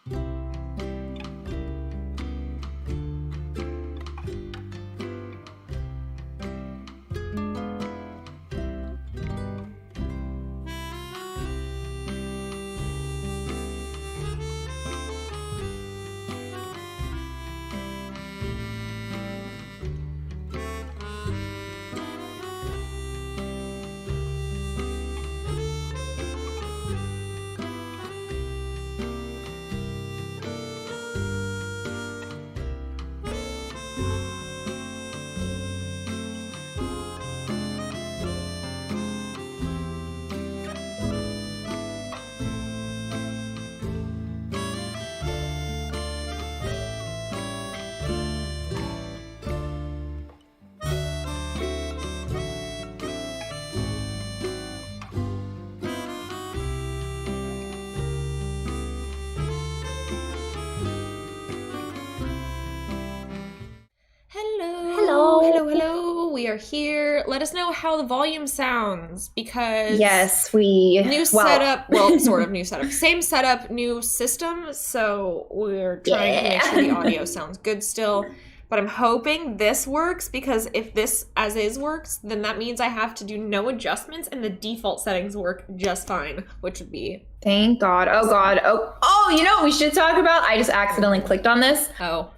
Hello. We are here. Let us know how the volume sounds because new setup. Well, sort of new setup. Same setup, new system. So we're trying to make sure the audio sounds good still. But I'm hoping this works because if this as is works, then that means I have to do no adjustments and the default settings work just fine, which would be thank God. Oh God. Oh, you know what we should talk about? I just accidentally clicked on this. Oh.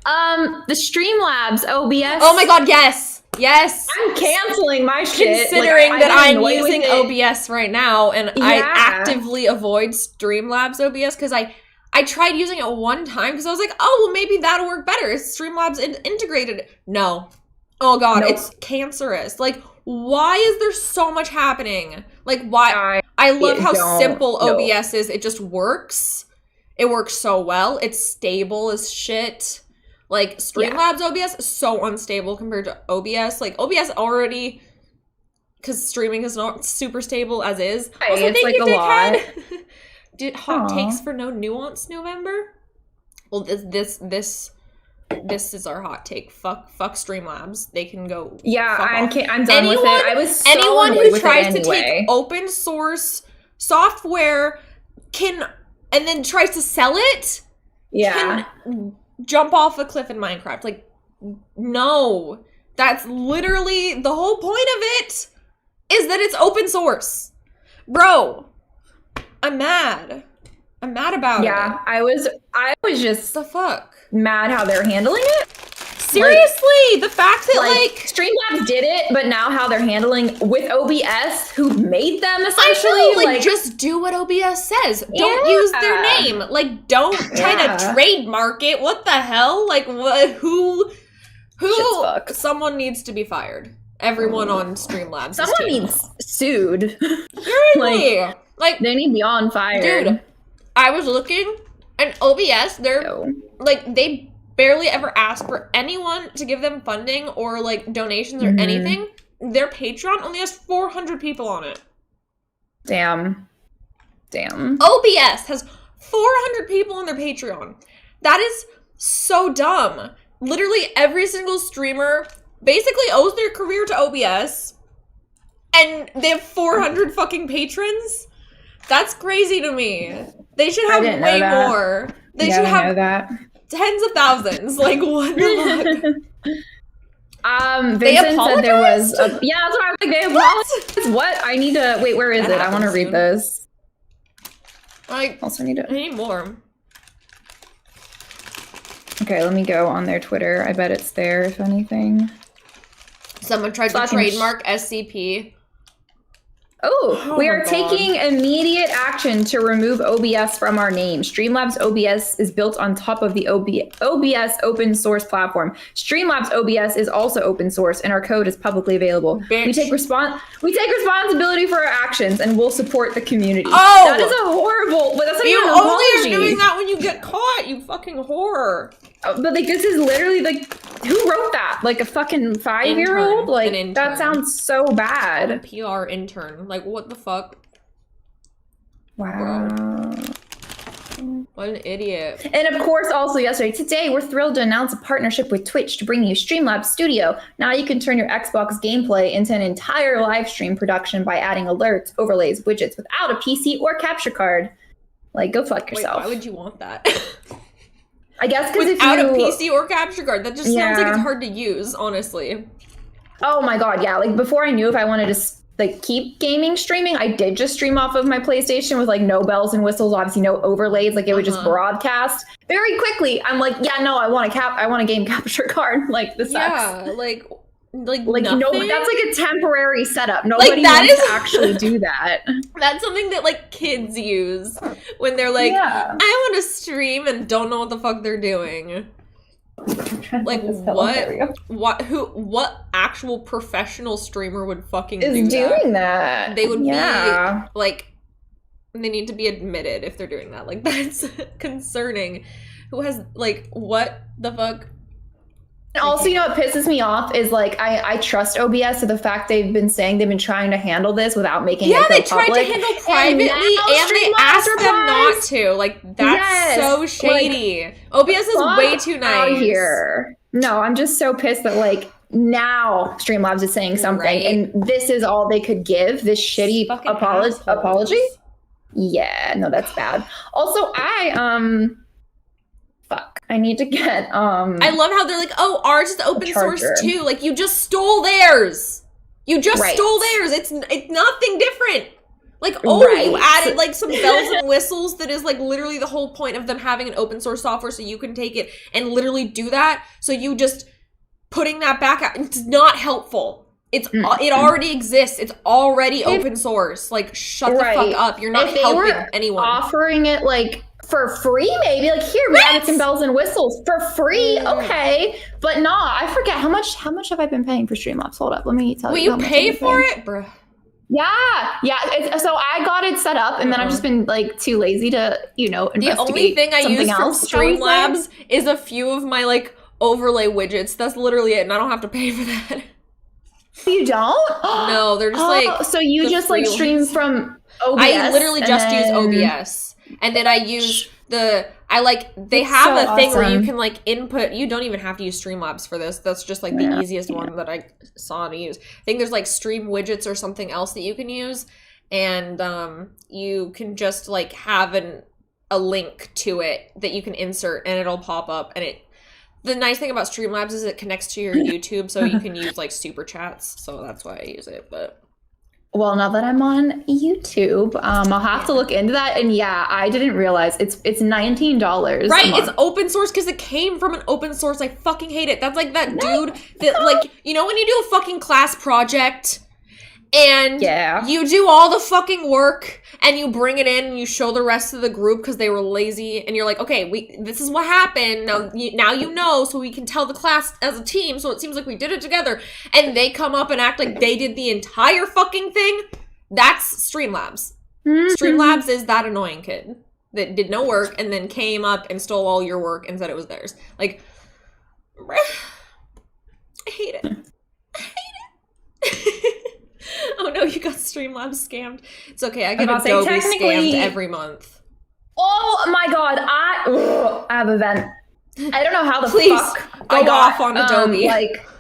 The Streamlabs OBS. Oh my God, yes. I'm canceling my shit. Considering that I'm using OBS right now and I actively avoid Streamlabs OBS because I tried using it one time because I was like, oh, well, maybe that'll work better. Streamlabs integrated. No. Oh, God, It's cancerous. Like, why is there so much happening? Like, why? I love how simple OBS is. It just works. It works so well. It's stable as shit. Like, Streamlabs OBS is so unstable compared to OBS. Like, OBS already, because streaming is not super stable as is. Also, it's like a lot. Hot takes for no nuance November? Well, this is our hot take. Fuck Streamlabs. They can go. Yeah, I'm done with it. I was so anyone who tries to anyway. take open source software and then tries to sell it. Yeah. Can jump off a cliff in Minecraft. Like, no. That's literally the whole point of it is that it's open source. Bro. I'm mad about it. Yeah, I was just the fuck mad how they're handling it. Seriously, the fact that Streamlabs did it, but now how they're handling with OBS, who made them essentially. I know, just do what OBS says. Don't use their name. Like, don't try to trademark it. What the hell? Like, what? Who? Someone needs to be fired. Everyone on Streamlabs. Someone needs sued. Seriously. Like, they need to be on fire. Dude, I was looking, and OBS, they barely ever ask for anyone to give them funding or, donations or anything. Their Patreon only has 400 people on it. Damn. OBS has 400 people on their Patreon. That is so dumb. Literally every single streamer basically owes their career to OBS, and they have 400 fucking patrons. That's crazy to me. They should have way more. They should have tens of thousands. Like, what the fuck? Vincent said there was that's what I was like, they apologized. What? I need to wait, where is it? I want to read this. I need more. Okay, let me go on their Twitter. I bet it's there, if anything. Someone tried to trademark SCP. We are taking immediate action to remove OBS from our name. Streamlabs OBS is built on top of the OBS open source platform. Streamlabs OBS is also open source, and our code is publicly available. Bitch. We take responsibility for our actions, and we'll support the community. Oh, that is a horrible. But that's not you even an apology. only are doing that when you get caught. You fucking whore. But this is literally who wrote that? Like a fucking 5-year-old? Like, that sounds so bad. A PR intern. Like, what the fuck? Wow. What an idiot. And of course, also today, we're thrilled to announce a partnership with Twitch to bring you Streamlabs Studio. Now you can turn your Xbox gameplay into an entire live stream production by adding alerts, overlays, widgets without a PC or capture card. Like, go fuck yourself. Wait, why would you want that? I guess because without a PC or capture card, that just sounds like it's hard to use, honestly. Oh my god, yeah. Like, before I knew if I wanted to like keep gaming streaming, I did just stream off of my PlayStation with like no bells and whistles, obviously no overlays. Like, it would just broadcast very quickly. I'm like, yeah, no, I want a game capture card. Like, this sucks. Yeah, like nothing? No, that's like a temporary setup. Nobody wants to actually do that. That's something that like kids use when they're like, I want to stream and don't know what the fuck they're doing. Like, what actual professional streamer would fucking do that? They would be like, they need to be admitted if they're doing that. Like, that's concerning. Who has, like, what the fuck? And also, you know what pisses me off is, like, I trust OBS, so the fact they've been saying they've been trying to handle this without making it go public. Yeah, they tried to handle privately, and they asked them not to. Like, that's so shady. Like, OBS is way too nice. Out here. No, I'm just so pissed that, like, now Streamlabs is saying something, and this is all they could give, this shitty apology? Yeah, no, that's bad. Also, I need to get I love how they're like, oh, ours is open source too. Like, you just stole theirs. You just stole theirs. It's nothing different. Like, you added like some bells and whistles that is like literally the whole point of them having an open source software, so you can take it and literally do that. So you just putting that back out, it's not helpful. It already exists. It's already open source. Like, shut the fuck up. You're not helping anyone. Offering it like for free, maybe, like, here, we added some bells and whistles for free. Okay, but I forget how much have I been paying for Streamlabs? Hold up, let me tell you. Will you pay for it, bro? Yeah. So I got it set up, and then I've just been like too lazy to, investigate. The only thing I use from Streamlabs is a few of my like overlay widgets. That's literally it, and I don't have to pay for that. You don't? No, they're just like. So you just like stream from OBS? I literally just use OBS. And then I use they have a thing where you can like input, you don't even have to use Streamlabs for this. That's just like the easiest one that I saw to use. I think there's like stream widgets or something else that you can use. And you can just like have a link to it that you can insert and it'll pop up. And the nice thing about Streamlabs is it connects to your YouTube, so you can use like super chats. So that's why I use it, but. Well, now that I'm on YouTube, I'll have to look into that. And I didn't realize it's $19. Right, it's open source because it came from an open source. I fucking hate it. That's like that dude that like, when you do a fucking class project and you do all the fucking work and you bring it in and you show the rest of the group because they were lazy and you're like, okay, this is what happened. Now you know, so we can tell the class as a team, so it seems like we did it together. And they come up and act like they did the entire fucking thing. That's Streamlabs. Streamlabs is that annoying kid that did no work and then came up and stole all your work and said it was theirs. Like, I hate it. I hate it. Oh no, you got Streamlabs scammed. It's okay, I get Adobe scammed every month. Oh my god, I have a vent. I don't know how the fuck I got off on Adobe.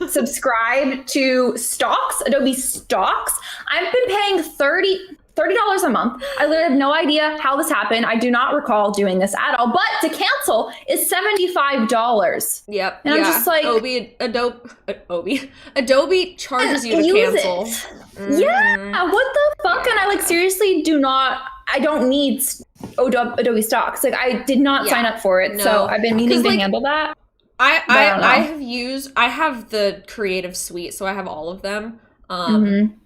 Subscribe to stocks, Adobe stocks. I've been paying $30 a month. I literally have no idea how this happened. I do not recall doing this at all. But to cancel is $75. Yep. And I'm just like, Adobe charges you to cancel. Yeah. What the fuck? And I seriously I don't need Adobe stocks. Like, I did not sign up for it. No. So I've been meaning to handle that. I have the Creative Suite, so I have all of them.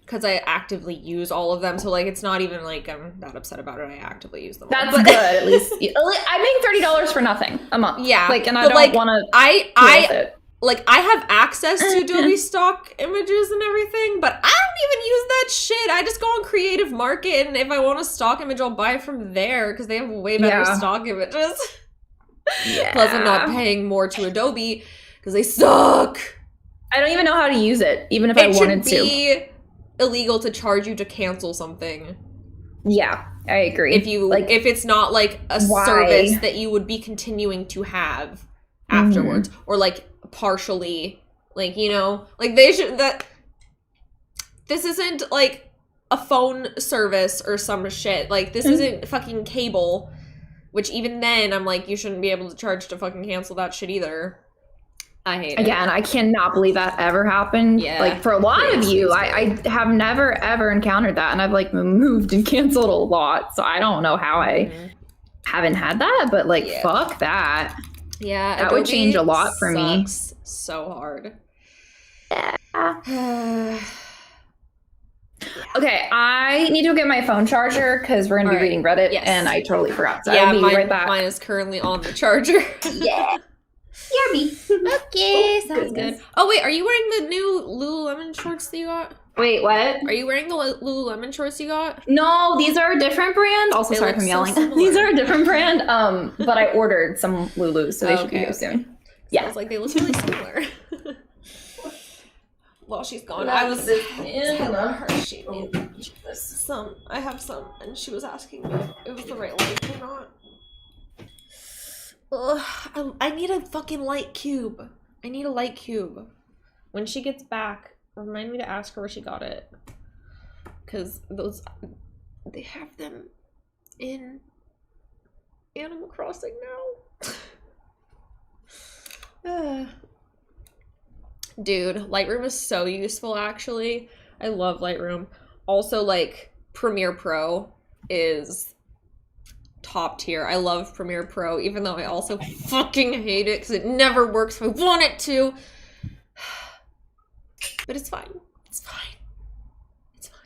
Because I actively use all of them, so it's not even like I'm that upset about it. I actively use them. That's good. At least I'm paying $30 for nothing a month. Yeah, and I don't want to. I have access to Adobe stock images and everything, but I don't even use that shit. I just go on Creative Market, and if I want a stock image, I'll buy it from there because they have way better stock images. Plus, I'm not paying more to Adobe because they suck. I don't even know how to use it, even if I wanted to. It should be illegal to charge you to cancel something. Yeah, I agree. If it's not a service that you would be continuing to have afterwards, or partially, they should this isn't a phone service or some shit. This isn't fucking cable. Which even then, I'm like, you shouldn't be able to charge to fucking cancel that shit either. I hate it. Again, I cannot believe that ever happened. Yeah. Like, for a lot of you, I have never, ever encountered that. And I've, like, moved and canceled a lot. So I don't know how I haven't had that. But, like, fuck that. Yeah. That would change a lot for me. So hard. Yeah. Okay, I need to get my phone charger because we're going to be reading Reddit. Yes. And I totally forgot. So I'll be right back. Mine is currently on the charger. Yeah. Yummy. Okay, sounds good. Oh, wait, are you wearing the new Lululemon shorts that you got? Wait, what? Are you wearing the Lululemon shorts you got? No, these are a different brand. Also, sorry if I'm yelling. These are a different brand, but I ordered some Lulus, so they should be here soon. Yeah. I was like, they look really similar. While she's gone, I was in her. I have some, and she was asking me if it was the right light or not. Ugh, I need a fucking light cube. I need a light cube. When she gets back, remind me to ask her where she got it. Because they have them in Animal Crossing now. Dude, Lightroom is so useful, actually. I love Lightroom. Also, like, Premiere Pro is top tier. I love Premiere Pro, even though I also fucking hate it because it never works if I want it to. But it's fine. It's fine. It's fine.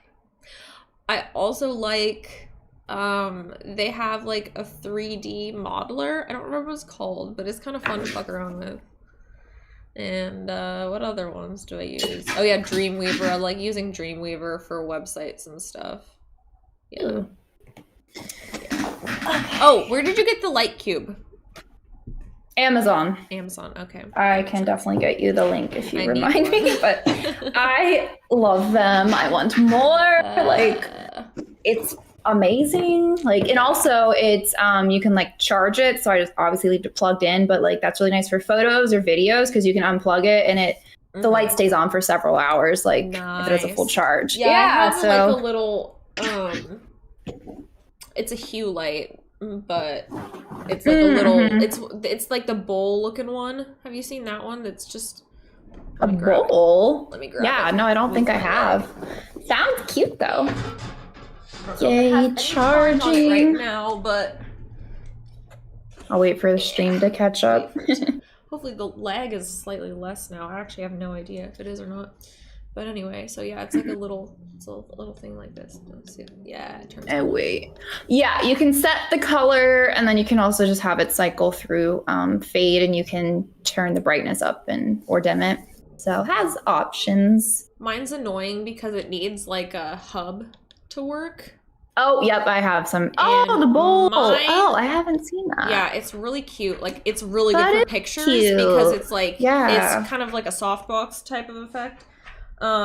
I also like, they have like a 3D modeler. I don't remember what it's called, but it's kind of fun to fuck around with. And what other ones do I use? Oh yeah, Dreamweaver. I like using Dreamweaver for websites and stuff. Yeah. Oh, where did you get the light cube? Amazon. Amazon, okay. I can definitely get you the link if you remind me, but I love them. I want more. Like, it's amazing. Like, and also it's you can like charge it, so I just obviously leave it plugged in, but like that's really nice for photos or videos because you can unplug it and it the light stays on for several hours, like if it has a full charge. Yeah, I have like a little it's a hue light, but it's like a little it's like the bowl looking one. Have you seen that one? That's just a bowl. Let me grab it. No, I don't think I have. Sounds cute though. Yay, charging right now, but I'll wait for the stream to catch up. Hopefully the lag is slightly less now. I actually have no idea if it is or not. But anyway, so yeah, it's like a little thing like this. Yeah, it turns out. Wait. Yeah, you can set the color and then you can also just have it cycle through fade, and you can turn the brightness up or dim it. So it has options. Mine's annoying because it needs like a hub to work. Oh, yep, I have some. Oh, the bowl. I haven't seen that. Yeah, it's really cute. Like, it's really good for pictures because it's like, it's kind of like a softbox type of effect.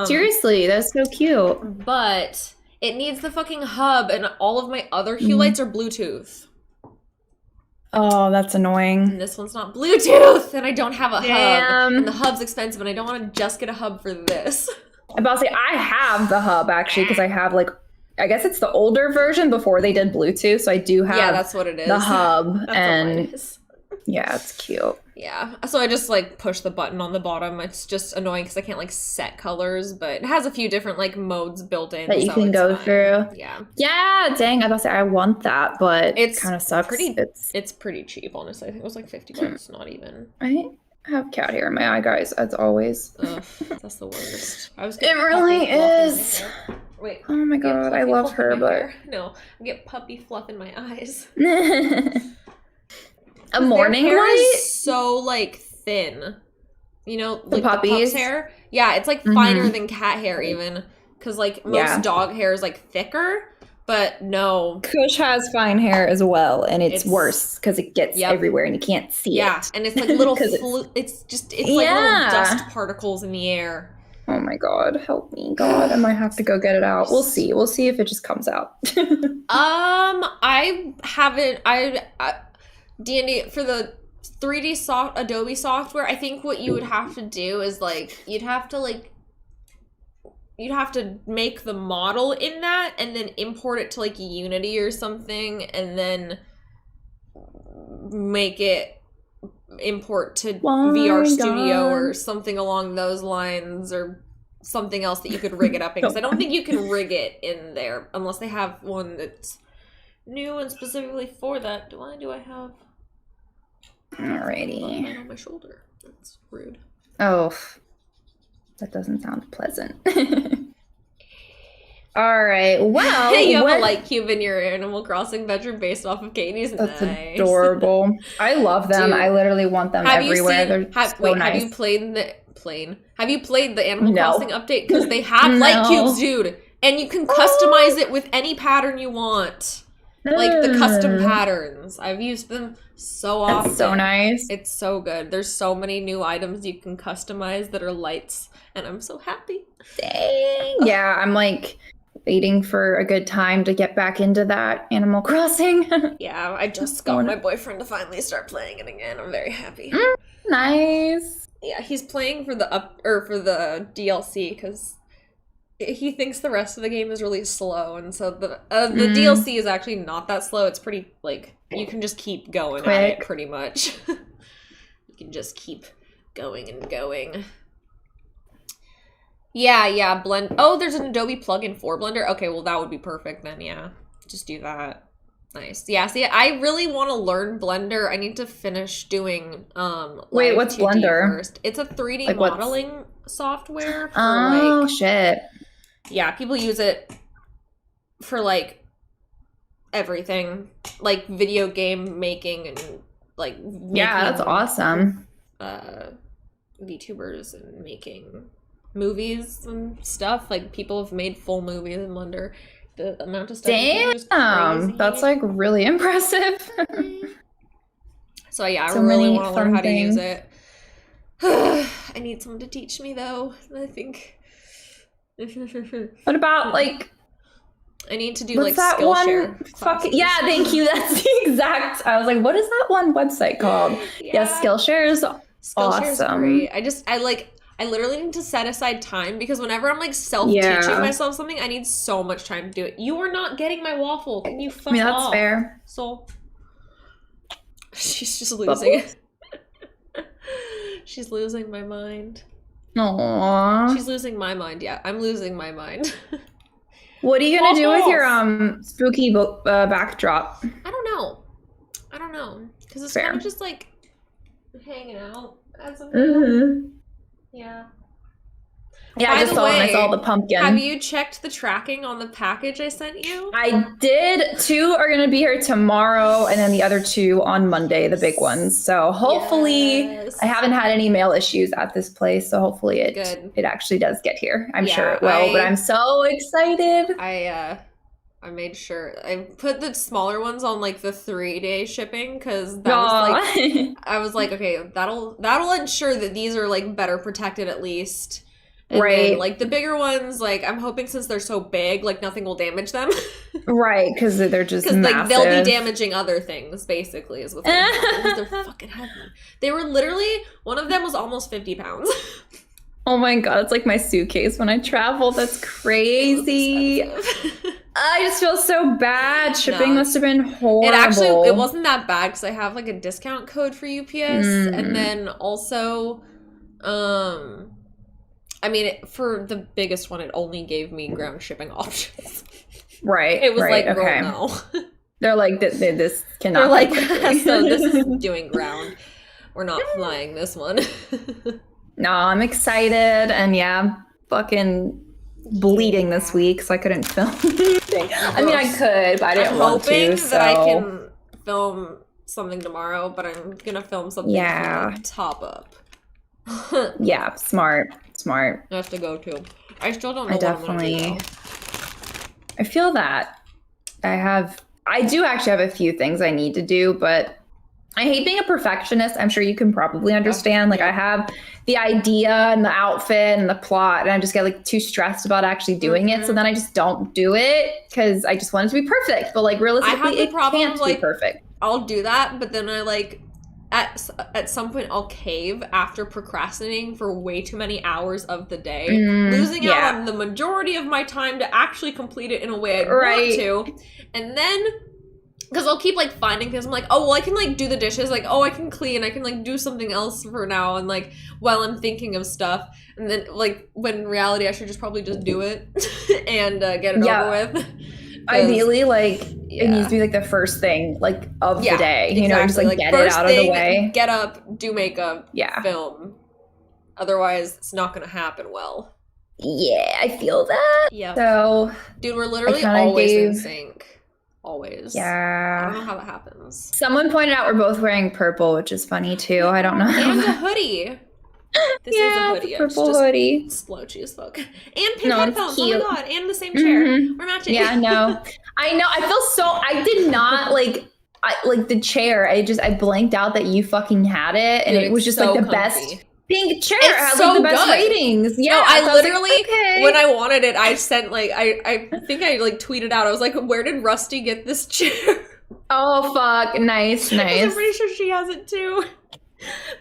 Seriously, that's so cute. But it needs the fucking hub, and all of my other hue lights are Bluetooth. Oh, that's annoying. And this one's not Bluetooth, and I don't have a hub. And the hub's expensive, and I don't want to just get a hub for this. I'm about to say, I have the hub, actually, because I have, like, I guess it's the older version before they did Bluetooth, so I do have that's what it is. The hub, that's and what mine is. Yeah, it's cute. Yeah, so I just, like, push the button on the bottom. It's just annoying because I can't, like, set colors, but it has a few different, like, modes built in. That you can go through. Yeah. Yeah, dang, I was about to say, I want that, but it kind of sucks. It's pretty cheap, honestly. I think it was, like, $50, not even. I have cat hair in my eye, guys, as always. Ugh, that's the worst. It really is. Wait. Oh my god, I love her, but... No, I get puppy fluff in my eyes. A morning light? Is so, like, thin. You know, like the puppies' hair? Yeah, it's, like, finer than cat hair, even. Because, like, most dog hair is, like, thicker. But no. Kush has fine hair as well, and it's worse because it gets everywhere and you can't see it. Yeah, and it's, like, little... it's like little dust particles in the air. Oh my god, help me, God. I might have to go get it out. We'll see. We'll see if it just comes out. I haven't... D&D, for the 3D Adobe software, I think what you would have to do is, like, you'd have to make the model in that and then import it to, like, Unity or something and then make it import to VR Studio or something along those lines, or something else that you could rig it up in, because I don't think you can rig it in there unless they have one that's new and specifically for that. Do I have alrighty on my shoulder? That's rude. Oh, that doesn't sound pleasant. All right. Well, you have a light cube in your Animal Crossing bedroom based off of Katie's. That's nice. Adorable. I love them. Dude, I literally want them everywhere. Nice. Have you played the Animal Crossing update? Because they have light cubes, dude, and you can customize it with any pattern you want. Like the custom patterns. I've used them so often. That's so nice. It's so good. There's so many new items you can customize that are lights, and I'm so happy. Dang. Yeah, I'm like waiting for a good time to get back into that Animal Crossing. Yeah, I just got my boyfriend to finally start playing it again. I'm very happy. Nice. Yeah, he's playing for the DLC because he thinks the rest of the game is really slow, and so the DLC is actually not that slow. It's pretty, like, you can just keep going at it, pretty much. You can just keep going and going. Yeah, Blend. Oh, there's an Adobe plugin for Blender. Okay, well, that would be perfect then, yeah. Just do that. Nice. Yeah, see, I really want to learn Blender. I need to finish doing Wait, what's Blender? First. It's a 3D modeling software for, oh, shit. Yeah, people use it for, like, everything. Like, video game making and, like, yeah, that's awesome. VTubers and making movies and stuff. Like, people have made full movies in Blender. The amount of stuff. Damn, that's, like, really impressive. So, yeah, I really want to learn how to use it. I need someone to teach me, though, I think. What about, like, I need to do like Skillshare. Yeah, thank you. That's the exact. I was like, what is that one website called? Yeah, Skillshare is awesome. Great. I literally need to set aside time, because whenever I'm like self-teaching myself something, I need so much time to do it. You are not getting my waffle. Can you fuck off? That's fair. So she's just losing it. She's losing my mind. Aww. She's losing my mind. Yeah, I'm losing my mind. What are you gonna do with your spooky backdrop? I don't know, because it's kind of just like hanging out as a yeah. Yeah, I just saw when I saw the pumpkin. Have you checked the tracking on the package I sent you? I did. 2 are going to be here tomorrow, and then the other 2 on Monday, the big ones. So hopefully, I haven't had any mail issues at this place, so hopefully it actually does get here. I'm sure it will, but I'm so excited. I made sure I put the smaller ones on like the 3-day shipping, because that was like I was like, okay, that'll ensure that these are like better protected at least. And then, like, the bigger ones, like, I'm hoping since they're so big, like, nothing will damage them. Right, because they're just massive. Because, like, they'll be damaging other things, basically, is what's going to happen. They're fucking heavy. They were literally, one of them was almost 50 pounds. Oh my god, it's like my suitcase when I travel. That's crazy. I just feel so bad. Shipping must have been horrible. It wasn't that bad, because I have, like, a discount code for UPS. And then also, I mean, for the biggest one, it only gave me ground shipping options. Right. It was like, girl, no. They're like, this cannot. They're like, so this is doing ground. We're not flying this one. No, I'm excited. And fucking bleeding this week, so I couldn't film. I mean, I could, but I didn't want to. I'm hoping that I can film something tomorrow, but I'm going to film something from the top up. Yeah, smart. I have to go too. I still don't know what I'm gonna do. I feel that. I do actually have a few things I need to do, but I hate being a perfectionist. I'm sure you can probably understand. Like, I have the idea and the outfit and the plot, and I just get like too stressed about actually doing it. So then I just don't do it because I just want it to be perfect. But like realistically, it can't be perfect. I'll do that, but then I like at some point I'll cave after procrastinating for way too many hours of the day, losing out on the majority of my time to actually complete it in a way I want to. And then Because I'll keep, like, finding things. I'm like, oh, well, I can, like, do the dishes. Like, oh, I can clean. I can, like, do something else for now. And, like, while I'm thinking of stuff. And then, like, when in reality, I should probably just do it and get it over with. Ideally, like, it needs to be, like, the first thing, like, of the day. You know, just, like get it out of the way. Get up, do makeup, film. Otherwise, it's not going to happen well. Yeah, I feel that. Yeah. So, dude, we're literally always in sync. Always. Yeah. I don't know how that happens. Someone pointed out we're both wearing purple, which is funny too. I don't know. And a hoodie. This is a hoodie. Purple hoodie. Splotchy as fuck. And pink headphones. Cute. Oh my god. And the same chair. We're matching. Yeah, no. I know. I feel so. I did not like the chair. I blanked out that you fucking had it, and it was just like the best. Pink chair has like the best ratings. Yeah, no, I literally when I wanted it, I sent like I think I like tweeted out. I was like, "Where did Rusty get this chair?" Oh fuck! Nice. I'm pretty sure she has it too.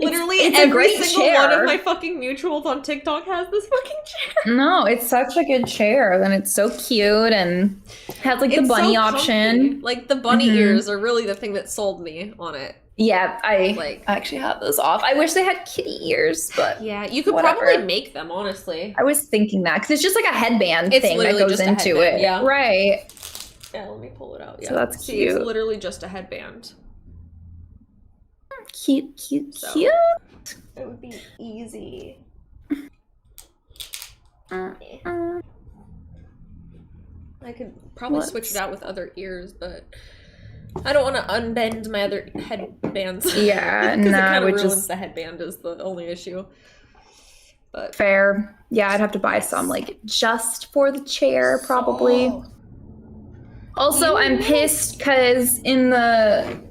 Literally, it's every single one of my fucking mutuals on TikTok has this fucking chair. No, it's such a good chair, and it's so cute, and has like the bunny option. Like the bunny ears are really the thing that sold me on it. Yeah, I actually have those off. I wish they had kitty ears, but yeah, you could probably make them, honestly. I was thinking that because it's just like a headband thing that goes into it. Yeah. Right. Yeah, let me pull it out. Yeah. So that's cute. It's literally just a headband. Cute. It would be easy. I could probably switch it out with other ears, but I don't want to unbend my other headbands. Yeah, because it kind of ruins the headband is the only issue. But fair. Yeah, I'd have to buy some like just for the chair probably. Also, I'm pissed because in the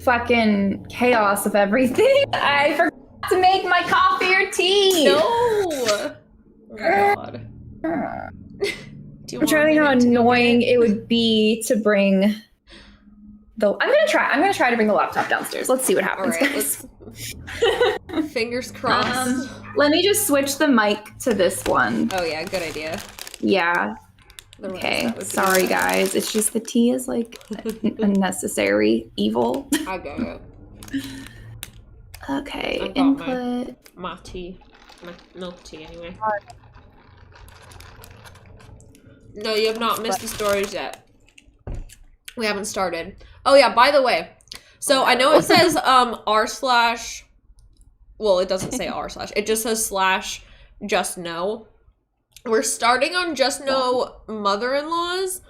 fucking chaos of everything, I forgot to make my coffee or tea. No. Oh my god. I'm trying to think how annoying it would be to bring. I'm gonna try to bring the laptop downstairs. Let's see what happens, guys. Fingers crossed. Let me just switch the mic to this one. Oh yeah, good idea. Yeah. Okay. Sorry, guys. It's just the tea is like unnecessary evil. I got it. Okay. Input. My tea. My milk tea, anyway. No, you have not missed the stories yet. We haven't started. Oh yeah, by the way, so I know it says r/, well, it doesn't say r/, it just says /JUSTNO. We're starting on JUSTNO mother-in-laws,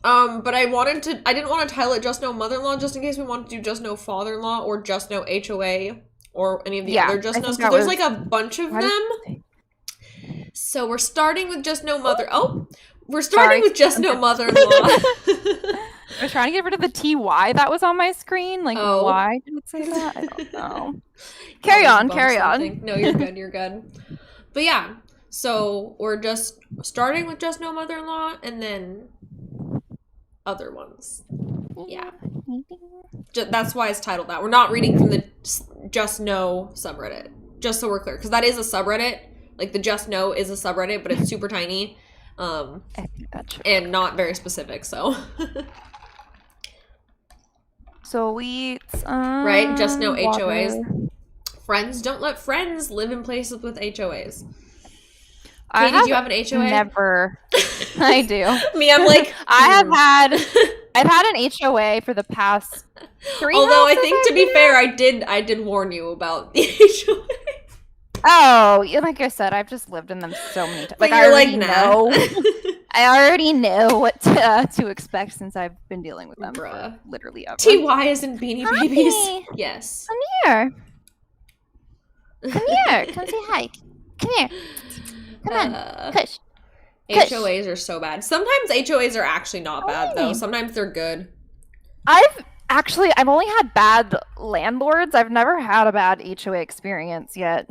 but I didn't want to title it JUSTNO mother-in-law just in case we want to do JUSTNO father-in-law or JUSTNO HOA or any of the other JUSTNOs, because there's like a bunch of them. So we're starting with JUSTNO we're starting with JUSTNO mother-in-law. I was trying to get rid of the TY that was on my screen. Like, why did it say that? I don't know. Carry on. No, you're good. But yeah, so we're just starting with JUSTNO mother-in-law and then other ones. Yeah. That's why it's titled that. We're not reading from the JUSTNO subreddit. Just so we're clear. Because that is a subreddit. Like, the JUSTNO is a subreddit, but it's super tiny. And not very specific, so... Sweet. Right? JUSTNO HOAs. Friends don't let friends live in places with HOAs. Katie, do you have an HOA? Never. I do. Me, I'm like... I've had an HOA for the past 3 Although I think, to be fair, I did warn you about the HOA. Oh, like I said, I've just lived in them so many times. Like, I already know. I already know what to expect since I've been dealing with them for literally ever. TY isn't Beanie Babies. Yes. Come here. Come here. Come say hi. Come here. Come on. Push. HOAs are so bad. Sometimes HOAs are actually not bad, though. Sometimes they're good. I've only had bad landlords. I've never had a bad HOA experience yet.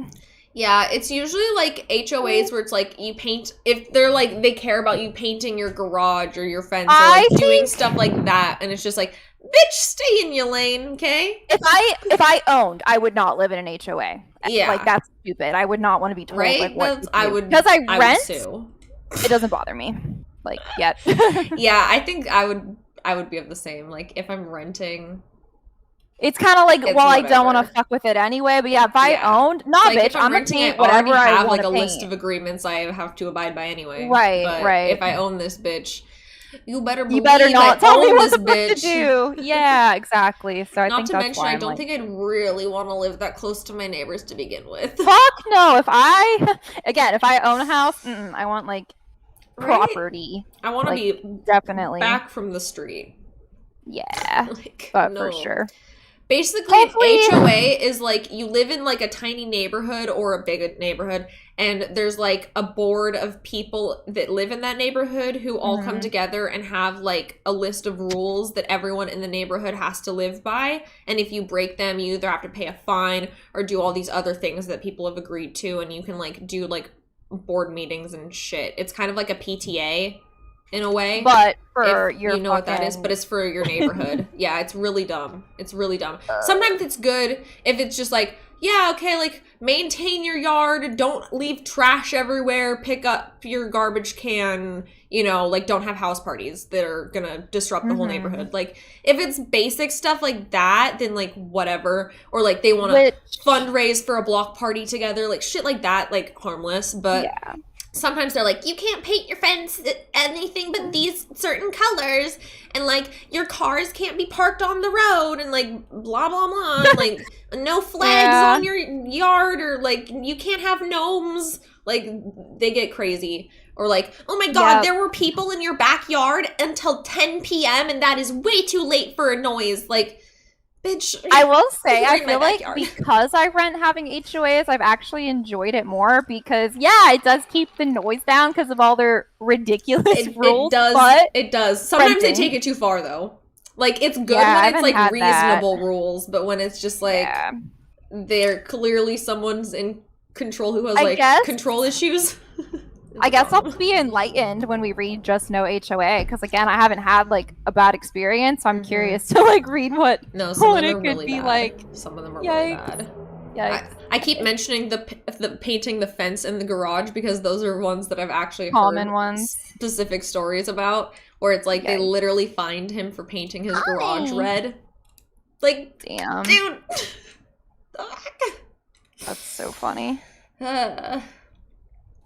Yeah, it's usually like HOAs where it's like you paint, if they're like, they care about you painting your garage or your fence or like doing stuff like that. And it's just like, bitch, stay in your lane, okay? If I owned, I would not live in an HOA. Yeah. Like, that's stupid. I would not want to be told like what I would, because I rent, sue. It doesn't bother me. Like, yet. Yeah, I think I I would be of the same. Like, if I'm renting, it's kind of like, well, I don't want whatever. to fuck with it anyway. But yeah, if I owned, nah, like, bitch, if I'm gonna renting, paint I whatever already I have want like a to paint. list of agreements I have to abide by anyway. Right, but right. If I own this bitch, you better not tell me what this bitch to do. Yeah, exactly. So I Not think to that's mention, why I don't think I'd really want to live that close to my neighbors to begin with. Fuck no. If I own a house, I want like property. I want to like, be definitely back from the street. Yeah, like, but no. for sure. Basically, Hopefully. an HOA is like you live in like a tiny neighborhood or a big neighborhood, and there's like a board of people that live in that neighborhood who all come together and have like a list of rules that everyone in the neighborhood has to live by. And if you break them, you either have to pay a fine or do all these other things that people have agreed to, and you can like do like board meetings and shit. It's kind of like a PTA. In a way, but for if you know what that is, but it's for your neighborhood. Yeah, it's really dumb. Sometimes it's good if it's just like, yeah, okay, like maintain your yard, don't leave trash everywhere, pick up your garbage can, like don't have house parties that are gonna disrupt the whole neighborhood. Like if it's basic stuff like that, then like whatever. Or like they want to fundraise for a block party together, like shit like that, like harmless. But yeah. Sometimes they're like, you can't paint your fence anything but these certain colors, and like your cars can't be parked on the road, and like blah blah blah, and, like no flags on your yard, or like you can't have gnomes. Like they get crazy. Or like, oh my god, there were people in your backyard until 10 p.m. and that is way too late for a noise. Like, bitch. I will say, I feel like because I rent having HOAs, I've actually enjoyed it more because, it does keep the noise down because of all their ridiculous rules. It does. Sometimes they take it too far, though. Like, it's good when it's, like, reasonable rules, but when it's just, like, they're clearly someone's in control who has, control issues. I guess I'll be enlightened when we read Just No HOA, because again, I haven't had like a bad experience, so I'm curious to like read what some of them it are could really be bad. like. Some of them are really bad. I keep mentioning the painting the fence in the garage because those are ones that I've actually heard specific stories about, where it's like they literally fined him for painting his garage red. Like, damn, dude, that's so funny.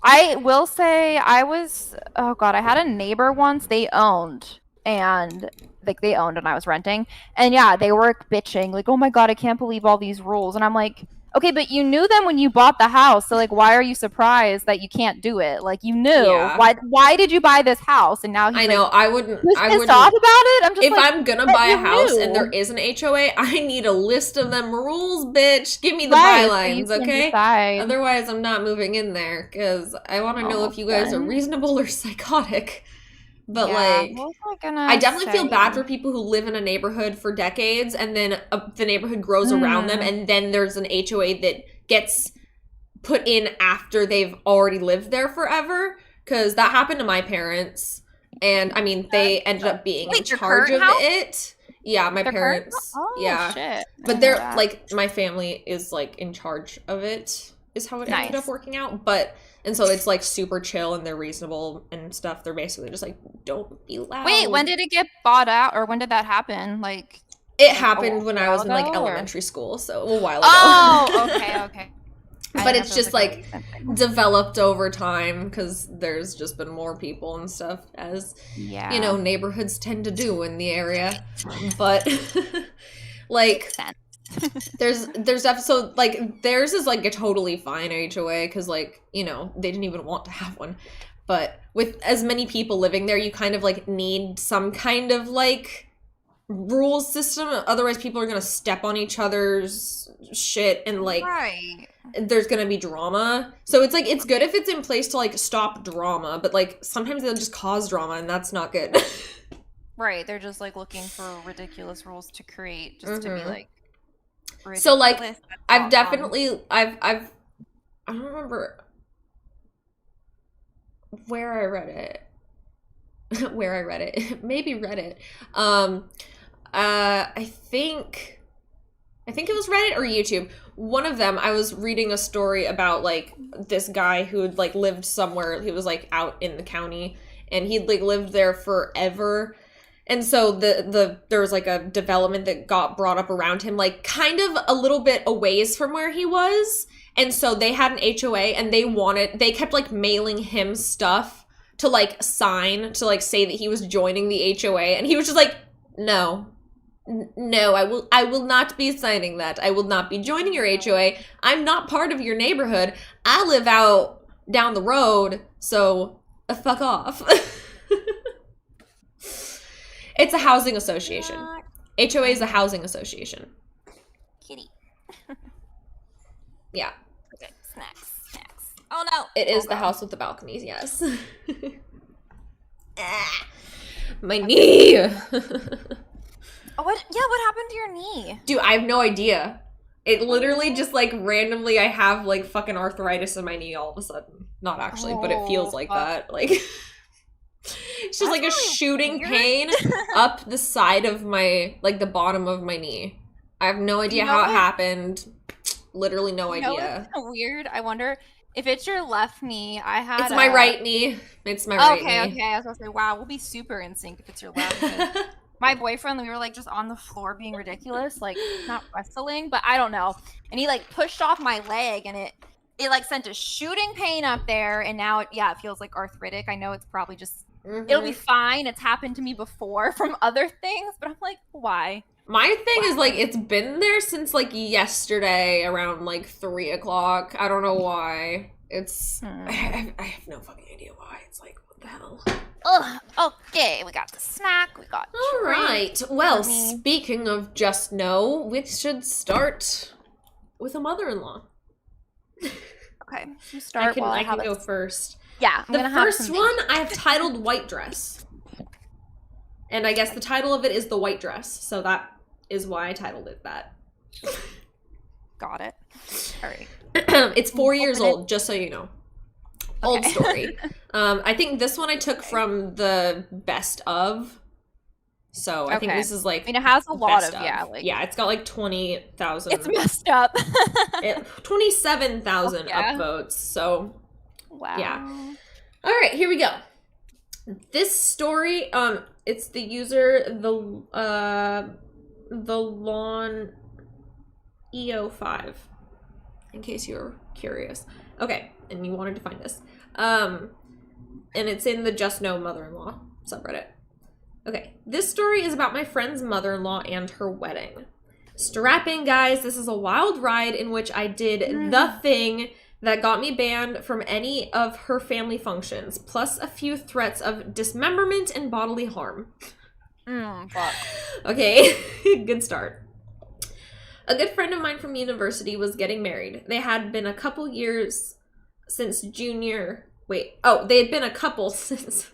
I will say I had a neighbor once, they owned and I was renting, and they were like, like, oh my god, I can't believe all these rules. And I'm like, okay, but you knew them when you bought the house, so like why are you surprised that you can't do it? Like, you knew. Why did you buy this house? And now he's I wouldn't pissed off about it. I'm just if I'm gonna buy a house and there is an HOA, I need a list of them rules, bitch. Give me the bylines, so okay? Decide. Otherwise I'm not moving in there because I want to know if you guys are reasonable or psychotic. But I definitely feel bad for people who live in a neighborhood for decades, and then the neighborhood grows around them, and then there's an HOA that gets put in after they've already lived there forever. Because that happened to my parents, and I mean they ended up being in charge of it. Yeah, my parents. Shit. But they're like, my family is like in charge of it. Is how it ended up working out, and so it's like super chill and they're reasonable and stuff. They're basically just like, don't be loud. Wait, when did it get bought out, or when did that happen? Like, it happened when I was in like elementary school, so a while ago. Oh, okay. But it's just like developed over time because there's just been more people and stuff, as neighborhoods tend to do in the area. But like, there's so like theirs is like a totally fine HOA because like they didn't even want to have one, but with as many people living there, you kind of like need some kind of like rules system, otherwise people are gonna step on each other's shit and like there's gonna be drama. So it's like it's good if it's in place to like stop drama, but like sometimes they'll just cause drama and that's not good. Right, they're just like looking for ridiculous rules to create just to be like ridiculous. So like I've definitely I don't remember where I read it. Maybe Reddit. I think it was Reddit or YouTube. One of them, I was reading a story about like this guy who had like lived somewhere. He was like out in the county and he'd like lived there forever. And so there was like a development that got brought up around him, like kind of a little bit a ways from where he was. And so they had an HOA and they kept like mailing him stuff to like sign, to like say that he was joining the HOA. And he was just like, no, I will not be signing that. I will not be joining your HOA. I'm not part of your neighborhood. I live out down the road, so fuck off. It's a housing association. HOA is a housing association. Kitty. Yeah. Okay, snacks. Oh no. It is the house with the balconies, yes. My knee. What happened to your knee? Dude, I have no idea. It literally just like randomly I have like fucking arthritis in my knee all of a sudden. Not actually, but it feels like that. Like it's just like a shooting pain up the side of my, like the bottom of my knee. I have no idea how it happened. Literally no idea. What's weird. I wonder if it's your left knee. It's my right knee. It's my right knee. Okay. I was gonna say, wow, we'll be super in sync if it's your left. My boyfriend, we were like just on the floor being ridiculous, like not wrestling, but I don't know. And he like pushed off my leg, and it like sent a shooting pain up there, and now it feels like arthritic. I know it's probably just it'll be fine. It's happened to me before from other things, but I'm like, why? My thing is like it's been there since like yesterday around like 3 o'clock. I don't know why. It's I have no fucking idea why. It's like, what the hell? Ugh, okay, we got the snack, we got all right. Well, speaking of just no, we should start with a mother-in-law. Okay, you start. I can go first. Yeah, the first one I have titled White Dress. And I guess the title of it is The White Dress, so that is why I titled it that. Got it. All right. It's 4 years old, just so you know. Old story. I think this one I took from the best of. So I think this is like. I mean, it has a lot of it's got like 20,000. It's messed up. 27,000 upvotes. So. Wow. Yeah. All right, here we go. This story, it's the user the lawn EO5. In case you're curious. Okay, and you wanted to find this. And it's in the JUSTNO mother-in-law subreddit. Okay, this story is about my friend's mother-in-law and her wedding. Strap in, guys. This is a wild ride in which I did the thing that got me banned from any of her family functions, plus a few threats of dismemberment and bodily harm. Fuck. Okay, good start. A good friend of mine from university was getting married. They had been a couple years since junior... They'd been a couple since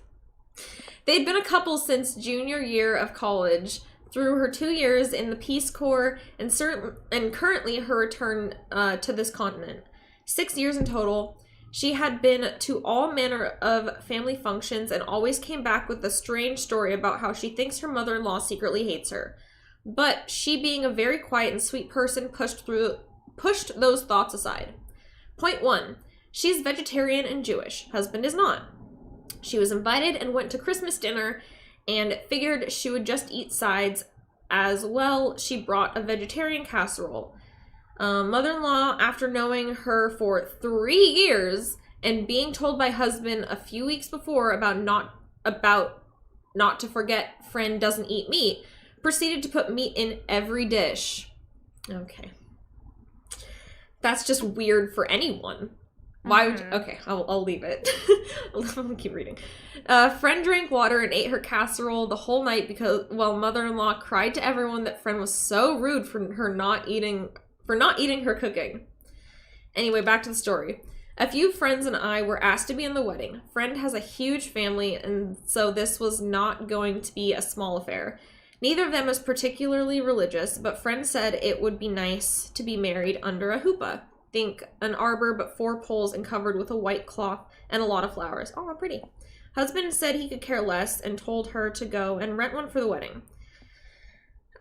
junior year of college, through her 2 years in the Peace Corps, and currently her return to this continent. 6 years in total. She had been to all manner of family functions and always came back with a strange story about how she thinks her mother-in-law secretly hates her. But she, being a very quiet and sweet person, pushed those thoughts aside. Point 1. She's vegetarian and Jewish. Husband is not. She was invited and went to Christmas dinner and figured she would just eat sides. As well, she brought a vegetarian casserole. Mother-in-law, after knowing her for 3 years and being told by husband a few weeks before about not to forget friend doesn't eat meat, proceeded to put meat in every dish. Okay. That's just weird for anyone. Why would... Okay, I'll leave it. I'll keep reading. Friend drank water and ate her casserole the whole night while mother-in-law cried to everyone that friend was so rude for not eating her cooking. Anyway, back to the story. A few friends and I were asked to be in the wedding. Friend has a huge family, and so this was not going to be a small affair. Neither of them is particularly religious, but friend said it would be nice to be married under a huppah. Think an arbor, but 4 poles and covered with a white cloth and a lot of flowers. Oh, how pretty. Husband said he could care less and told her to go and rent one for the wedding.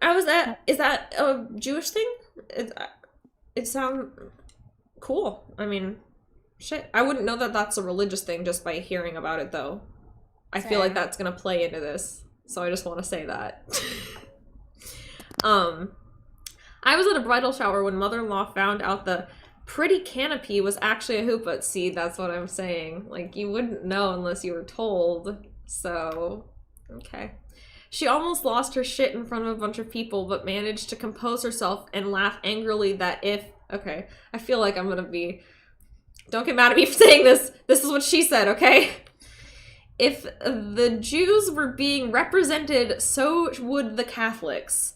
Is that a Jewish thing? It sounds cool. I mean, shit. I wouldn't know that that's a religious thing just by hearing about it, though. I feel like that's going to play into this. So I just want to say that. I was at a bridal shower when mother-in-law found out the pretty canopy was actually a hoopah. See, that's what I'm saying. Like, you wouldn't know unless you were told. So, okay. She almost lost her shit in front of a bunch of people, but managed to compose herself and laugh angrily that if... Okay, I feel like I'm gonna be... Don't get mad at me for saying this. This is what she said, okay? If the Jews were being represented, so would the Catholics.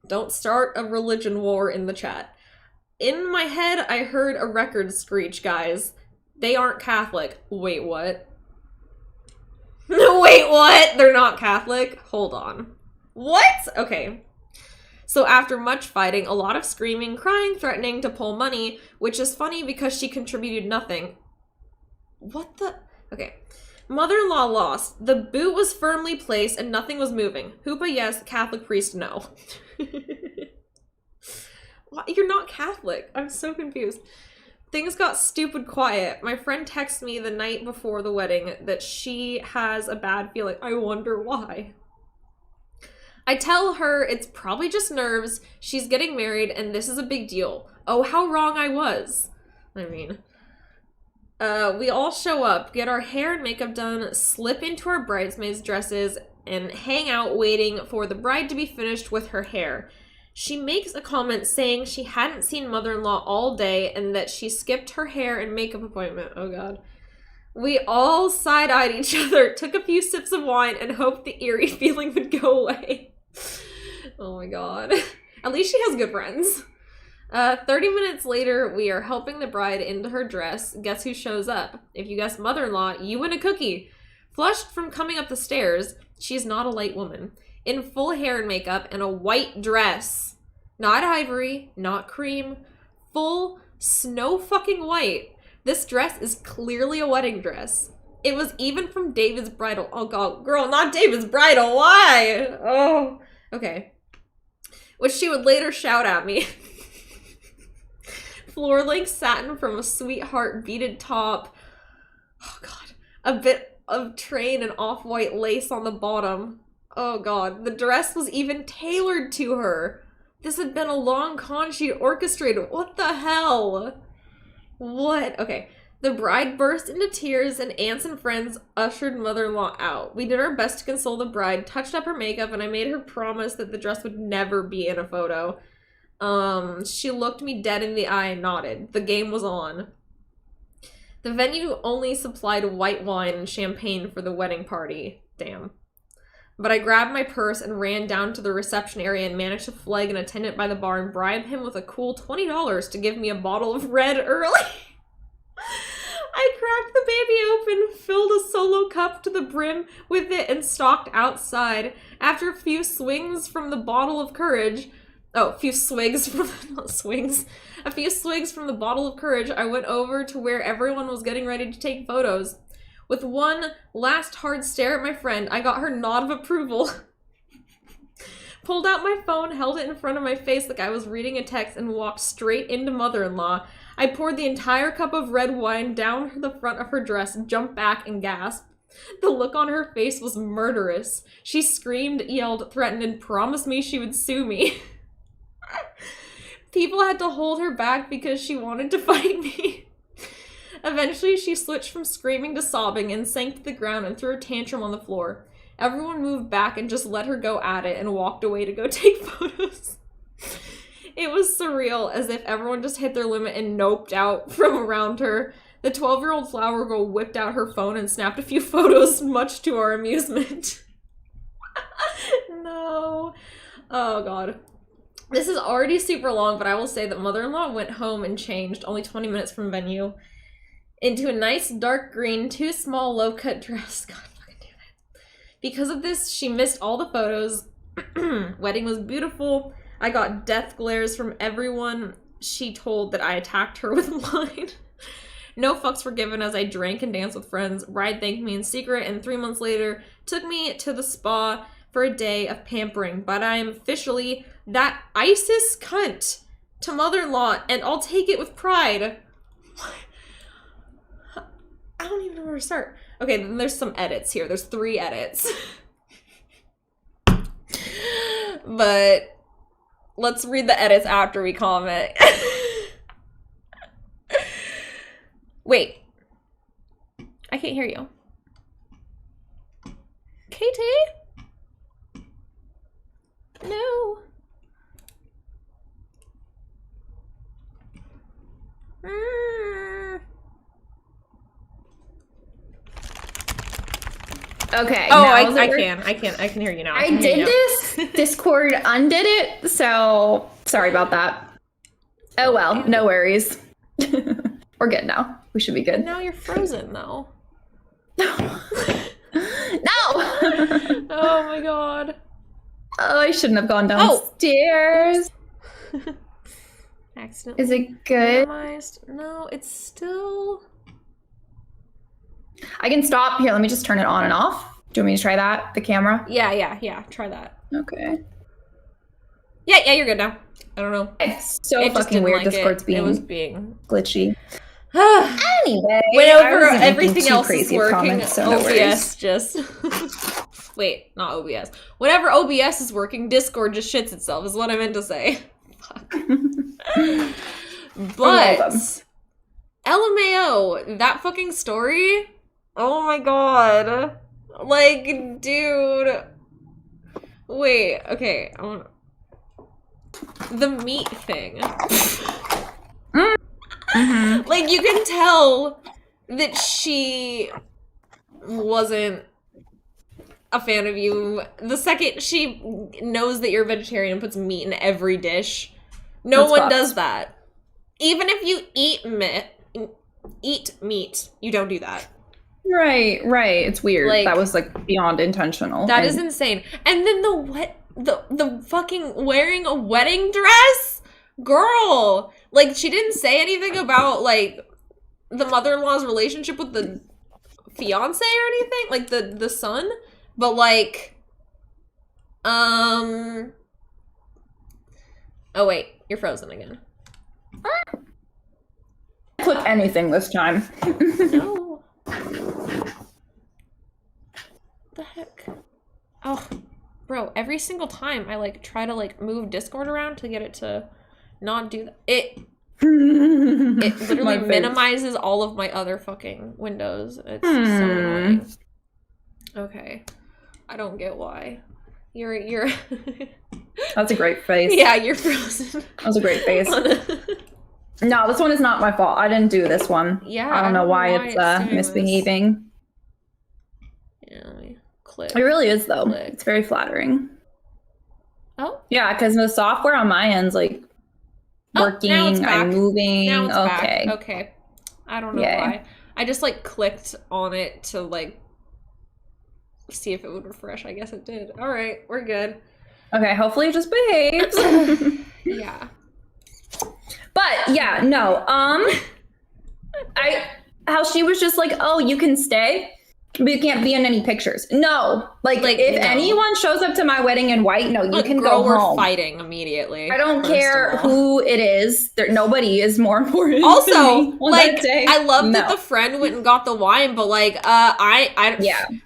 Don't start a religion war in the chat. In my head, I heard a record screech, guys. They aren't Catholic. Wait, what? Wait, what? They're not Catholic? Hold on. What? Okay. So after much fighting, a lot of screaming, crying, threatening to pull money, which is funny because she contributed nothing. What the? Okay. Mother-in-law lost. The boot was firmly placed and nothing was moving. Hoopah, yes. Catholic priest, no. You're not Catholic. I'm so confused. Things got stupid quiet. My friend texted me the night before the wedding that she has a bad feeling. I wonder why. I tell her it's probably just nerves. She's getting married and this is a big deal. Oh, how wrong I was. I mean... we all show up, get our hair and makeup done, slip into our bridesmaids' dresses, and hang out waiting for the bride to be finished with her hair. She makes a comment saying she hadn't seen mother-in-law all day and that she skipped her hair and makeup appointment. Oh god. We all side-eyed each other, took a few sips of wine, and hoped the eerie feeling would go away. Oh my god. At least she has good friends. 30 minutes later, we are helping the bride into her dress. Guess who shows up? If you guess mother-in-law, you win a cookie. Flushed from coming up the stairs, she's not a light woman. In full hair and makeup and a white dress. Not ivory, not cream. Full snow fucking white. This dress is clearly a wedding dress. It was even from David's bridal. Oh god, girl, not David's bridal. Why? Oh, okay. Which she would later shout at me. Floor-length satin from a sweetheart beaded top. Oh god. A bit of train and off-white lace on the bottom. Oh god. The dress was even tailored to her. This had been a long con she'd orchestrated. What the hell? What? Okay. The bride burst into tears and aunts and friends ushered mother-in-law out. We did our best to console the bride, touched up her makeup, and I made her promise that the dress would never be in a photo. She looked me dead in the eye and nodded. The game was on. The venue only supplied white wine and champagne for the wedding party. Damn. But I grabbed my purse and ran down to the reception area and managed to flag an attendant by the bar and bribe him with a cool $20 to give me a bottle of red early. I cracked the baby open, filled a solo cup to the brim with it, and stalked outside. After a few swings from the bottle of courage... Oh, a few swigs from... not swings. A few swigs from the bottle of courage, I went over to where everyone was getting ready to take photos. With one last hard stare at my friend, I got her nod of approval. Pulled out my phone, held it in front of my face like I was reading a text, and walked straight into mother-in-law. I poured the entire cup of red wine down the front of her dress, jumped back, and gasped. The look on her face was murderous. She screamed, yelled, threatened, and promised me she would sue me. People had to hold her back because she wanted to fight me. Eventually, she switched from screaming to sobbing and sank to the ground and threw a tantrum on the floor. Everyone moved back and just let her go at it and walked away to go take photos. It was surreal, as if everyone just hit their limit and noped out from around her. The 12-year-old flower girl whipped out her phone and snapped a few photos, much to our amusement. No. Oh, God. This is already super long, but I will say that mother-in-law went home and changed, only 20 minutes from venue, into a nice dark green, too small, low-cut dress. God fucking damn it. Because of this, she missed all the photos. Wedding was beautiful. I got death glares from everyone. She told that I attacked her with wine. No fucks were given as I drank and danced with friends. Bride thanked me in secret, and 3 months later, took me to the spa for a day of pampering. But I am officially that ISIS cunt to mother-in-law, and I'll take it with pride. I don't even know where to start. Okay, then there's some edits here. There's 3 edits. But let's read the edits after we comment. Wait. I can't hear you. Katie? No. Okay. Oh, I can hear you now. I did this. Discord undid it, so sorry about that. Oh well, no worries. We're good now. We should be good. Now you're frozen, though. No. Oh my god. Oh, I shouldn't have gone downstairs. Accidentally. Is it good? Minimized. No, it's still. I can stop. Here, let me just turn it on and off. Do you want me to try that? The camera? Yeah. Try that. Okay. Yeah, you're good now. I don't know. It's so fucking weird. Discord's it was being glitchy. Anyway, whenever everything else is working, comments, so OBS just wait, not OBS. Whenever OBS is working, Discord just shits itself. Is what I meant to say. Fuck. But LMAO, that fucking story. Oh my god, like, dude. Wait, okay. The meat thing. Mm-hmm. Like, you can tell that she wasn't a fan of you the second she knows that you're a vegetarian and puts meat in every dish. No one does that. Even if you eat meat, you don't do that. Right. It's weird. Like, that was like beyond intentional. That is insane. And then the fucking wearing a wedding dress? Girl, like, she didn't say anything about, like, the mother-in-law's relationship with the fiance or anything, like, the son, but, like, oh, wait, you're frozen again. Click anything this time. No. The heck? Oh, bro, every single time I, like, try to, like, move Discord around to get it to not do that. It literally minimizes all of my other fucking windows. It's so annoying. Okay. I don't get why. You're That's a great face. Yeah, you're frozen. That was a great face. No, this one is not my fault. I didn't do this one. Yeah. I don't know why it's misbehaving. Yeah, let me click. It really is, though. It's very flattering. Oh? Yeah, because the software on my end's like working, I'm moving. Now it's okay. back. Okay. I don't know why. I just like clicked on it to like see if it would refresh. I guess it did. All right, we're good. Okay, hopefully it just behaves. Yeah. But yeah, no. How she was just like, oh, you can stay, but you can't be in any pictures. No, like if anyone shows up to my wedding in white, no, you can go home. We're fighting immediately. I don't care who it is. Nobody is more important. Also, to me like, I love that the friend went and got the wine, but like,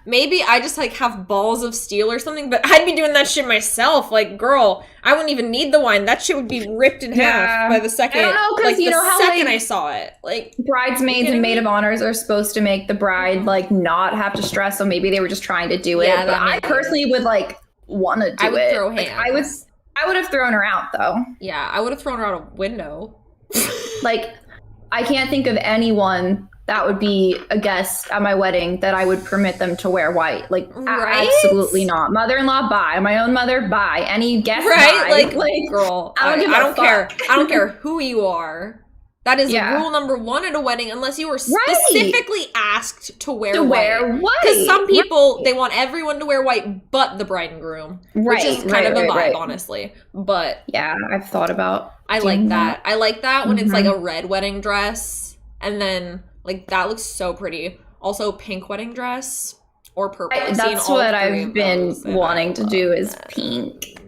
maybe I just like have balls of steel or something. But I'd be doing that shit myself. Like, girl, I wouldn't even need the wine. That shit would be ripped in half by the second. I don't know, because you know how second I saw it, like, bridesmaids and maid of honors are supposed to make the bride like not have to stress. So maybe they were just trying to do it. But I personally would like want to do it. I would throw hands. Like, I would have thrown her out though. Yeah, I would have thrown her out a window. Like, I can't think of anyone that would be a guest at my wedding that I would permit them to wear white. Like, absolutely not. Mother-in-law, bye. My own mother, bye. Any guest, bye. Like, girl, I don't care. I don't care who you are. That is rule number 1 at a wedding, unless you were specifically asked to wear white. Because some people, they want everyone to wear white but the bride and groom. Which is kind of a vibe, honestly. But yeah, I've thought about I like that. I like that when it's like a red wedding dress. And then, like, that looks so pretty. Also, pink wedding dress or purple. That's what I've been wanting to do is pink.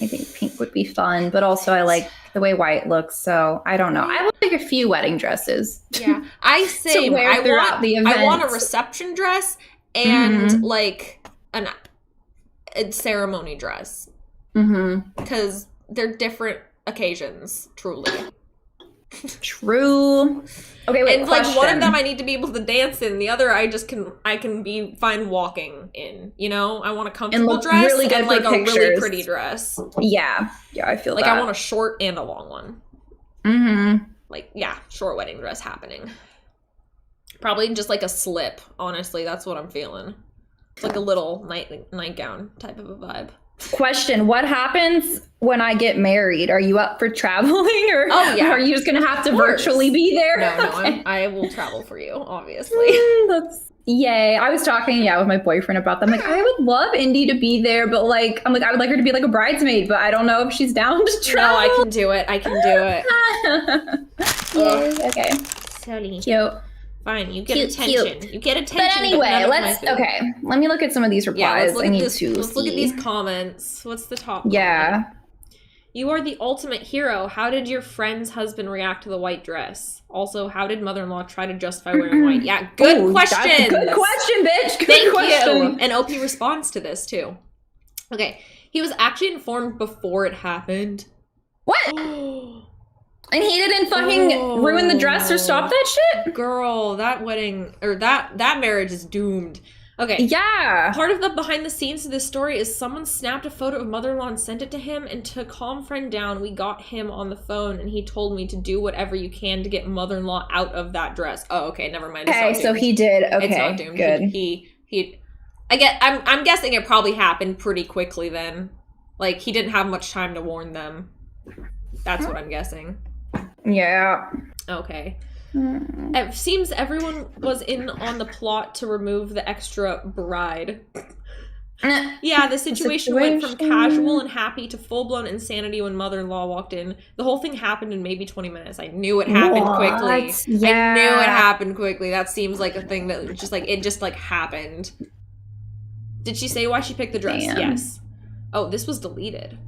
I think pink would be fun. But also I like the way white looks. So I don't know. I would like a few wedding dresses. Yeah, I say I want a reception dress and like a ceremony dress. Because they're different occasions, truly. True. Okay, wait. And like one of them I need to be able to dance in, the other I can be fine walking in. You know, I want a comfortable dress really good and like a really pretty dress. Yeah, I feel like that. I want a short and a long one. Like short wedding dress happening. Probably just like a slip. Honestly, that's what I'm feeling. It's like a little nightgown type of a vibe. Question: what happens when I get married? Are you up for traveling, or are you just gonna have to virtually be there? No, I will travel for you, obviously. That's yay! I was talking with my boyfriend about that. I'm like, I would love Indy to be there, but like, I'm like, I would like her to be like a bridesmaid, but I don't know if she's down to travel. No, I can do it. Yes, okay. Silly. Cute. Fine, you get attention. You get attention. But anyway, let me look at some of these replies. Let's look at these comments. What's the top comment? You are the ultimate hero. How did your friend's husband react to the white dress? Also, how did mother-in-law try to justify wearing white? Yeah, good question. Good question, bitch. Thank you. And OP responds to this too. Okay, he was actually informed before it happened. What? And he didn't fucking ruin the dress or stop that shit? Girl, that wedding, or that marriage is doomed. Okay. Yeah. Part of the behind the scenes of this story is someone snapped a photo of mother-in-law and sent it to him, and to calm friend down, we got him on the phone, and he told me to do whatever you can to get mother-in-law out of that dress. Oh, okay, never mind. Okay, so he did. Okay, it's not doomed. Good. I'm guessing it probably happened pretty quickly then. Like, he didn't have much time to warn them. That's what I'm guessing. Yeah. Okay. It seems everyone was in on the plot to remove the extra bride. Yeah, the situation went from casual and happy to full-blown insanity when mother-in-law walked in. The whole thing happened in maybe 20 minutes. I knew it happened quickly. Yeah. I knew it happened quickly. That seems like a thing that just happened. Did she say why she picked the dress? Damn. Yes. Oh, this was deleted.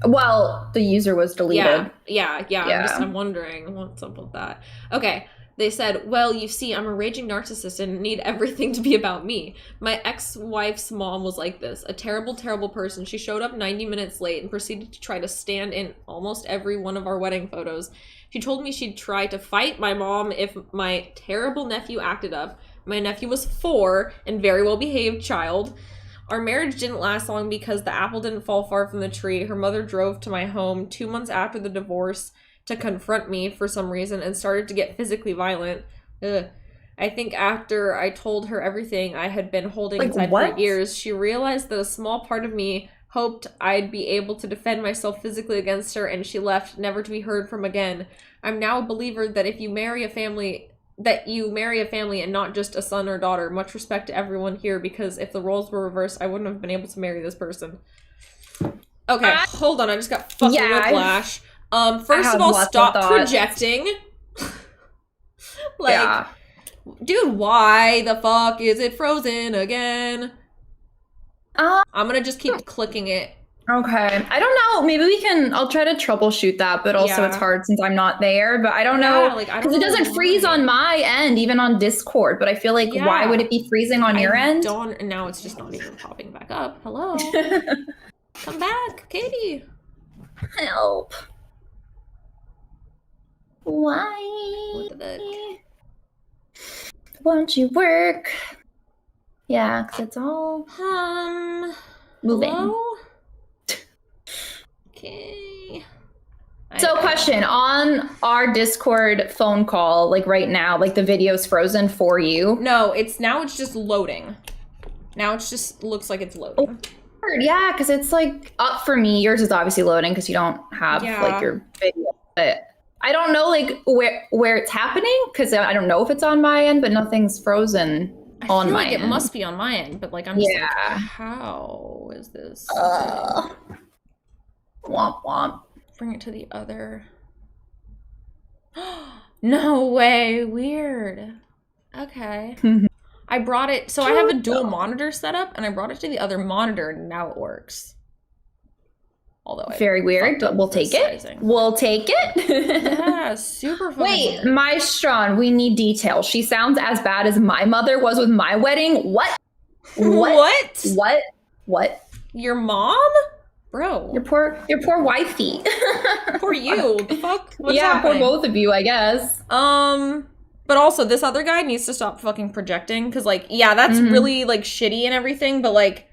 Well, the user was deleted. Yeah. I'm wondering what's up with that. Okay. They said, well, you see, I'm a raging narcissist and need everything to be about me. My ex-wife's mom was like this. A terrible, terrible person. She showed up 90 minutes late and proceeded to try to stand in almost every one of our wedding photos. She told me she'd try to fight my mom if my terrible nephew acted up. My nephew was 4 and very well-behaved child. Our marriage didn't last long because the apple didn't fall far from the tree. Her mother drove to my home 2 months after the divorce to confront me for some reason and started to get physically violent. Ugh. I think after I told her everything I had been holding inside for years, she realized that a small part of me hoped I'd be able to defend myself physically against her, and she left, never to be heard from again. I'm now a believer that if you marry a family... and not just a son or daughter. Much respect to everyone here, because if the roles were reversed, I wouldn't have been able to marry this person. Okay, hold on. I just got fucking whiplash. First of all, stop projecting. Dude, why the fuck is it frozen again? I'm gonna just keep clicking it. Okay. I don't know. Maybe I'll try to troubleshoot that, but also it's hard since I'm not there. But I don't know. Because it doesn't freeze on my end, even on Discord. But I feel like, why would it be freezing on your end? And now it's just not even popping back up. Hello? Come back, Katie. Help. Why? What the Won't you work? Yeah, because it's all moving. Hello? Okay. So question, on our Discord phone call, like right now, like the video's frozen for you? No, it's just loading. Now it just looks like it's loading. Oh, yeah, because it's like up for me. Yours is obviously loading because you don't have like your video. But I don't know like where it's happening because I don't know if it's on my end, but nothing's frozen on my end. It must be on my end, but like I'm just like, how is this? Womp womp. Bring it to the other. No way. Weird. Okay. I brought it. So I have a dual monitor set up and I brought it to the other monitor and now it works. Although very weird, but we'll take it. We'll take it. Yeah, super fun. Wait, Maestron, we need details. She sounds as bad as my mother was with my wedding. What? What? Your mom? Bro. Your poor wifey. Poor you. The fuck? What's yeah, happening? poor both of you, I guess. But also, this other guy needs to stop fucking projecting, because, like, yeah, that's really, like, shitty and everything, but, like,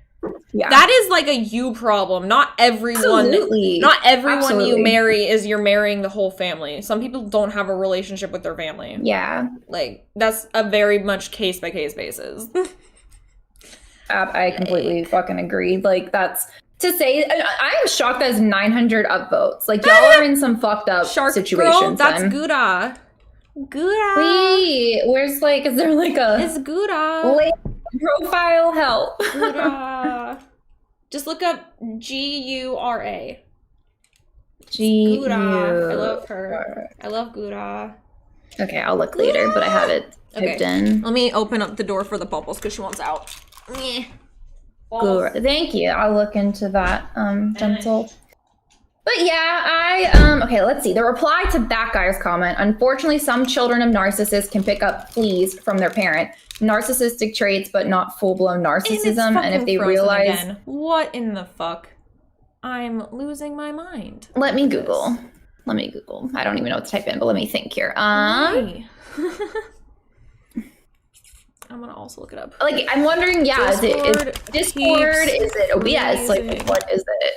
that is, like, a you problem. Not everyone you marry is you're marrying the whole family. Some people don't have a relationship with their family. Yeah. Like, that's a very much case-by-case basis. I completely fucking agree. Like, that's... To say, I'm shocked there's 900 upvotes. Like, y'all are in some fucked up situations. Girl, that's Gouda. Gouda. Wait, where's, like, is there, like, a... It's Gouda. Profile help. Gouda. Just look up Gura. Gouda. I love her. I love Gouda. Okay, I'll look later, but I have it typed in. Let me open up the door for the bubbles because she wants out. Gouda. Thank you. I'll look into that, gentle. But yeah, okay, let's see. The reply to that guy's comment. Unfortunately, some children of narcissists can pick up fleas from their parent. Narcissistic traits, but not full-blown narcissism. And if they realize... Again. What in the fuck? I'm losing my mind. Let me Google. I don't even know what to type in, but let me think here. I'm gonna also look it up. Like, I'm wondering, is it Discord? Is it OBS? Like, what is it?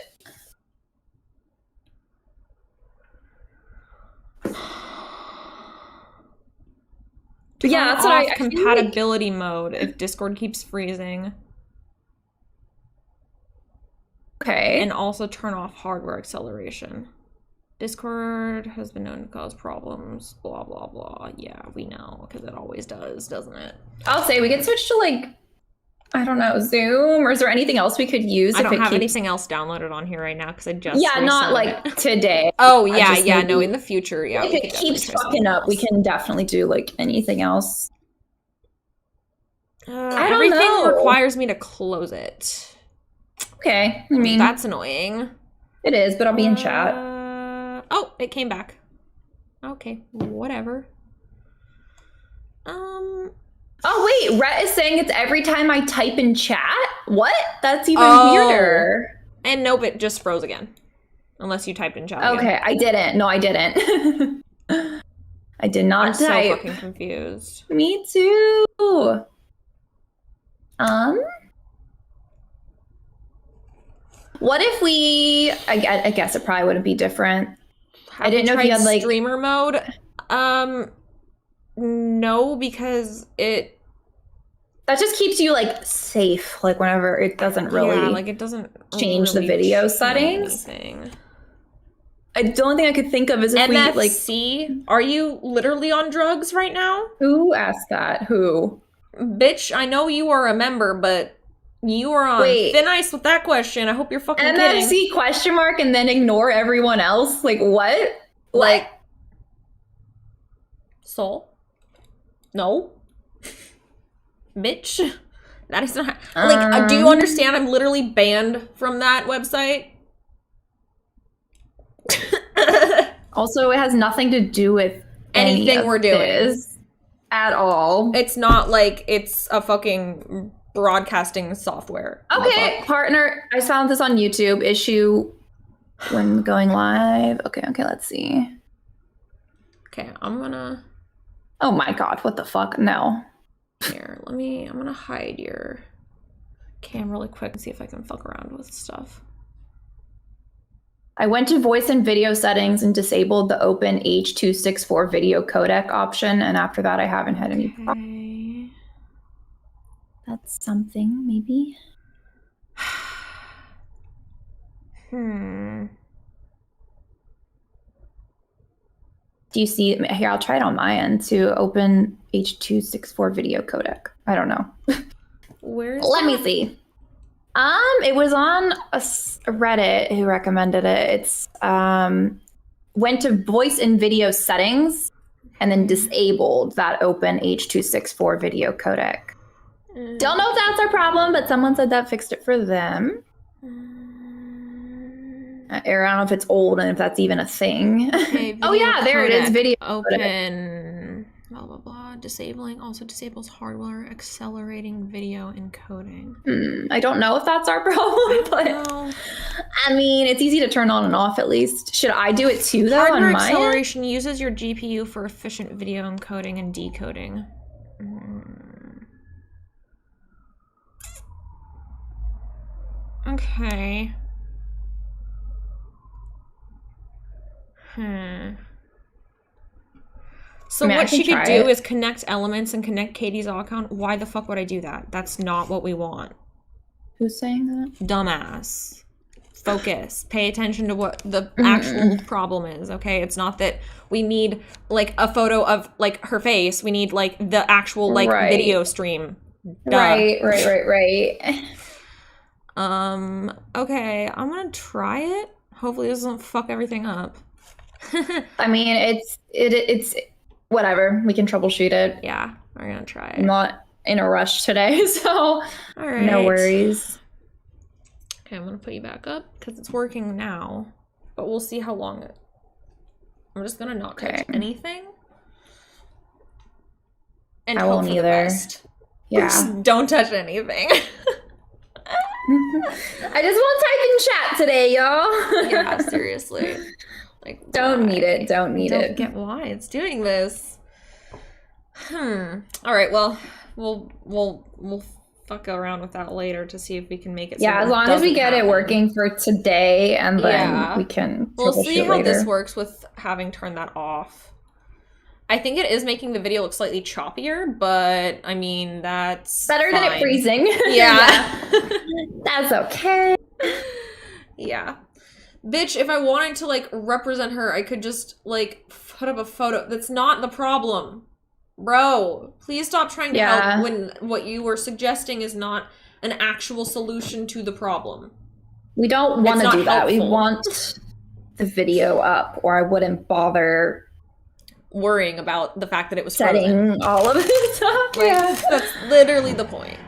That's what I compatibility mode if Discord keeps freezing. Okay. And also turn off hardware acceleration. Discord has been known to cause problems, blah, blah, blah. Yeah, we know, because it always does, doesn't it? I'll say we could switch to, like, I don't know, Zoom, or is there anything else we could use? I don't have anything else downloaded on here right now, because I just not, like, today. Oh, yeah, no, in the future, yeah. If it keeps fucking up, we can definitely do, like, anything else. Everything requires me to close it. Okay, I mean... That's annoying. It is, but I'll be in chat. Oh, it came back. Okay, whatever. Oh, wait, Rhett is saying it's every time I type in chat? What? That's even weirder. And nope, it just froze again. Unless you typed in chat again. I didn't. No, I didn't. I did not type. I'm so fucking confused. Me too. What if we... I guess it probably wouldn't be different. I didn't know if you had, like... streamer mode? No, because it... That just keeps you, like, safe, like, whenever it doesn't really... Yeah, like, it doesn't change the video settings. Anything. The only thing I could think of is if MFC? we, like... Are you literally on drugs right now? Who asked that? Who? Bitch, I know you are a member, but... You are on thin ice with that question. I hope you're fucking kidding. MFC question mark and then ignore everyone else? Like, what? Like, Soul? No. Bitch. That is not... Like, do you understand I'm literally banned from that website? Also, it has nothing to do with anything we're doing. At all. It's not like it's a fucking... broadcasting software. Okay, partner. I found this on YouTube. Issue when going live. Okay, let's see. Okay, I'm gonna... Oh my god, what the fuck? No. Here, I'm gonna hide your cam really quick and see if I can fuck around with stuff. I went to voice and video settings and disabled the open H.264 video codec option, and after that I haven't had any problems. That's something, maybe. Do you see, here, I'll try it on my end to open H.264 video codec. I don't know. Let me see. It was on a Reddit who recommended it. It's, went to voice and video settings and then disabled that open H.264 video codec. Don't know if that's our problem, but someone said that fixed it for them. I don't know if it's old and if that's even a thing. Okay, oh yeah, there it is. Video. Open. Blah blah blah. Disabling also disables hardware accelerating video encoding. I don't know if that's our problem, but I mean, it's easy to turn on and off at least. Should I do it too though? Hardware on mine? acceleration uses your GPU for efficient video encoding and decoding. Okay. So what she could do is connect elements and connect Katie's account. Why the fuck would I do that? That's not what we want. Who's saying that? Dumbass. Focus. Pay attention to what the actual problem is, okay? It's not that we need, like, a photo of, like, her face. We need, like, the actual, like, video stream. Duh. Right. Okay, I'm gonna try it. Hopefully this doesn't fuck everything up. I mean, it's whatever. We can troubleshoot it. Yeah, we're gonna try it. I'm not in a rush today, so all right. No worries. Okay, I'm gonna put you back up because it's working now, but we'll see how long it. I'm just gonna not touch anything. And I won't either. Yeah. Just don't touch anything. I just want to type in chat today, y'all. Yeah, seriously. Like, don't need it. Don't get why it's doing this. All right. Well, we'll fuck around with that later to see if we can make it. Yeah, as long as we get it working for today, and then we can. We'll see how this works with having turned that off. I think it is making the video look slightly choppier, but I mean, that's better than it freezing. Yeah. That's okay. Yeah. Bitch, if I wanted to, like, represent her, I could just, like, put up a photo. That's not the problem. Bro, please stop trying to help when what you were suggesting is not an actual solution to the problem. We don't want to do that. We want the video up, or I wouldn't bother worrying about the fact that it was setting frozen. All of this up. Like, that's literally the point.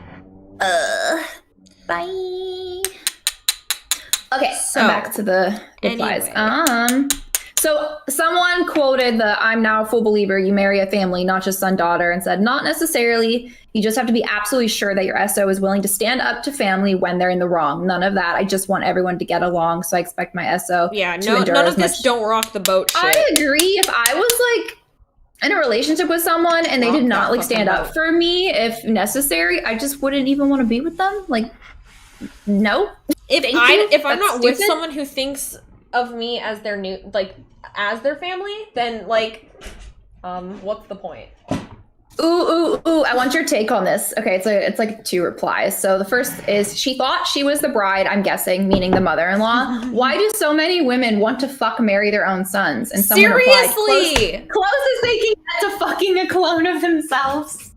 Bye. Okay, so I'm back to the replies. So someone quoted the "I'm now a full believer you marry a family, not just son, daughter," and said, "Not necessarily. You just have to be absolutely sure that your SO is willing to stand up to family when they're in the wrong. None of that. I just want everyone to get along, so I expect my SO to endure none as of this much." Don't rock the boat shit. I agree. If I was, like, in a relationship with someone and they did not, like, stand up for me if necessary, I just wouldn't even want to be with them. Like, no. If I'm not with someone who thinks of me as their as their family, then, like, what's the point? Ooh, I want your take on this. Okay, it's like 2 replies. So the first is, she thought she was the bride, I'm guessing, meaning the mother-in-law. Why do so many women want to marry their own sons? And someone replied, closest they can get to fucking a clone of themselves.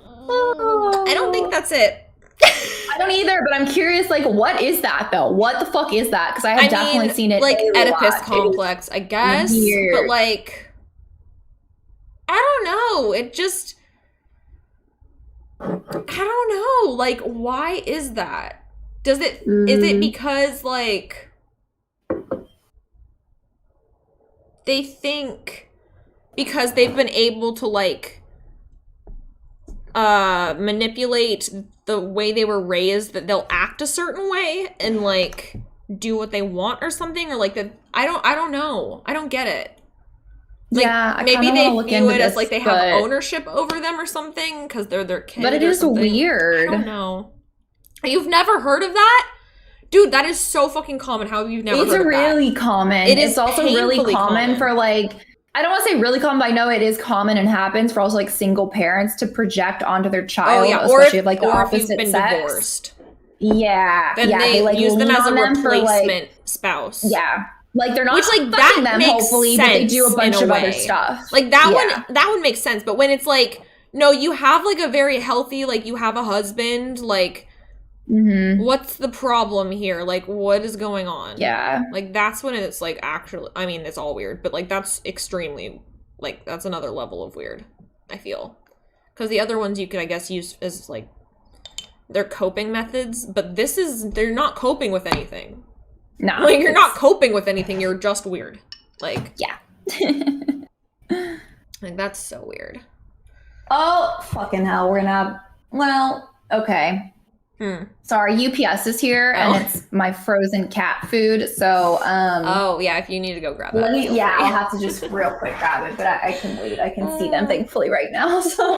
I don't think that's it. I don't either, but I'm curious, like, what is that, though? What the fuck is that? Because I have definitely seen it. Like, Oedipus complex, I guess. Weird. But, like, I don't know. It just, I don't know. Like, why is that? Is it because, like, they think because they've been able to, like, manipulate the way they were raised that they'll act a certain way and, like, do what they want or something? Or, like, that I don't know. I don't get it. Like, yeah, maybe they view it as, like, they have ownership over them or something because they're their kid. But it is weird. I don't know. You've never heard of that? Dude, that is so fucking common. How have you never heard of that? It's really common. It's also really common for, like, I don't want to say really common, but I know it is common and happens for also, like, single parents to project onto their child, especially if, like, the opposite sex. Divorced. Yeah. Then they like, use them as a replacement spouse. Yeah. Like, they're not fucking them, hopefully, but they do a bunch of other stuff. Like, that one makes sense. But when it's like, no, you have, like, a very healthy, like, you have a husband, like, what's the problem here? Like, what is going on? Yeah. Like, that's when it's, like, actually, I mean, it's all weird, but, like, that's extremely, like, that's another level of weird, I feel. Because the other ones you could, I guess, use as, like, their coping methods, but they're not coping with anything. Nah. Like, you're not coping with anything. You're just weird. Like, yeah. Like, that's so weird. Oh, fucking hell. We're gonna have, well, okay. Sorry, UPS is here and it's my frozen cat food. So, oh yeah, if you need to go grab that. I'll have to just real quick grab it, but I can wait. I can see them thankfully right now. So,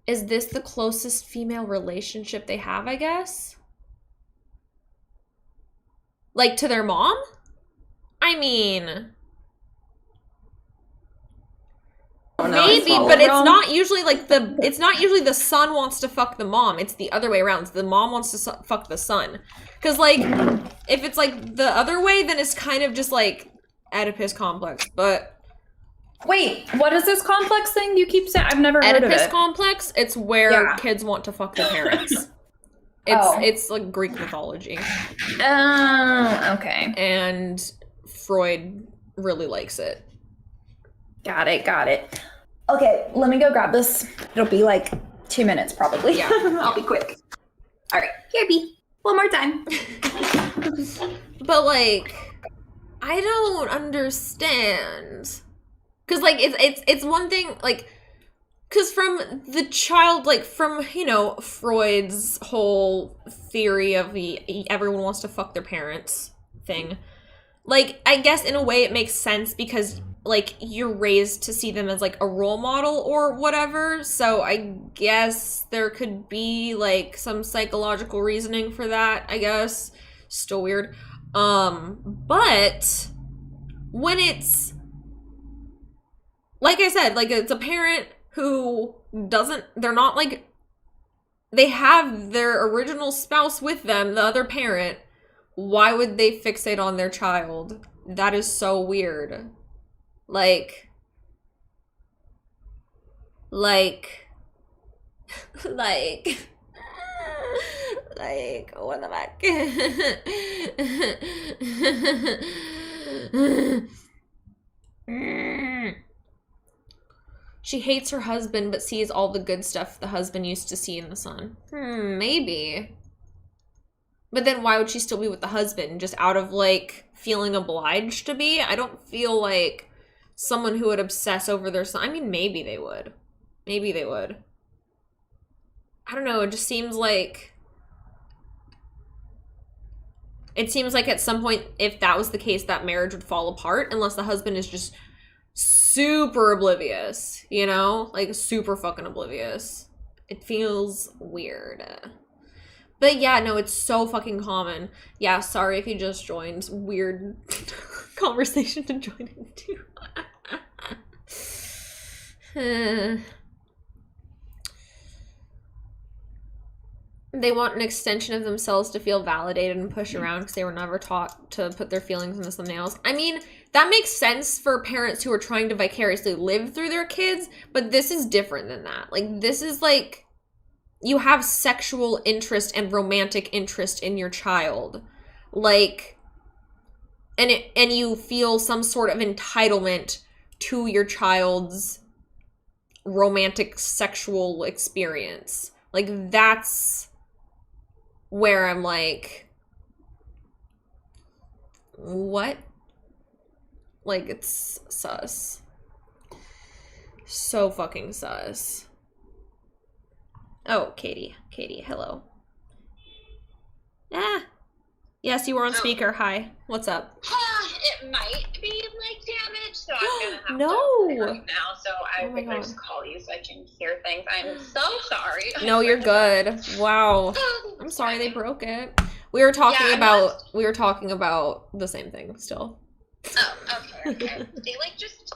is this the closest female relationship they have, I guess? Like, to their mom? I mean, maybe, but it's not usually like it's not usually the son wants to fuck the mom. It's the other way around. The mom wants to fuck the son. Because, like, if it's like the other way, then it's kind of just like Oedipus complex. But wait, what is this complex thing you keep saying? I've never heard of it. Oedipus complex, it's where kids want to fuck their parents. It's like Greek mythology. Oh, okay. And Freud really likes it. Got it. Okay, let me go grab this. It'll be like 2 minutes probably. Yeah. I'll be quick. All right, here, B. One more time. But, like, I don't understand. Because, like, it's one thing, like, because from the child, like, from, you know, Freud's whole theory of everyone wants to fuck their parents thing, like, I guess in a way it makes sense because, like, you're raised to see them as, like, a role model or whatever, so I guess there could be, like, some psychological reasoning for that, I guess. Still weird. But when it's, like I said, like, it's a parent who they're not, like, they have their original spouse with them, the other parent, why would they fixate on their child? That is so weird. Like, what the fuck? She hates her husband, but sees all the good stuff the husband used to see in the son. Maybe. But then why would she still be with the husband? Just out of, like, feeling obliged to be? I don't feel like someone who would obsess over their son. I mean, maybe they would. Maybe they would. I don't know. It just seems like... It seems like at some point, if that was the case, that marriage would fall apart unless the husband is just super oblivious, you know? Like, super fucking oblivious. It feels weird. But yeah, no, it's so fucking common. Yeah, sorry if you just joined. Weird conversation to join into. They want an extension of themselves to feel validated and push around because they were never taught to put their feelings into something else. I mean, that makes sense for parents who are trying to vicariously live through their kids, but this is different than that. Like, this is like, you have sexual interest and romantic interest in your child. Like, and you feel some sort of entitlement to your child's romantic sexual experience. Like, that's where I'm like, what? Like, it's sus. So fucking sus. Oh, Katie, hello. Yes, you were on speaker. Hi, what's up? It might be like damage, so I'm gonna have no. to right now. So I think I just call you so I can hear things. I'm so sorry. No, you're good. Wow. I'm sorry they broke it. We were talking about the same thing still. Oh, okay. They like just,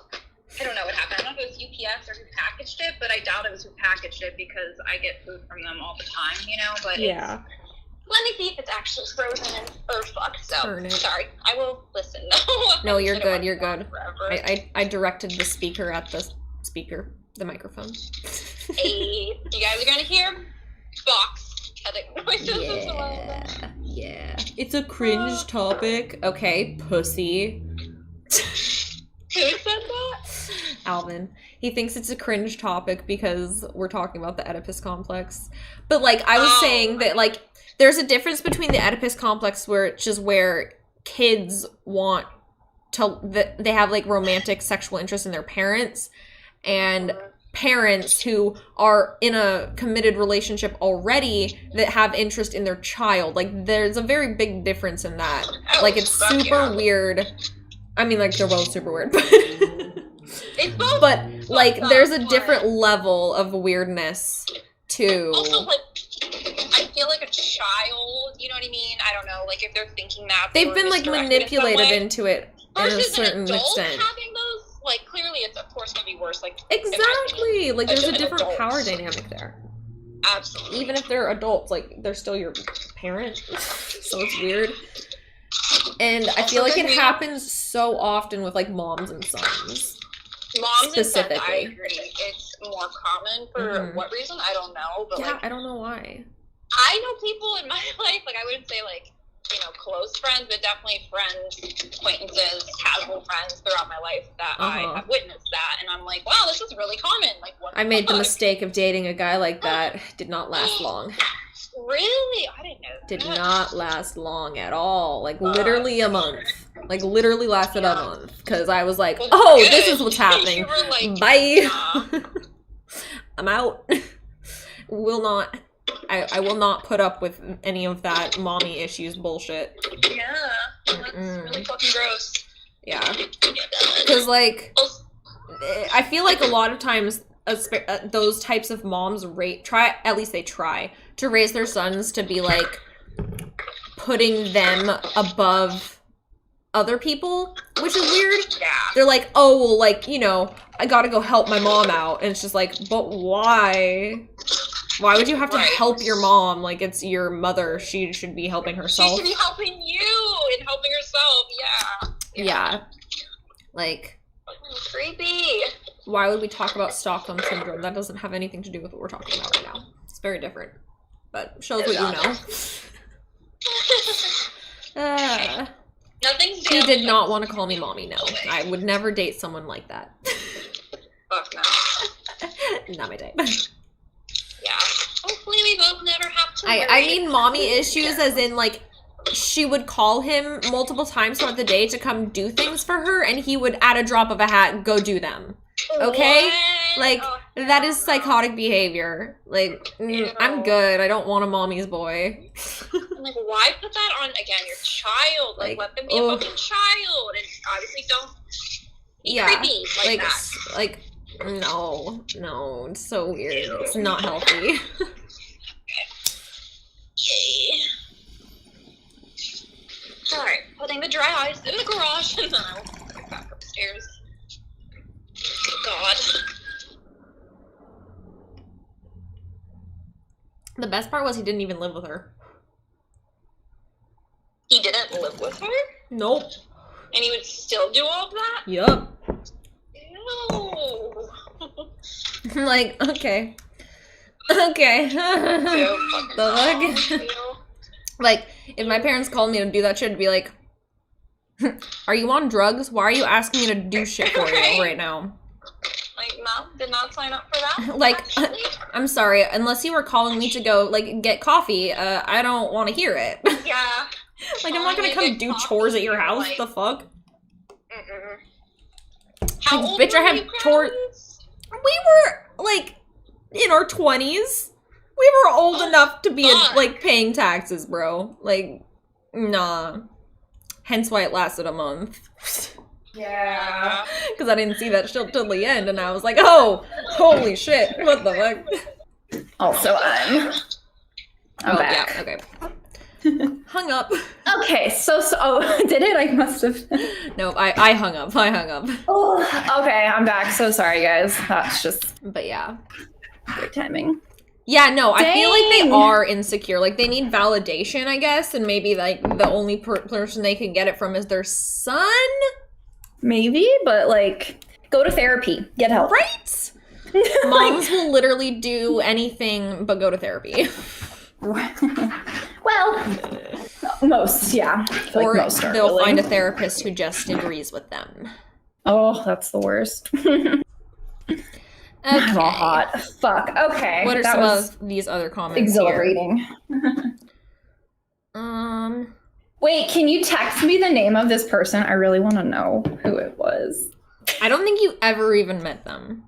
I don't know what happened. I don't know if it was UPS or who packaged it, but I doubt it was who packaged it because I get food from them all the time, you know. But yeah. Let me see if it's actually frozen or fucked. So sorry, I will listen. No, you're good. You're good. I directed the speaker at the microphone. Hey, you guys are gonna hear box cutting noises. Yeah. It's a cringe topic. Okay, pussy. Who said that? Alvin. He thinks it's a cringe topic because we're talking about the Oedipus complex. But, like, I was saying that, like, there's a difference between the Oedipus complex, which is where kids want to, they have like romantic sexual interest in their parents, and parents who are in a committed relationship already that have interest in their child. Like, there's a very big difference in that. Like, it's super weird. I mean, like, they're both super weird, but It's both, but like, there's a but- different level of weirdness to. Also, like, I feel like a child, you know what I mean? I don't know, like, if they're thinking that They've were been like misdirected in some manipulated way, into it in a versus certain an adult extent. having those, like, clearly it's of course gonna be worse. Like, Exactly. Like, there's a an different adult. power dynamic there. Absolutely. Even if they're adults, like, they're still your parent. So it's weird. And I feel like it happens so often with like moms and sons. Moms and sons, I specifically. agree. It's more common for what reason? I don't know. But Yeah, like, I don't know why. I know people in my life, like I wouldn't say like, you know, close friends, but definitely friends, acquaintances, casual friends throughout my life that I have witnessed that. And I'm like, wow, this is really common. Like, what I made the mistake of dating a guy like that. Did not last long. Really? I didn't know that. Did not last long at all. Like, literally a month. Like, literally lasted a month. Because I was like, Well, oh, good. this is what's happening. You were like, Bye. nah. I'm out. Will not. I will not put up with any of that mommy issues bullshit. Yeah. That's really fucking gross. Yeah. Because, like, I feel like a lot of times those types of moms try to raise their sons to be, like, putting them above other people, which is weird. Yeah. They're like, oh, well, like, you know, I gotta go help my mom out. And it's just like, but why? Why would you have to help your mom? Like, it's your mother. She should be helping herself. She should be helping you and helping herself. Yeah. Yeah. Like, creepy. why would we talk about Stockholm Syndrome? That doesn't have anything to do with what we're talking about right now. It's very different. But shows what you know. Nothing's He did not want to call me mommy, no. I would never date someone like that. Fuck no. Not my type. Yeah. Hopefully we both never have to I mean mommy issues as in, like, she would call him multiple times throughout the day to come do things for her, and he would, at a drop of a hat, go do them. Okay? What? Like, that is psychotic behavior. Like, I'm good. I don't want a mommy's boy. I'm like, why put that on, again, your child? Like let them be a fucking child. And obviously don't be creepy like that. Like, no, it's so weird. It's not healthy. Yay. Alright, putting the dry ice in the garage, and then I'll go back upstairs. God. The best part was he didn't even live with her. He didn't live with her? Nope. And he would still do all of that? Yup. Ew. Like, okay. Okay. So fucking The fuck? wrong. Like, if my parents called me to do that shit, I'd be like, are you on drugs? Why are you asking me to do shit for you right now? Like, no, did not sign up for that. Like, actually. I'm sorry, unless you were calling me to go, like, get coffee, I don't want to hear it. Yeah. Like, I'm not gonna come do chores at your house, like, the fuck? How Like, old bitch, I were have you chores. guys? We were, like, in our 20s. We were old enough to be, like, paying taxes, bro. Like, nah. Hence why it lasted a month. Yeah. Because I didn't see that shit till the end, and I was like, oh, holy shit, what the fuck? Also, I'm back. Yeah, okay. Hung up. Okay, so did it? I must have. No, I hung up. Oh, okay, I'm back. So sorry, guys. That's just But yeah. great timing. Yeah, no, I feel like they Dang. are insecure. Like, they need validation, I guess, and maybe, like, the only person they can get it from is their son? Maybe, but like, go to therapy. Get help. Right? Moms will literally do anything but go to therapy. Well, most, yeah. Or most are they'll really. find a therapist who just agrees with them. Oh, that's the worst. Okay. I'm all hot. Fuck. Okay. What are that some was of these other comments exhilarating. Wait, can you text me the name of this person? I really want to know who it was. I don't think you ever even met them.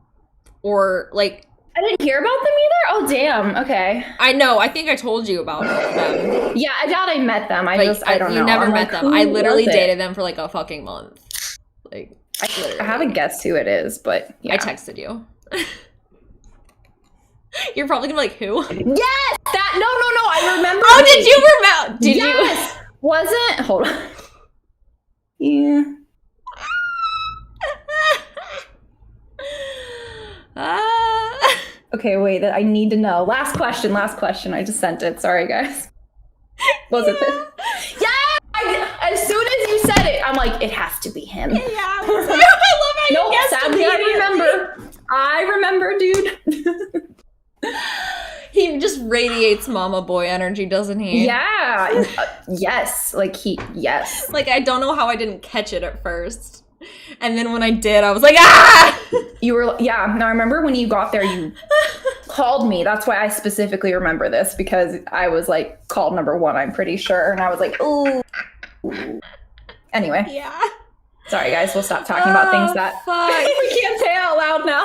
Or, like... I didn't hear about them either? Oh, damn. Okay. I know. I think I told you about them. Yeah, I doubt I met them. I don't know. You never met them. I literally dated them for, like, a fucking month. Like, I haven't guessed who it is, but yeah. I texted you. You're probably gonna be like, who? Yes! No, I remember. Oh, did you remember? Did yes! You? Wasn't? Hold on. Yeah. Okay, wait, I need to know. Last question. I just sent it. Sorry, guys. Was it this? Yeah! As soon as you said it, I'm like, it has to be him. Yeah, I love how you guessed sadly, I remember, dude. He just radiates mama boy energy, doesn't he? Yeah. Yes. Yes. Like, I don't know how I didn't catch it at first. And then when I did, I was like, ah! You were, yeah. Now, I remember when you got there, you called me. That's why I specifically remember this, because I was like, called number one, I'm pretty sure. And I was like, ooh. Anyway. Yeah. Sorry, guys. We'll stop talking about things that we can't say out loud now.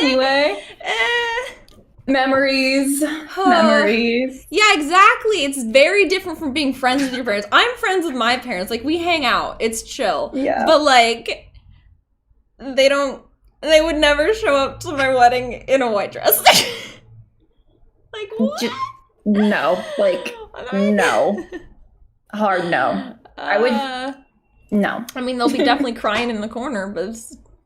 Anyway. Memories. Yeah, exactly. It's very different from being friends with your parents. I'm friends with my parents. Like, we hang out. It's chill. Yeah. But, like, they would never show up to my wedding in a white dress. Like, what? No. Like, no. Hard no. I would... No. I mean, they'll be definitely crying in the corner, but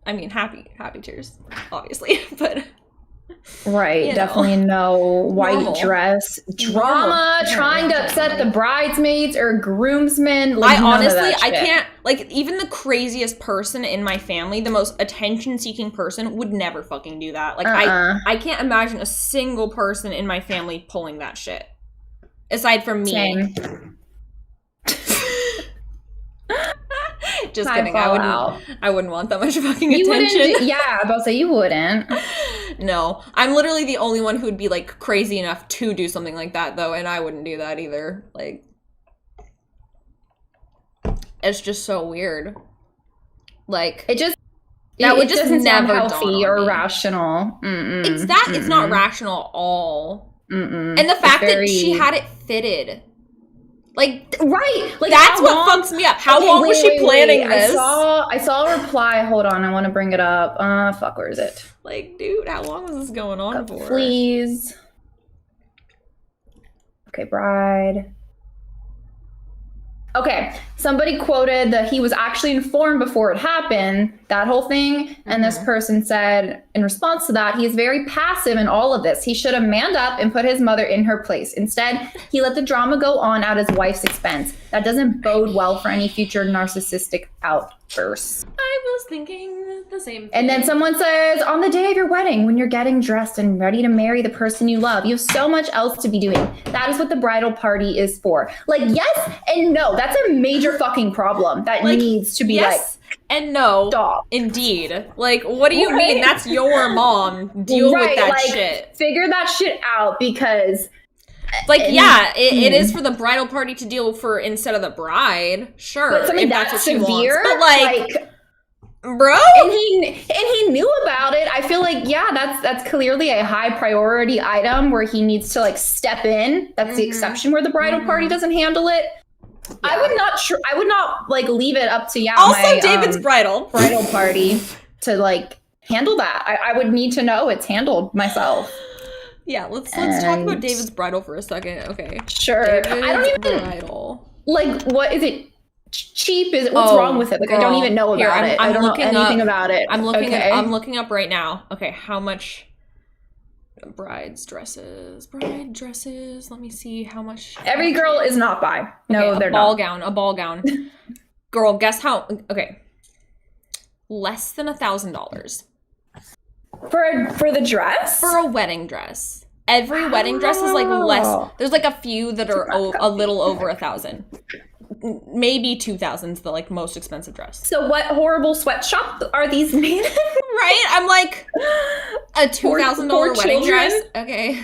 happy tears, obviously. But... Right, definitely no white dress drama, trying to upset the bridesmaids or groomsmen. Like, I honestly, I can't, like, even the craziest person in my family, the most attention-seeking person, would never fucking do that. Like, I can't imagine a single person in my family pulling that shit. Aside from me. Same. Just kidding. I wouldn't want that much fucking attention. Yeah, I was about to say you wouldn't. No, I'm literally the only one who'd be like crazy enough to do something like that, though, and I wouldn't do that either. Like, it's just so weird. Like, that would just never healthy or rational. It's that. It's not rational at all. And the fact that she had it fitted. Like, right. Like, that's what fucks me up. How long was she planning this? I saw a reply. Hold on. I want to bring it up. Fuck, where is it? Like, dude, how long was this going on for? Please. Okay, bride. Okay, somebody quoted that he was actually informed before it happened, that whole thing. And this person said, in response to that, he is very passive in all of this. He should have manned up and put his mother in her place. Instead, he let the drama go on at his wife's expense. That doesn't bode well for any future narcissistic outbursts. I was thinking the same thing. And then someone says, on the day of your wedding, when you're getting dressed and ready to marry the person you love, you have so much else to be doing. That is what the bridal party is for. Like, yes and no. That's a major fucking problem that needs to be yes and no. Stop. Indeed. Like, what do you mean? That's your mom. Deal with that shit. Figure that shit out, because... Like, it is for the bridal party to deal for instead of the bride. Sure. But something that's what severe, she wants. But, like bro, and he knew about it. I feel like that's clearly a high priority item where he needs to like step in. That's the exception where the bridal party doesn't handle it. Yeah. I would not like leave it up to also David's bridal party to like handle that. I would need to know it's handled myself. Yeah, let's talk about David's bridal for a second. Okay, sure. David's I don't even bridal. Like, what is it? Cheap? Is it? What's wrong with it? Like, girl, I don't even know about it. I don't know anything about it. I'm looking up right now. Okay, how much? Bride dresses. Let me see how much. Every girl is not bi. No, okay, they're not. A ball gown. Girl, guess how? Okay, less than $1,000 for the dress. For a wedding dress. Every wedding dress is like less. There's like a few that are a little over 1,000. Maybe 2,000 is the like most expensive dress. So what horrible sweatshop are these made in? Right? I'm like a $2,000 wedding dress. Okay.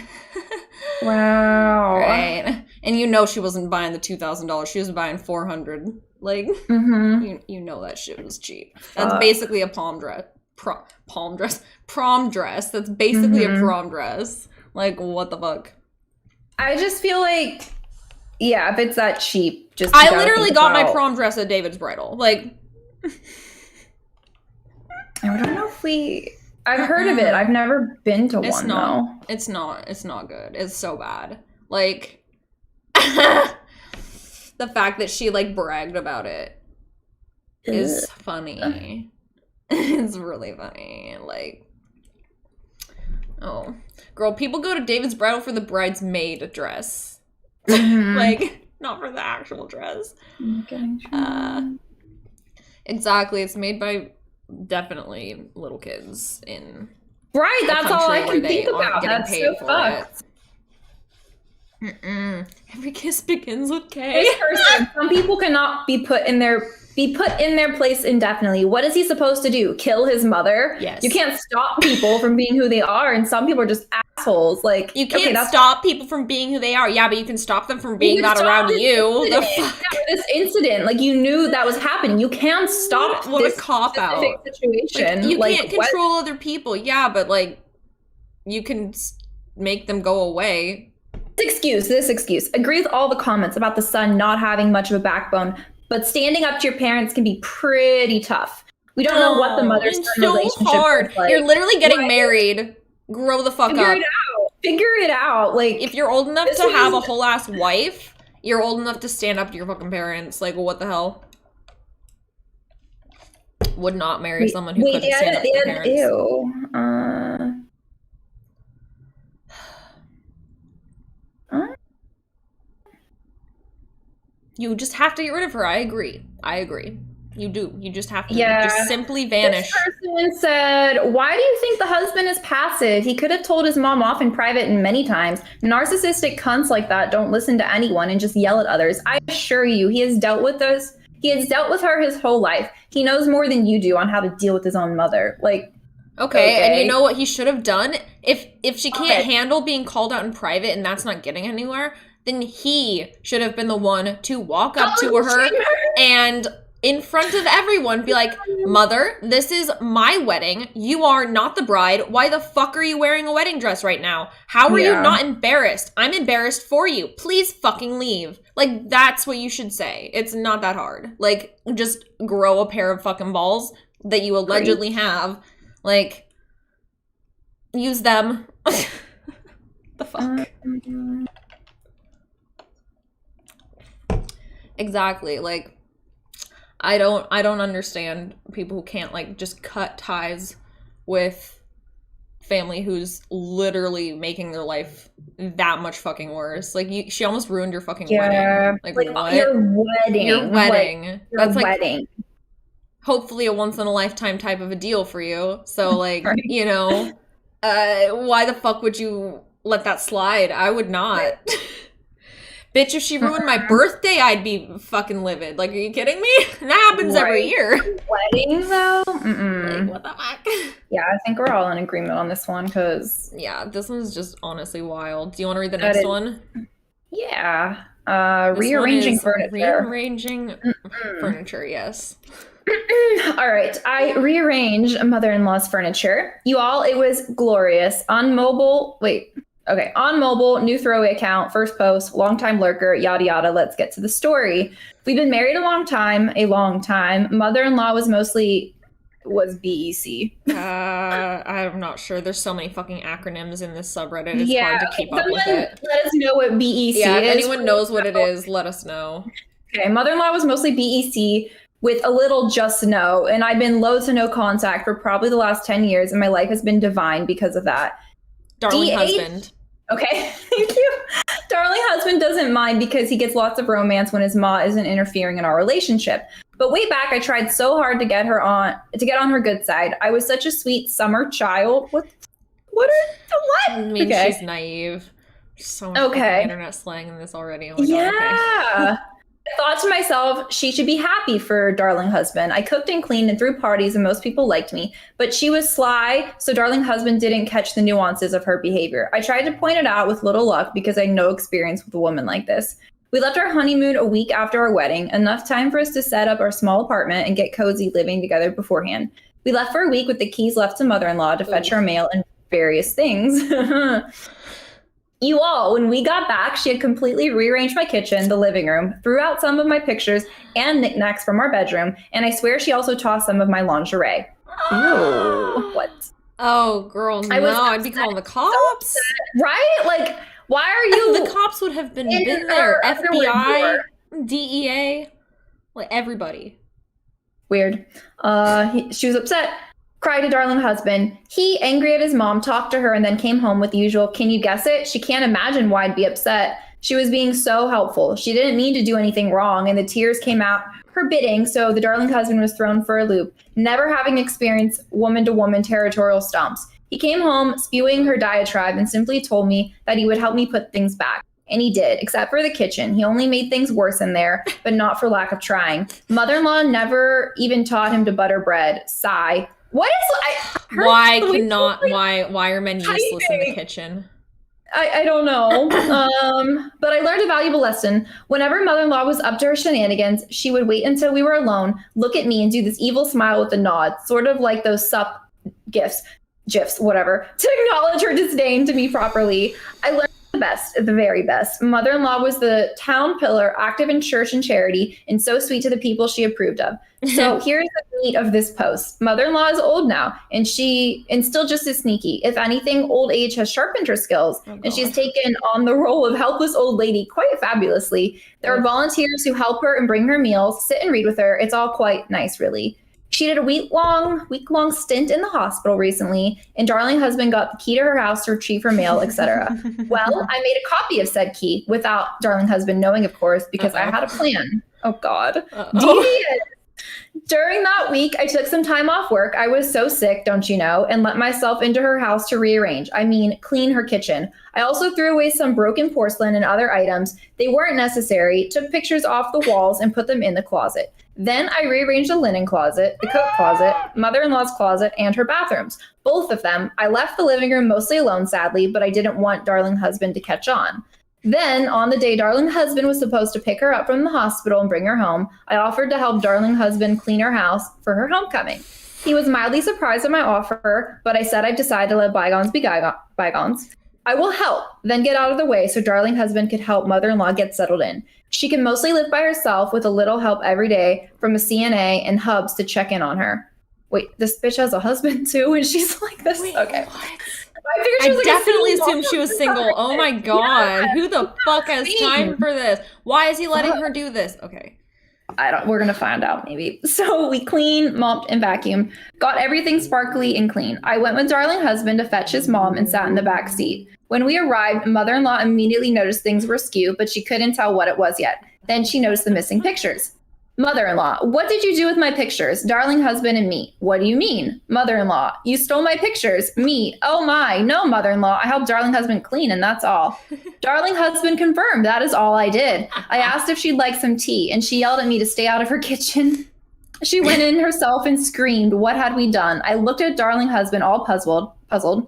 Wow. Right. And you know she wasn't buying the $2,000. She was buying $400. Like, you know that shit was cheap. That's basically a prom dress. Prom dress. That's basically a prom dress. Like, what the fuck? I just feel like, yeah, if it's that cheap, I literally got my prom dress at David's Bridal. Like, I don't know if I've heard of it. I've never been to one, though. It's not good. It's so bad. Like, the fact that she, like, bragged about it is funny. It's really funny. Like, oh. Girl, people go to David's Bridal for the bridesmaid dress. Like, not for the actual dress. Exactly. It's made by definitely little kids in that's all I can think about. That's so fucked. Every kiss begins with K. This person, some people cannot be put in their place indefinitely. What is he supposed to do? Kill his mother? Yes. You can't stop people from being who they are, and some people are just assholes. Like, you can't stop people from being who they are. Yeah, but you can stop them from being that around you. This incident, like, you knew that was happening. You can stop this cop out situation. Like, you can't control other people. Yeah, but like, you can make them go away. This excuse. Agree with all the comments about the son not having much of a backbone, but standing up to your parents can be pretty tough. We don't know what the mother's relationship is like. You're literally getting married. Grow the fuck up. Figure it out. Like, if you're old enough to have a whole ass wife, you're old enough to stand up to your fucking parents. Like, what the hell? Would not marry someone who couldn't stand up to their parents. Ew. You just have to get rid of her. I agree. You do. You just have to just simply vanish. This person said, why do you think the husband is passive? He could have told his mom off in private and many times. Narcissistic cunts like that don't listen to anyone and just yell at others. I assure you, he has dealt with her his whole life. He knows more than you do on how to deal with his own mother. Like, okay. And you know what he should have done? If she can't handle being called out in private and that's not getting anywhere, then he should have been the one to walk up to her and in front of everyone be like, Mother, this is my wedding. You are not the bride. Why the fuck are you wearing a wedding dress right now? How are you not embarrassed? I'm embarrassed for you. Please fucking leave. Like, that's what you should say. It's not that hard. Like, just grow a pair of fucking balls that you allegedly have. Like, use them. The fuck? Exactly. Like, I don't understand people who can't, like, just cut ties with family who's literally making their life that much fucking worse. Like, she almost ruined your fucking wedding. Like what? Your wedding. Like, that's like wedding. Hopefully a once in a lifetime type of a deal for you. So, like, you know, why the fuck would you let that slide? I would not. Bitch, if she ruined my birthday, I'd be fucking livid. Like, are you kidding me? That happens every year. Wedding, though? Like, what the fuck? Yeah, I think we're all in agreement on this one, because... Yeah, this one's just honestly wild. Do you want to read the next one? Yeah. Rearranging furniture. Rearranging furniture, yes. All right. I rearranged mother-in-law's furniture. You all, it was glorious. On mobile, new throwaway account, first post, long-time lurker, yada yada. Let's get to the story. We've been married a long time. Mother-in-law was BEC. I'm not sure. There's so many fucking acronyms in this subreddit. It's hard to keep up with it. Let us know what BEC is. Yeah, if anyone knows what it is, let us know. Okay, mother-in-law was mostly BEC with a little JUSTNO, and I've been low to no contact for probably the last 10 years, and my life has been divine because of that. Darling husband. Okay, thank you. Darling husband doesn't mind because he gets lots of romance when his ma isn't interfering in our relationship. But way back, I tried so hard to get on her good side. I was such a sweet summer child. What? I mean, she's naive. So much internet slang in this already. Oh my God, okay. I thought to myself, she should be happy for her darling husband. I cooked and cleaned and threw parties and most people liked me, but she was sly, so darling husband didn't catch the nuances of her behavior. I tried to point it out with little luck because I had no experience with a woman like this. We left our honeymoon a week after our wedding, enough time for us to set up our small apartment and get cozy living together beforehand. We left for a week with the keys left to mother-in-law to fetch our mail and various things. You all, when we got back, she had completely rearranged my kitchen, the living room, threw out some of my pictures and knickknacks from our bedroom, and I swear she also tossed some of my lingerie. Ew. What? Oh, girl, no. I'd be calling the cops. So right? Like, why are you... The cops would have been there. FBI, DEA, like everybody. Weird. She was upset. Cried to darling husband. He, angry at his mom, talked to her and then came home with the usual, can you guess it? She can't imagine why I'd be upset. She was being so helpful. She didn't mean to do anything wrong, and the tears came out her bidding, so the darling husband was thrown for a loop, never having experienced woman-to-woman territorial stomps. He came home spewing her diatribe and simply told me that he would help me put things back. And he did, except for the kitchen. He only made things worse in there, but not for lack of trying. Mother-in-law never even taught him to butter bread. Sigh. What is why are men useless in the kitchen? I don't know. But I learned a valuable lesson. Whenever mother-in-law was up to her shenanigans, she would wait until we were alone, look at me and do this evil smile with a nod, sort of like those sup gifs, whatever, to acknowledge her disdain to me properly. I learned the best, the very best. Mother-in-law was the town pillar, active in church and charity, and so sweet to the people she approved of. So here's the meat of this post. Mother-in-law is old now, and still just as sneaky. If anything, old age has sharpened her skills, and she's taken on the role of helpless old lady quite fabulously. There are volunteers who help her and bring her meals, sit and read with her. It's all quite nice, really. She did a week-long stint in the hospital recently, and darling husband got the key to her house to retrieve her mail, etc. Well, I made a copy of said key without darling husband knowing, of course, because I had a plan. Oh, God. Devious. During that week, I took some time off work. I was so sick, don't you know, and let myself into her house to rearrange. I mean, clean her kitchen. I also threw away some broken porcelain and other items. They weren't necessary, took pictures off the walls and put them in the closet. Then I rearranged the linen closet, the coat closet, mother-in-law's closet, and her bathrooms. Both of them. I left the living room mostly alone, sadly, but I didn't want darling husband to catch on. Then, on the day darling husband was supposed to pick her up from the hospital and bring her home, I offered to help darling husband clean her house for her homecoming. He was mildly surprised at my offer, but I said I'd decided to let bygones be bygones. I will help, then get out of the way so darling husband could help mother-in-law get settled in. She can mostly live by herself with a little help every day from a CNA and hubs to check in on her. Wait, this bitch has a husband too, and she's like this? Wait, okay. What? I definitely assumed she was single. Oh my God. Yeah, who the fuck has time for this? Why is he letting her do this? Okay. We're going to find out maybe. So we cleaned, mopped, and vacuumed. Got everything sparkly and clean. I went with darling husband to fetch his mom and sat in the back seat. When we arrived, mother-in-law immediately noticed things were askew, but she couldn't tell what it was yet. Then she noticed the missing pictures. Mother-in-law, what did you do with my pictures? Darling husband and me. What do you mean? Mother-in-law, you stole my pictures. Me. Oh my, no, mother-in-law. I helped darling husband clean and that's all. Darling husband confirmed. That is all I did. I asked if she'd like some tea and she yelled at me to stay out of her kitchen. She went in herself and screamed, what had we done? I looked at darling husband all puzzled.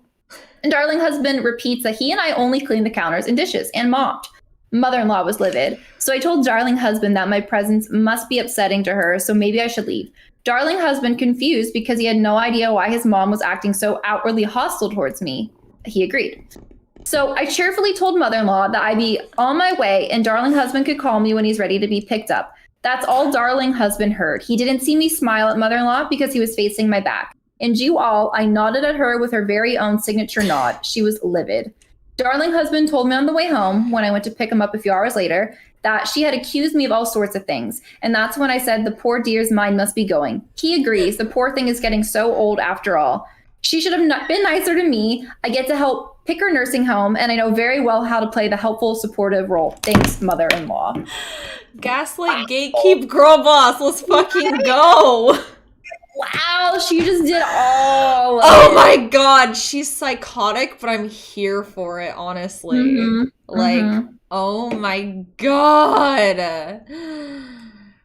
And darling husband repeats that he and I only cleaned the counters and dishes and mopped. Mother-in-law was livid. So I told darling husband that my presence must be upsetting to her, so maybe I should leave. Darling husband confused because he had no idea why his mom was acting so outwardly hostile towards me. He agreed. So I cheerfully told mother-in-law that I'd be on my way and darling husband could call me when he's ready to be picked up. That's all darling husband heard. He didn't see me smile at mother-in-law because he was facing my back. And you all, I nodded at her with her very own signature nod. She was livid. Darling husband told me on the way home, when I went to pick him up a few hours later, that she had accused me of all sorts of things. And that's when I said the poor dear's mind must be going. He agrees. The poor thing is getting so old after all. She should have been nicer to me. I get to help pick her nursing home, and I know very well how to play the helpful, supportive role. Thanks, mother-in-law. Gaslight, gatekeep, girl boss. Let's fucking go. Wow, else. She just did all of Oh it. my god, she's psychotic, but I'm here for it, honestly. Like, oh my god.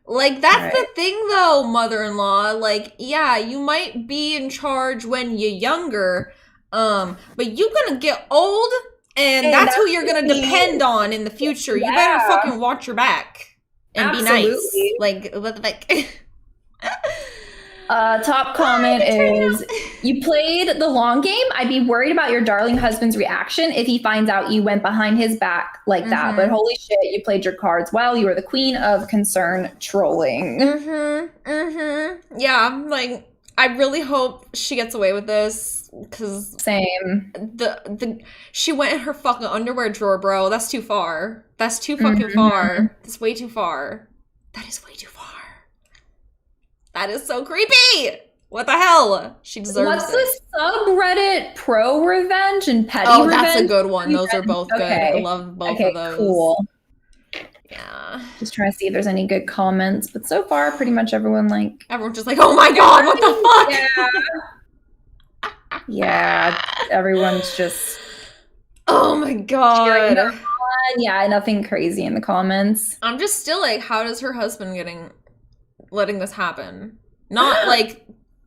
Like, that's the thing, though, mother-in-law. Like, yeah, you might be in charge when you're younger, but you're gonna get old, and that's who you're gonna depend on in the future. You better fucking watch your back and be nice. Like, what the fuck? Top comment is, you played the long game. I'd be worried about your darling husband's reaction if he finds out you went behind his back like that. But holy shit, you played your cards well. You are the queen of concern trolling. Yeah, like, I really hope she gets away with this, because same. She went in her fucking underwear drawer, bro. That's too far. That's too fucking far. That's way too far. That is way too far. That is so creepy. What the hell? She deserves What's it. the subreddit pro revenge and petty revenge? Oh, that's a good one. Those are both good. I love both of those. Cool. Yeah. Just trying to see if there's any good comments, but so far, pretty much everyone's just like, oh my god, what the fuck? Yeah, everyone's just. Oh my god. Yeah, nothing crazy in the comments. I'm just still like, how does her husband letting this happen? Not like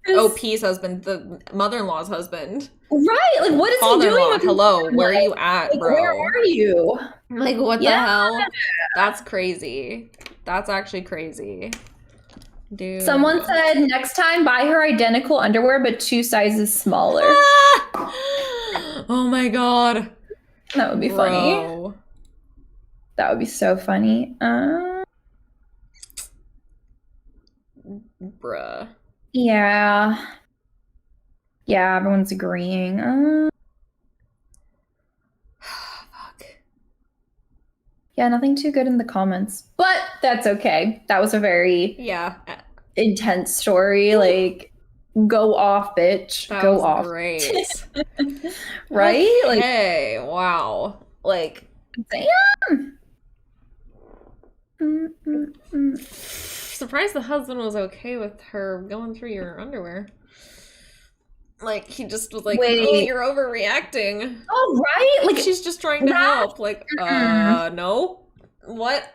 OP's husband, the mother-in-law's husband. Right, like what is he doing? Hello, where are you at, bro? Where are you? Like, what the hell? That's crazy. That's actually crazy. Dude. Someone said next time buy her identical underwear but 2 sizes smaller. Oh my god. That would be funny. That would be so funny. Bruh. Yeah, everyone's agreeing. Fuck. Yeah, nothing too good in the comments, but that's okay. That was a very intense story. Like, go off, bitch. That go was off. Great. Right? Okay. Like, wow. Like, damn. Surprised the husband was okay with her going through your underwear. Like, he just was like, oh, you're overreacting. Oh, right? Like, she's just trying to help. Like, no? What?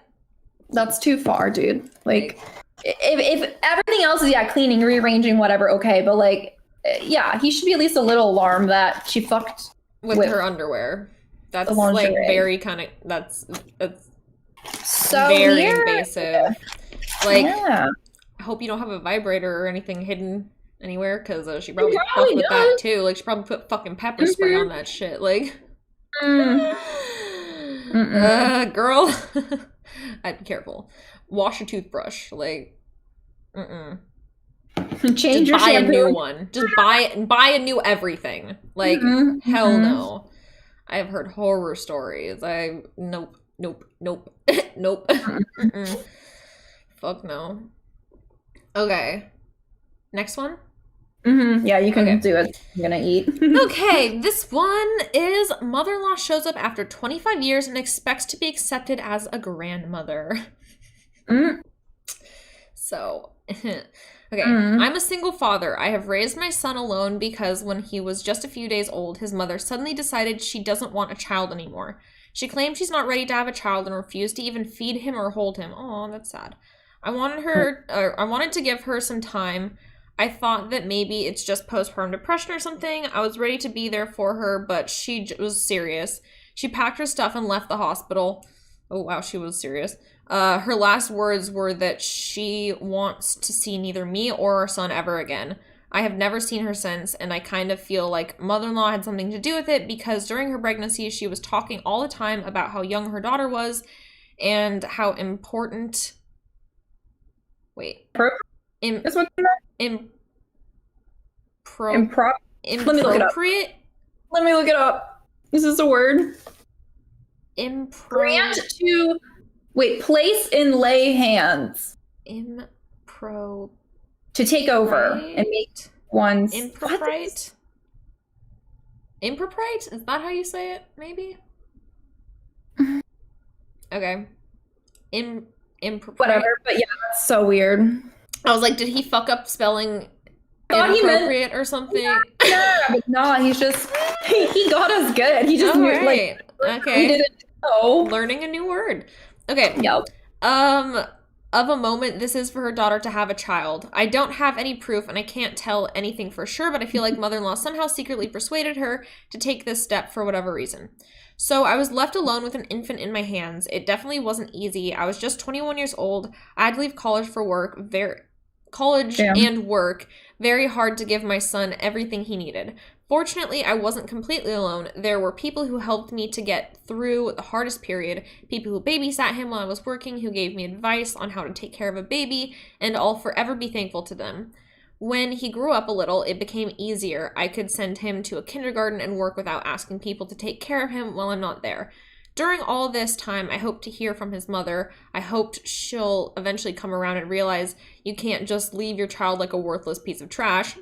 That's too far, dude. Like, if everything else is, cleaning, rearranging, whatever, okay. But, like, he should be at least a little alarmed that she fucked with her underwear. That's, like, very kind of, that's so very weird. Invasive. Like, I hope you don't have a vibrator or anything hidden anywhere, because she probably fucked with that too. Like, she probably put fucking pepper spray on that shit. Like, girl, I'd be careful. Wash your toothbrush. Like, change your buy shampoo. A new one. Just buy a new everything. Like, hell no. I have heard horror stories. Nope. Fuck no. Okay. Next one? Yeah, you can do it. I'm gonna eat. Okay, this one is mother-in-law shows up after 25 years and expects to be accepted as a grandmother. So, okay. I'm a single father. I have raised my son alone because when he was just a few days old, his mother suddenly decided she doesn't want a child anymore. She claimed she's not ready to have a child and refused to even feed him or hold him. Oh, that's sad. I wanted to give her some time. I thought that maybe it's just postpartum depression or something. I was ready to be there for her, but she was serious. She packed her stuff and left the hospital. Oh, wow, she was serious. Her last words were that she wants to see neither me or our son ever again. I have never seen her since, and I kind of feel like mother-in-law had something to do with it because during her pregnancy, she was talking all the time about how young her daughter was and how important... Wait. Inappropriate? Let me look it up. Is this a word? Grant to... Wait, place and lay hands. To take over and make one's... Impropriate? Impropriate? Is that how you say it, maybe? Okay. Impropriate. Whatever, but yeah, that's so weird. I was like, did he fuck up spelling inappropriate or something. Yeah, but no, he's just he got us good. He just knew, like, okay. We didn't know. Learning a new word. Okay. Yep. Of a moment this is for her daughter to have a child. I don't have any proof and I can't tell anything for sure, but I feel like mother-in-law somehow secretly persuaded her to take this step for whatever reason. So I was left alone with an infant in my hands. It definitely wasn't easy. I was just 21 years old. I had to leave college for work, and work. Very hard to give my son everything he needed. Fortunately, I wasn't completely alone. There were people who helped me to get through the hardest period, people who babysat him while I was working, who gave me advice on how to take care of a baby, and I'll forever be thankful to them. When he grew up a little, it became easier. I could send him to a kindergarten and work without asking people to take care of him while I'm not there. During all this time, I hoped to hear from his mother. I hoped she'll eventually come around and realize you can't just leave your child like a worthless piece of trash.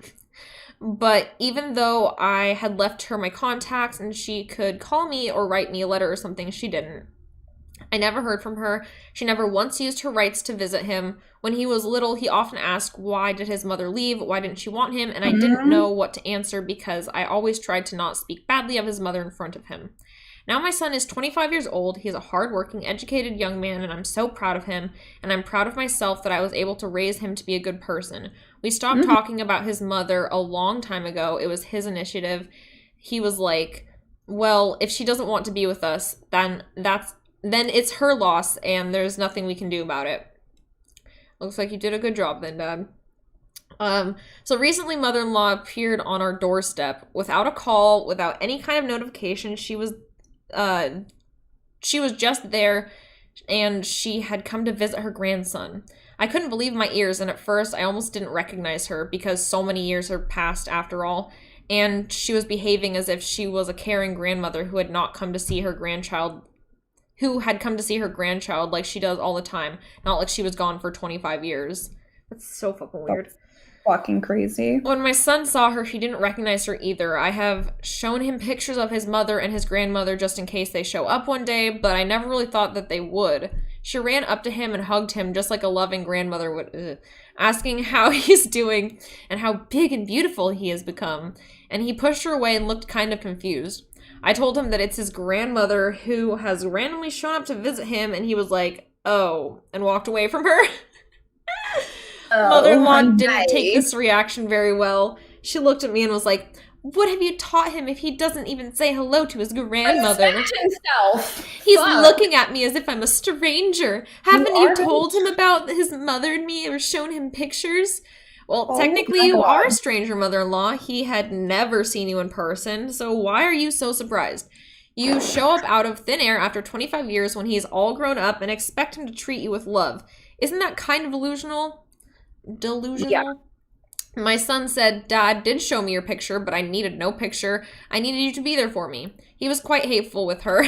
But even though I had left her my contacts and she could call me or write me a letter or something, she didn't. I never heard from her. She never once used her rights to visit him. When he was little, he often asked, why did his mother leave? Why didn't she want him? And I didn't know what to answer because I always tried to not speak badly of his mother in front of him. Now my son is 25 years old. He's a hardworking, educated young man, and I'm so proud of him. And I'm proud of myself that I was able to raise him to be a good person. We stopped talking about his mother a long time ago. It was his initiative. He was like, well, if she doesn't want to be with us, then it's her loss, and there's nothing we can do about it. Looks like you did a good job then, Dad. So recently mother-in-law appeared on our doorstep without a call, without any kind of notification. She was just there, and she had come to visit her grandson. I couldn't believe my ears, and at first I almost didn't recognize her because so many years had passed after all, and she was behaving as if she was a caring grandmother who had come to see her grandchild like she does all the time, not like she was gone for 25 years. That's so fucking weird. That's fucking crazy. When my son saw her, he didn't recognize her either. I have shown him pictures of his mother and his grandmother just in case they show up one day, but I never really thought that they would. She ran up to him and hugged him just like a loving grandmother would, asking how he's doing and how big and beautiful he has become. And he pushed her away and looked kind of confused. I told him that it's his grandmother who has randomly shown up to visit him, and he was like, oh, and walked away from her. Mother-in-law didn't take this reaction very well. She looked at me and was like, what have you taught him if he doesn't even say hello to his grandmother? Himself. He's looking at me as if I'm a stranger. Haven't you told him about his mother and me or shown him pictures? Well, technically you are a stranger, mother-in-law. He had never seen you in person, so why are you so surprised? You show up out of thin air after 25 years when he's all grown up and expect him to treat you with love. Isn't that kind of delusional? Yeah. My son said, Dad did show me your picture, but I needed no picture. I needed you to be there for me. He was quite hateful with her,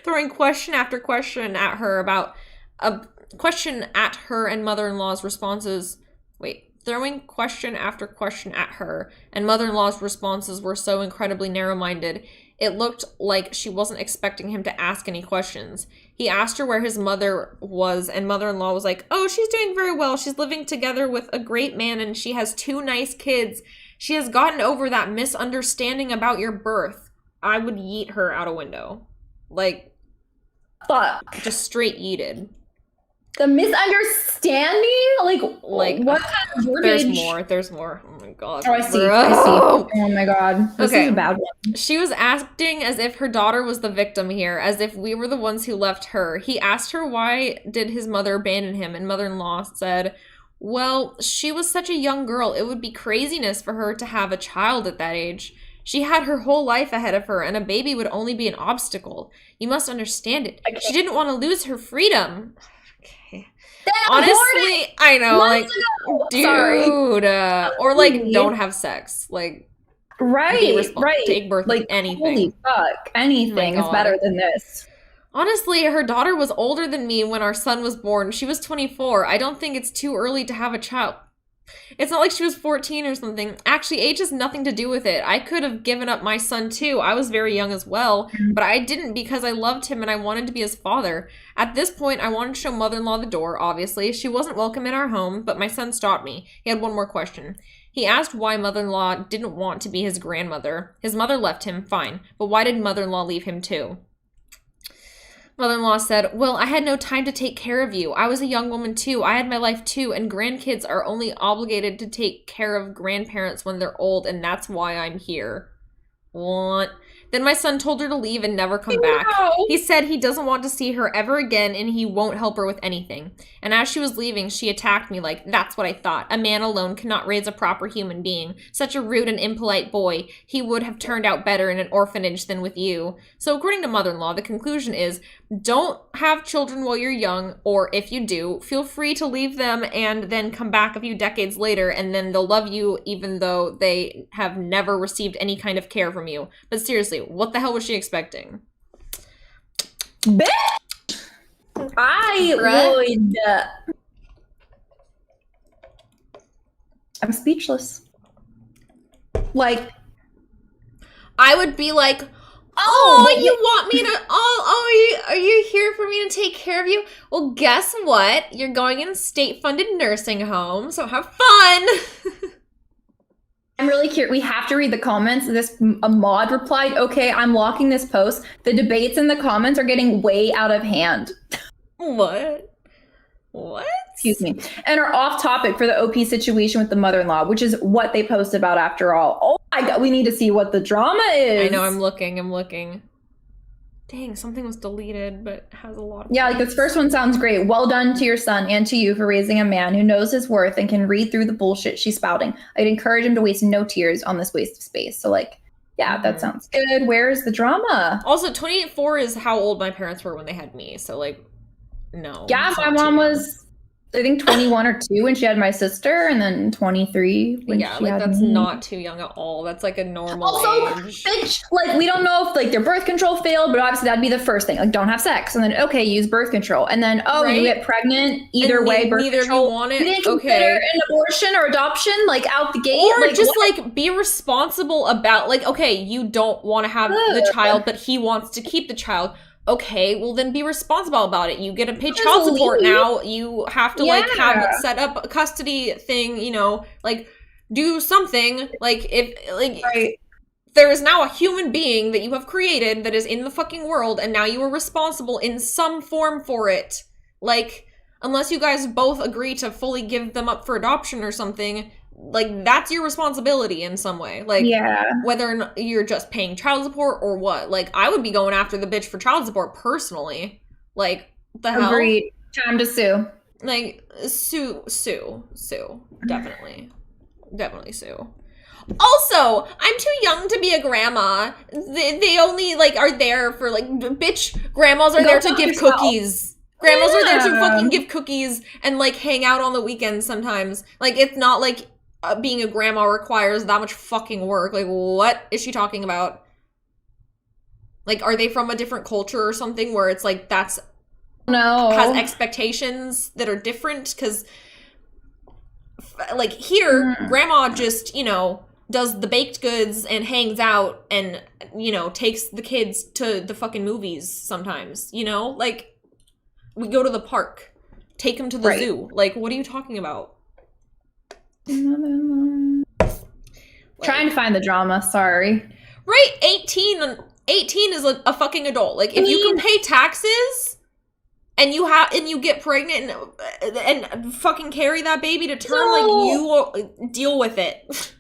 throwing question after question at her about question at her and mother-in-law's responses. Throwing question after question at her, and mother-in-law's responses were so incredibly narrow-minded, it looked like she wasn't expecting him to ask any questions. He asked her where his mother was, and mother-in-law was like, oh, she's doing very well. She's living together with a great man, and she has 2 nice kids. She has gotten over that misunderstanding about your birth. I would yeet her out a window. Like, fuck. Just straight yeeted. The misunderstanding? Like what kind of verbiage? There's more. Oh my god. Oh, I see. Oh my god. This is a bad one. She was acting as if her daughter was the victim here, as if we were the ones who left her. He asked her why did his mother abandon him, and mother-in-law said, well, she was such a young girl. It would be craziness for her to have a child at that age. She had her whole life ahead of her, and a baby would only be an obstacle. You must understand it. She didn't want to lose her freedom. Honestly, I know, like, dude, or like, don't have sex, like, right, take birth, like anything. Holy fuck, anything is better than this. Honestly, her daughter was older than me when our son was born. She was 24. I don't think it's too early to have a child. It's not like she was 14 or something. Actually, age has nothing to do with it. I could have given up my son too. I was very young as well, but I didn't because I loved him and I wanted to be his father. At this point, I wanted to show mother-in-law the door, obviously. She wasn't welcome in our home, but my son stopped me. He had one more question. He asked why mother-in-law didn't want to be his grandmother. His mother left him, fine. But why did mother-in-law leave him too? Mother-in-law said, well, I had no time to take care of you. I was a young woman too. I had my life too, and grandkids are only obligated to take care of grandparents when they're old, and that's why I'm here. What? Then my son told her to leave and never come back. He said he doesn't want to see her ever again and he won't help her with anything. And as she was leaving, she attacked me like, that's what I thought. A man alone cannot raise a proper human being. Such a rude and impolite boy. He would have turned out better in an orphanage than with you. So according to mother-in-law, the conclusion is, don't have children while you're young, or if you do, feel free to leave them and then come back a few decades later and then they'll love you even though they have never received any kind of care from you. But seriously, what the hell was she expecting? Bitch! I would... I'm speechless. Like... I would be like... Oh, you want me to... are you here for me to take care of you? Well, guess what? You're going in a state-funded nursing home, so have fun! I'm really curious. We have to read the comments. A mod replied, okay, I'm locking this post. The debates in the comments are getting way out of hand. What? What? Excuse me. And are off topic for the OP situation with the mother-in-law, which is what they posted about after all. Oh my God, we need to see what the drama is. I know, I'm looking. Dang, something was deleted, but has a lot of like this first one sounds great. Well done to your son and to you for raising a man who knows his worth and can read through the bullshit she's spouting. I'd encourage him to waste no tears on this waste of space. So that sounds good. Where's the drama? Also, 28.4 is how old my parents were when they had me. So no. Yeah, my mom was, I think 21 or 2 when she had my sister, and then 23 when she had that's me. not too young at all. That's a normal age. Bitch, we don't know if their birth control failed, but obviously that'd be the first thing. Don't have sex, and then okay, use birth control, and then you get pregnant. Either way, birth neither control. You want it. You didn't consider an abortion or adoption out the gate, or just be responsible about okay, you don't want to have the child, but he wants to keep the child. Okay, well then be responsible about it. You get to pay child support now. You have to have set up a custody thing, do something. If there is now a human being that you have created that is in the fucking world, and now you are responsible in some form for it. Unless you guys both agree to fully give them up for adoption or something, that's your responsibility in some way. Whether or not you're just paying child support or what. I would be going after the bitch for child support personally. The hell? Agreed. Time to sue. Sue. Definitely sue. Also, I'm too young to be a grandma. They only are there for bitch. Grandmas are there to give cookies. Grandmas are there to fucking give cookies and hang out on the weekends sometimes. It's not being a grandma requires that much fucking work. What is she talking about? Are they from a different culture or something where it's that's has expectations that are different? Because here, grandma just does the baked goods and hangs out and takes the kids to the fucking movies sometimes. We go to the park, take them to the zoo. What are you talking about? Trying to find the drama, sorry. Right, 18 is a fucking adult. If you can pay taxes and you get pregnant and fucking carry that baby to term, you will deal with it.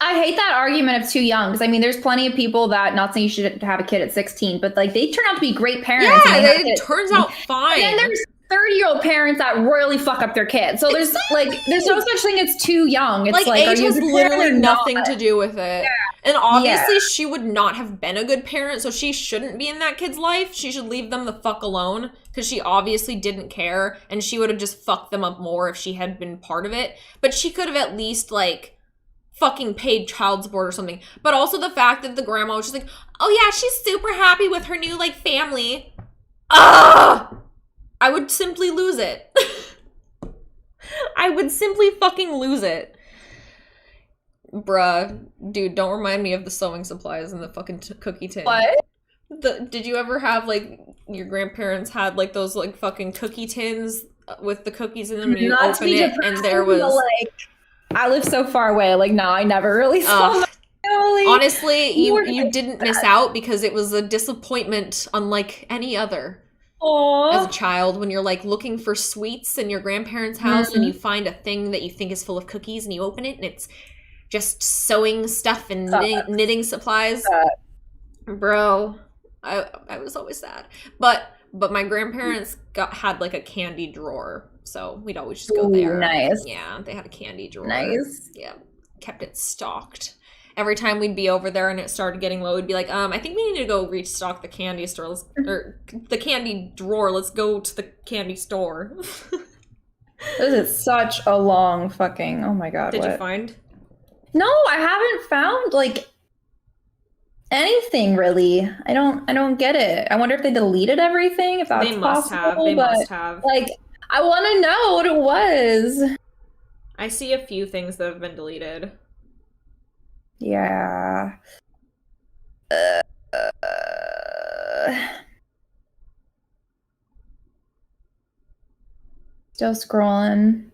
I hate that argument of too young, because there's plenty of people that, not saying you should have a kid at 16, but they turn out to be great parents. Yeah, it turns out fine. And then there's 30-year-old parents that royally fuck up their kids. So there's there's no such thing as too young. It's age has literally nothing to do with it. Yeah. And obviously she would not have been a good parent, so she shouldn't be in that kid's life. She should leave them the fuck alone, because she obviously didn't care, and she would have just fucked them up more if she had been part of it. But she could have at least fucking paid child support or something. But also the fact that the grandma was just oh yeah, she's super happy with her new family. I would simply lose it. I would simply fucking lose it. Bruh, dude, don't remind me of the sewing supplies in the fucking cookie tin. What? Did you ever have your grandparents had those fucking cookie tins with the cookies in them, and you open it and there was I live so far away. Like, no, I never really saw my family. Honestly, you didn't miss out because it was a disappointment unlike any other. Aww. As a child, when you're like looking for sweets in your grandparents' house and you find a thing that you think is full of cookies and you open it and it's just sewing stuff and knitting supplies. Bro, I was always sad. But my grandparents had like a candy drawer, so we'd always just go there. Nice. Yeah, they had a candy drawer. Nice. Yeah, kept it stocked. Every time we'd be over there and it started getting low, we'd be like, I think we need to go restock the candy store. Or the candy drawer. Let's go to the candy store. This is such a long fucking, oh my god. Did you find? No, I haven't found like anything really. I don't get it. I wonder if they deleted everything, if that's possible. They must have. Like, I want to know what it was. I see a few things that have been deleted. Yeah. Still scrolling.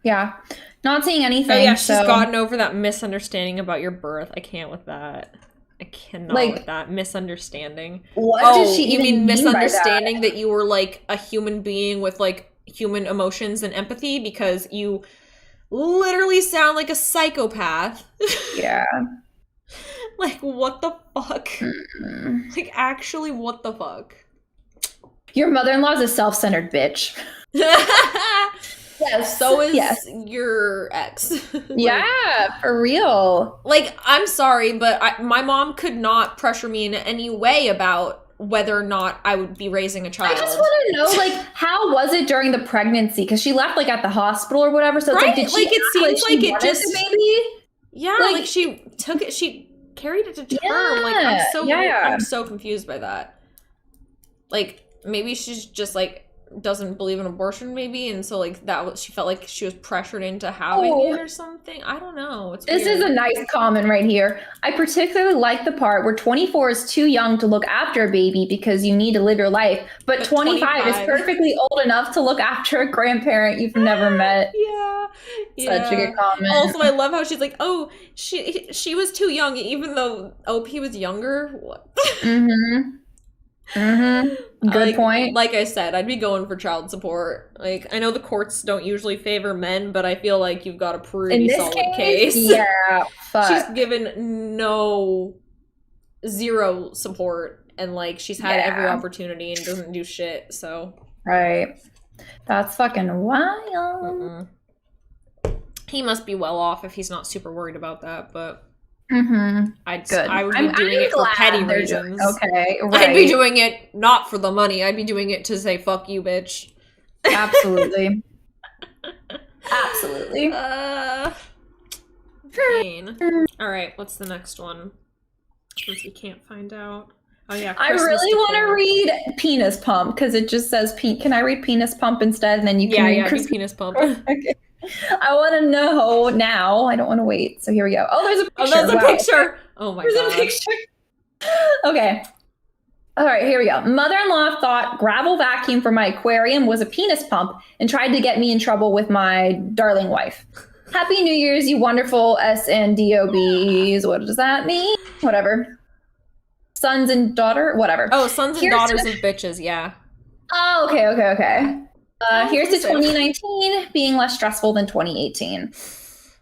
Yeah. Not seeing anything. Oh yeah, she's gotten over that misunderstanding about your birth. I can't with that. I cannot with that misunderstanding. What did she you even mean misunderstanding by that you were like a human being with like human emotions and empathy because you literally sound like a psychopath. Yeah. Like, what the fuck? Like, actually, what the fuck? Your mother-in-law is a self-centered bitch. Yes, so is your ex. Yeah, for real. Like, I'm sorry, but my mom could not pressure me in any way about whether or not I would be raising a child. I just want to know, like, how was it during the pregnancy? Because she left, like, at the hospital or whatever. So it's like, did she like, it seems like it just maybe? Yeah, like she took it. She carried it to term. Yeah, like, I'm so confused by that. Like, maybe she's just like doesn't believe in abortion, maybe, and so like she felt like she was pressured into having it or something. I don't know. It's this weird. is a nice comment right here. I particularly like the part where 24 is too young to look after a baby because you need to live your life, but 25 is perfectly old enough to look after a grandparent you've never met. Yeah. Such a good comment. Also, I love how she's like, oh, she was too young, even though OP was younger. What? Good point. Like I said, I'd be going for child support. Like, I know the courts don't usually favor men, but I feel like you've got a pretty solid case. Yeah, fuck. She's given zero support, and like she's had every opportunity and doesn't do shit. So right, that's fucking wild. He must be well off if he's not super worried about that, but. Good. I would be doing it for petty reasons. Okay, right. I'd be doing it not for the money. I'd be doing it to say "fuck you, bitch." Absolutely. Absolutely. Pain. All right, what's the next one? Since we can't find out. Oh yeah. I really want to read penis pump because it just says Can I read penis pump instead, and then you can read do penis pump. Okay. I want to know now. I don't want to wait. So here we go. Oh, there's a picture. Oh, there's a picture. Oh my god. There's a picture. Okay. All right, here we go. Mother-in-law thought gravel vacuum for my aquarium was a penis pump and tried to get me in trouble with my darling wife. Happy New Year's, you wonderful SNDOBs. What does that mean? Whatever. Sons and daughter? Whatever. Oh, sons and daughters of bitches, yeah. Oh, okay. Here's to 2019 being less stressful than 2018.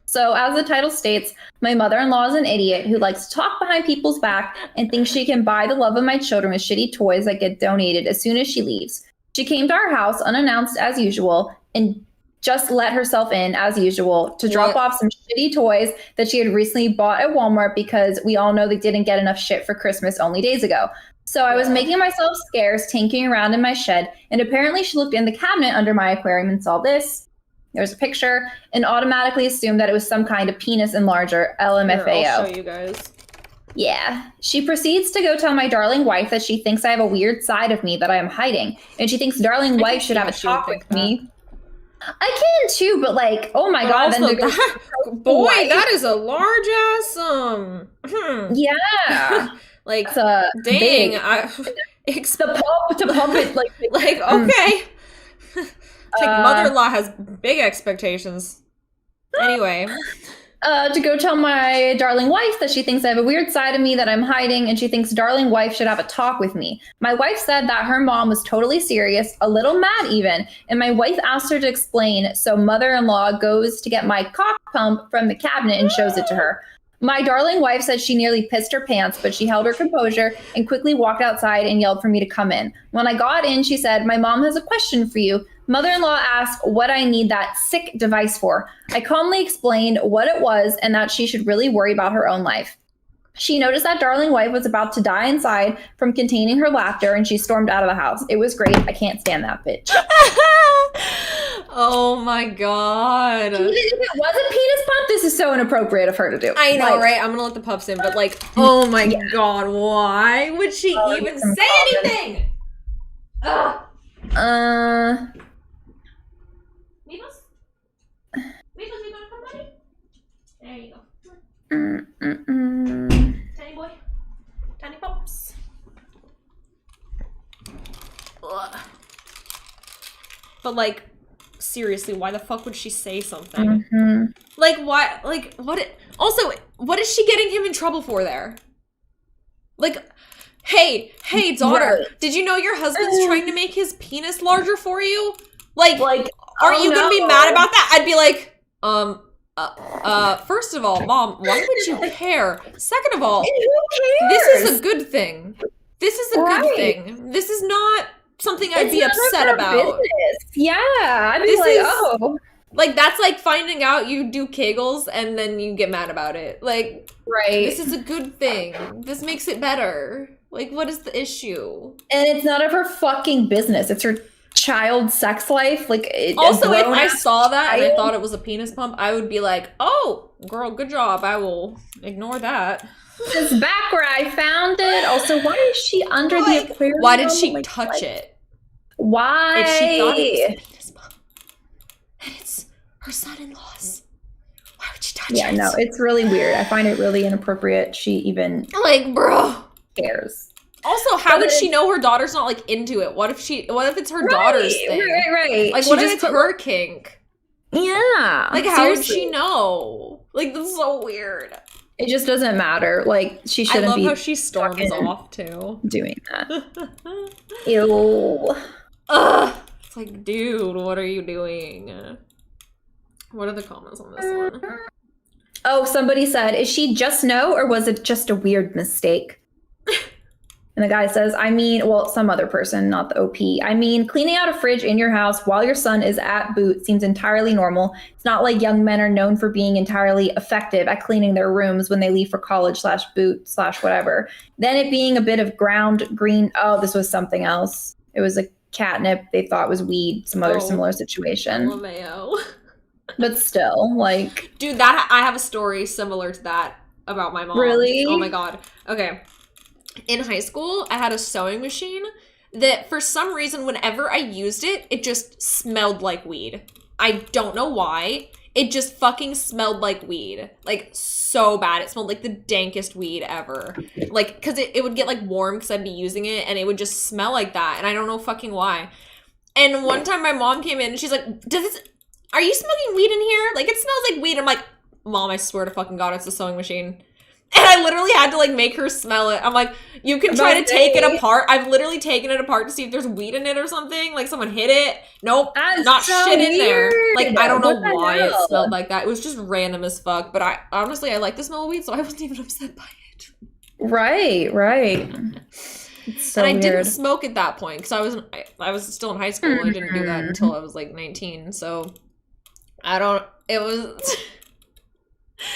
So, as the title states, my mother-in-law is an idiot who likes to talk behind people's back and thinks she can buy the love of my children with shitty toys that get donated as soon as she leaves. She came to our house unannounced as usual and just let herself in as usual to drop off some shitty toys that she had recently bought at Walmart because we all know they didn't get enough shit for Christmas only days ago. So I was making myself scarce, tinkering around in my shed, and apparently she looked in the cabinet under my aquarium and saw this. There's a picture, and automatically assumed that it was some kind of penis enlarger, LMFAO. Here, I'll show you guys. Yeah. She proceeds to go tell my darling wife that she thinks I have a weird side of me that I am hiding, and she thinks darling wife should have a talk with me. I can too, but like, oh my god, then boy, that is a large ass Yeah. Like, dang, big. to pump it, like okay. Like, mother-in-law has big expectations. Anyway. To go tell my darling wife that she thinks I have a weird side of me that I'm hiding, and she thinks darling wife should have a talk with me. My wife said that her mom was totally serious, a little mad even, and my wife asked her to explain, so mother-in-law goes to get my cock pump from the cabinet and shows it to her. My darling wife said she nearly pissed her pants, but she held her composure and quickly walked outside and yelled for me to come in. When I got in, she said, my mom has a question for you. Mother-in-law asked what I need that sick device for. I calmly explained what it was and that she should really worry about her own life. She noticed that darling wife was about to die inside from containing her laughter, and she stormed out of the house. It was great. I can't stand that bitch. Oh my god. If it was a penis pump, this is so inappropriate of her to do. I know, right? I'm gonna let the pups in, but like, oh my god, why would she even say anything? Ugh. Meeples, you gonna come, buddy? There you go. Tiny boy. Tiny pops. Ugh. But like, seriously, why the fuck would she say something? Mm-hmm. Like, why? Like, what? Also, what is she getting him in trouble for there? Like, hey, daughter, did you know your husband's trying to make his penis larger for you? Like aren't you gonna be mad about that? I'd be like, first of all, Mom, why would you care? Second of all, who this cares? is a good thing. This is a good thing. This is not something I'd be upset about. Business. Yeah, I'd be oh. Like, that's like finding out you do Kegels and then you get mad about it. Like, this is a good thing. This makes it better. Like, what is the issue? And it's none of her fucking business. It's her child's sex life. Like, also, if I saw that and I thought it was a penis pump, I would be like, oh, girl, good job. I will ignore that. It's back where I found it. Also, why is she under the aquarium? Why did she touch it? Why? If she thought it was a penis pump and it's her son-in-law's, why would she touch it? Yeah, no, it's really weird. I find it really inappropriate. She even like, bro, cares. Also, how would she know her daughter's not like into it? What if it's her daughter's thing? Right. Like, what if it's her kink? Yeah. Like, how would she know? Like, this is so weird. It just doesn't matter. Like, she shouldn't be. I love how she storms off too. Doing that. Ew. Ugh. It's like, dude, what are you doing? What are the comments on this one? Oh, somebody said, is she JUSTNO or was it just a weird mistake? And the guy says, some other person, not the OP. Cleaning out a fridge in your house while your son is at boot seems entirely normal. It's not like young men are known for being entirely effective at cleaning their rooms when they leave for college /boot/whatever. Then it being a bit of ground green. Oh, this was something else. It was a catnip they thought was weed, some other similar situation. lmao. But still, like. Dude, I have a story similar to that about my mom. Really? Oh my god. Okay. In high school, I had a sewing machine that for some reason, whenever I used it, it just smelled like weed. I don't know why. It just fucking smelled like weed. Like, so bad. It smelled like the dankest weed ever. Like, because it would get, like, warm because I'd be using it, and it would just smell like that, and I don't know fucking why. And one time my mom came in, and she's like, are you smoking weed in here? Like, it smells like weed. I'm like, Mom, I swear to fucking God, it's a sewing machine. And I literally had to, like, make her smell it. I'm like, you can try to take it apart. I've literally taken it apart to see if there's weed in it or something. Like, someone hit it. Nope. Not so shit in there. Like, I don't know why it smelled like that. It was just random as fuck. But I like the smell of weed, so I wasn't even upset by it. Right. It's so and I weird. didn't smoke at that point because I was still in high school. I didn't do that until I was, like, 19. So, it was...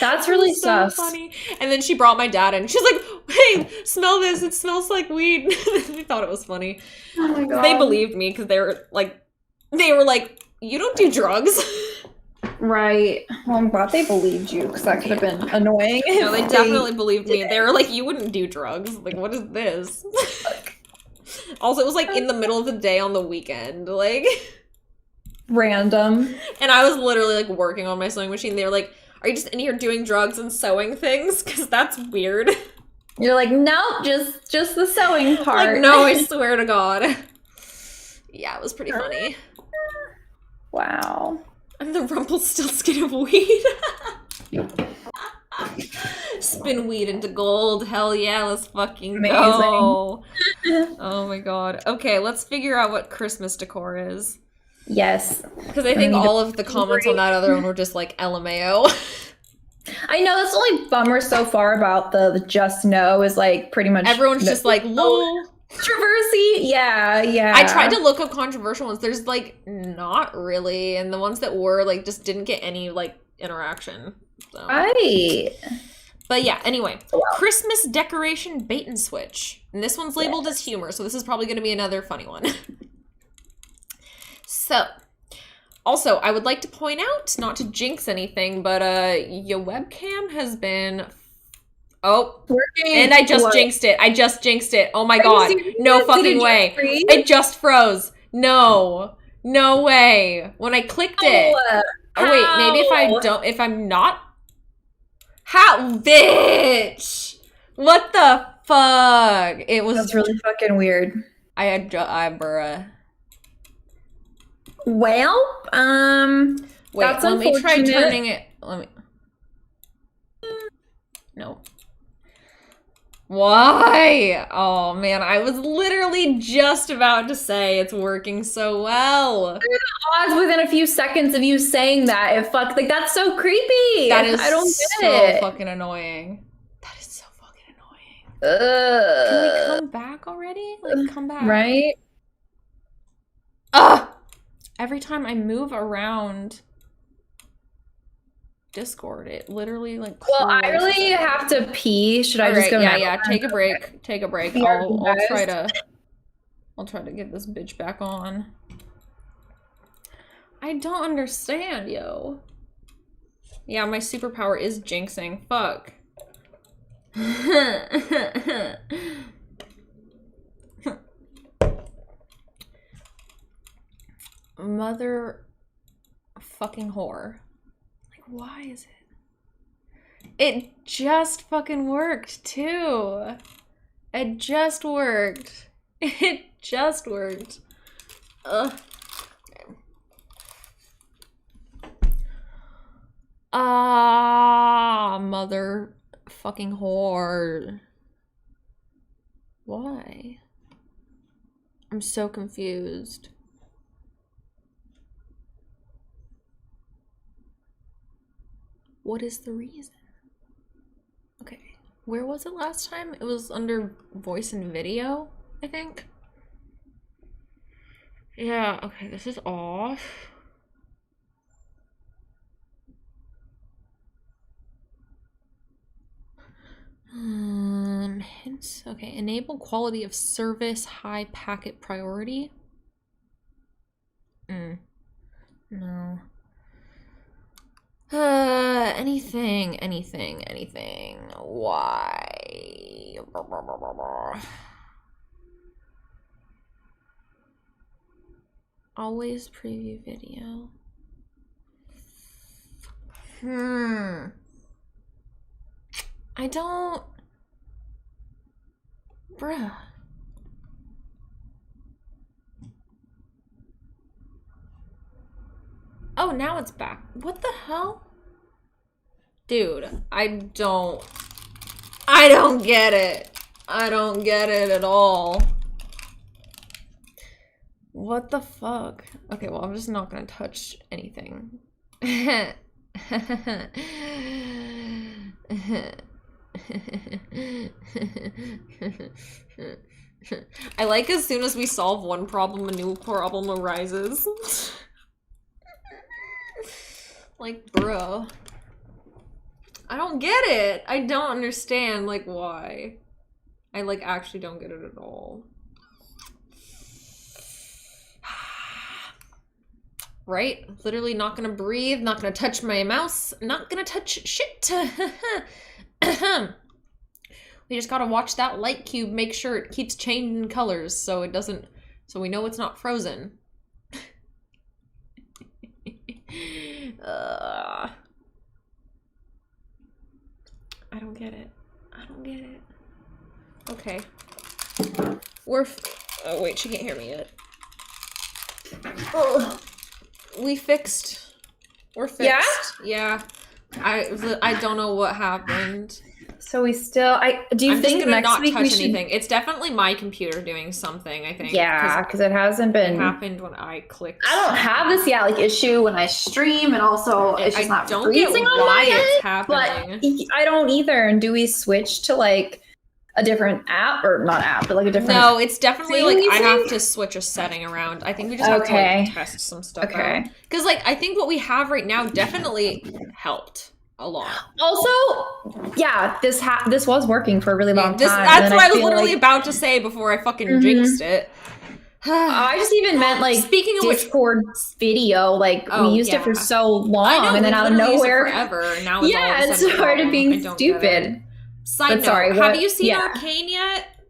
That's really so sus. funny. And then she brought my dad in. She's like, hey, smell this. It smells like weed. We thought it was funny. Oh my God. They believed me because they were like, you don't do drugs. Right. Well, I'm glad they believed you because that could have been annoying. No, they definitely believed me. They were like, you wouldn't do drugs. Like, what is this? Also, it was like in the middle of the day on the weekend. Like, random. And I was literally like working on my sewing machine. They were like, are you just in here doing drugs and sewing things? Because that's weird. You're like, nope, just the sewing part. Like, no, I swear to God. Yeah, it was pretty funny. Wow. And the Rumpelstiltskin of weed. Spin weed into gold. Hell yeah, let's fucking go. Oh my God. Okay, let's figure out what Christmas decor is. Yes. Because I think all of the comments on that other one were just like LMAO. I know, that's the only bummer so far about the Just Know is like pretty much everyone's just like, lol. Controversy? Yeah. I tried to look up controversial ones. There's like not really. And the ones that were like just didn't get any like interaction. So. Right. But yeah, anyway. Christmas decoration bait and switch. And this one's labeled as humor, so this is probably going to be another funny one. So, also, I would like to point out, not to jinx anything, but your webcam has been... Oh, working. And I just jinxed it. I just jinxed it. Oh my God. No fucking way. It just froze. No. No way. When I clicked it. Oh, wait. Maybe if I'm not. How? Bitch. What the fuck? It was. That's really fucking weird. Bruh. Well, wait, that's let me try unfortunate. turning it. No. Why? Oh man, I was literally just about to say it's working so well. Odds within a few seconds of you saying that, like that's so creepy. That is I don't so get it. fucking annoying. That is so fucking annoying. Ugh. Can we come back already? Like, come back. Right? Ugh! Every time I move around Discord, it literally like. Well, I really have to pee. Should I just go? Yeah. Take a break. Take a break. I'll try to get this bitch back on. I don't understand, yo. Yeah, my superpower is jinxing. Fuck. Mother fucking whore. Like, why is it? It just fucking worked, too. It just worked. It just worked. Ugh. Mother fucking whore. Why? I'm so confused. What is the reason? Okay, where was it last time? It was under voice and video, I think. Yeah, okay, this is off. Hints. Okay, enable quality of service, high packet priority. No. Anything. Why? Always preview video. I don't... Bruh. Oh, now it's back. What the hell? Dude, I don't get it. I don't get it at all. What the fuck? Okay, well, I'm just not gonna touch anything. I like as soon as we solve one problem, a new problem arises. Like, bro. I don't get it. I don't understand, like, why. I, like, actually don't get it at all. Right? Literally not gonna breathe, not gonna touch my mouse, not gonna touch shit. We just gotta watch that light cube, make sure it keeps changing colors so it doesn't, so we know it's not frozen. I don't get it. I don't get it. Okay. Oh wait, she can't hear me yet. Oh. We're fixed. Yeah? Yeah. I don't know what happened. So we still, do you think next week we should... anything? It's definitely my computer doing something, I think. Yeah, because it hasn't been... It happened when I clicked. I don't have this, issue when I stream, and also it's just not freezing on my end, it's happening. But I don't either. And do we switch to, like, a different app? Or not app, but, like, a different... No, it's definitely, like, I have to switch a setting around. I think we just have to, like, test some stuff out. Because, like, I think what we have right now definitely helped. A lot. Also, yeah, this was working for a really long time. That's what I was literally about to say before I fucking jinxed it. I just even meant, like, speaking of Discord video, like, we used it for so long, and then out of nowhere, forever. Now it's all it started being stupid. Side note, have you seen Arcane yet?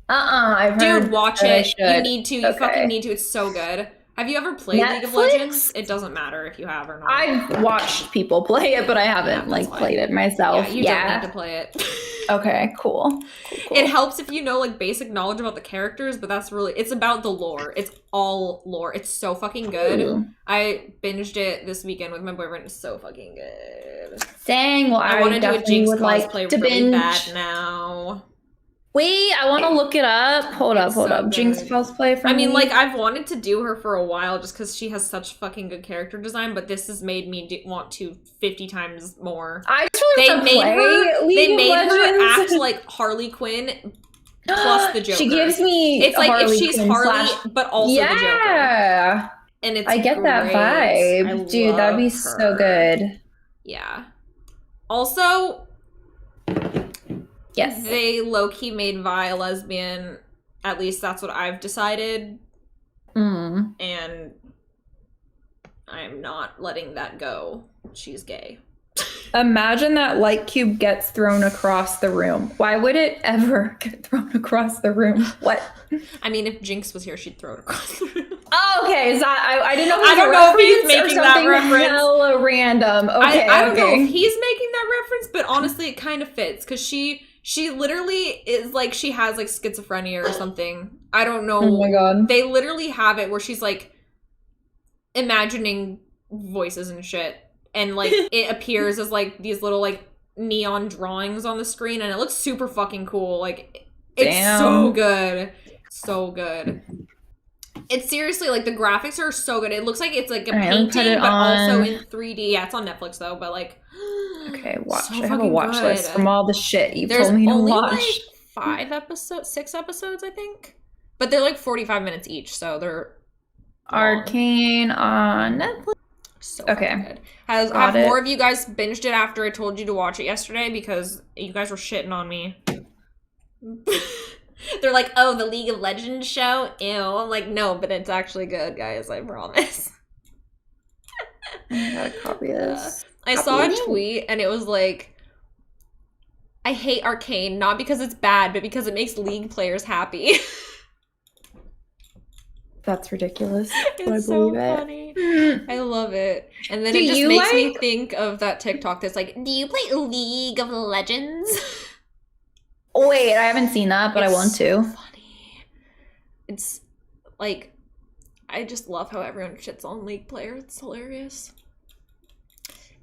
I've heard. Dude, watch it. You need to. You fucking need to. It's so good. Have you ever played League of Legends? It doesn't matter if you have or not. I've watched people play it, but I haven't played it myself. Yeah, you don't need to play it. Okay, cool. It helps if you know like basic knowledge about the characters, but it's about the lore. It's all lore. It's so fucking good. Ooh. I binged it this weekend with my boyfriend. It's so fucking good. Dang, well I want to do a Jinx cosplay to binge. Bad now. Wait, I want to look it up. Hold up. Good. Jinx cosplay for me. Like, I've wanted to do her for a while just because she has such fucking good character design, but this has made me want to 50 times more. I just want to They made her act like Harley Quinn plus the Joker. She gives me it's like Harley if she's Quinn Harley, but also the Joker. Yeah. And it's I get that vibe. Dude, that'd be so good. Yeah. Also... Yes. They low-key made Vi a lesbian. At least that's what I've decided. And I'm not letting that go. She's gay. Imagine that light cube gets thrown across the room. Why would it ever get thrown across the room? What? I mean, if Jinx was here, she'd throw it across the room. Oh, okay. So I didn't know. I don't know if he's making that reference. Hella random. Okay. I don't know if he's making that reference, but honestly, it kind of fits because she literally is like she has like schizophrenia or something. I don't know. Oh my god. They literally have it where she's like imagining voices and shit. And, like, it appears as, like, these little, like, neon drawings on the screen. And it looks super fucking cool. Like, it's so good. So good. It's seriously, like, the graphics are so good. It looks like it's, like, a painting, but also in 3D. Yeah, it's on Netflix, though. But, like... Okay, watch. So I have a watch list from all the shit you've told me to watch. There's only, like, 6 episodes, I think. But they're, like, 45 minutes each. So they're... Arcane on Netflix. So good. Have more of you guys binged it after I told you to watch it yesterday because you guys were shitting on me. They're like, oh, the League of Legends show? Ew. I'm like, no, but it's actually good, guys. I promise. I gotta copy this. I saw a tweet and it was like, I hate Arcane, not because it's bad, but because it makes League players happy. That's ridiculous. It's so funny. I love it. And then it just makes me think of that TikTok that's like, do you play League of Legends? Wait, I haven't seen that, but I want to. So funny. It's like, I just love how everyone shits on League players. It's hilarious.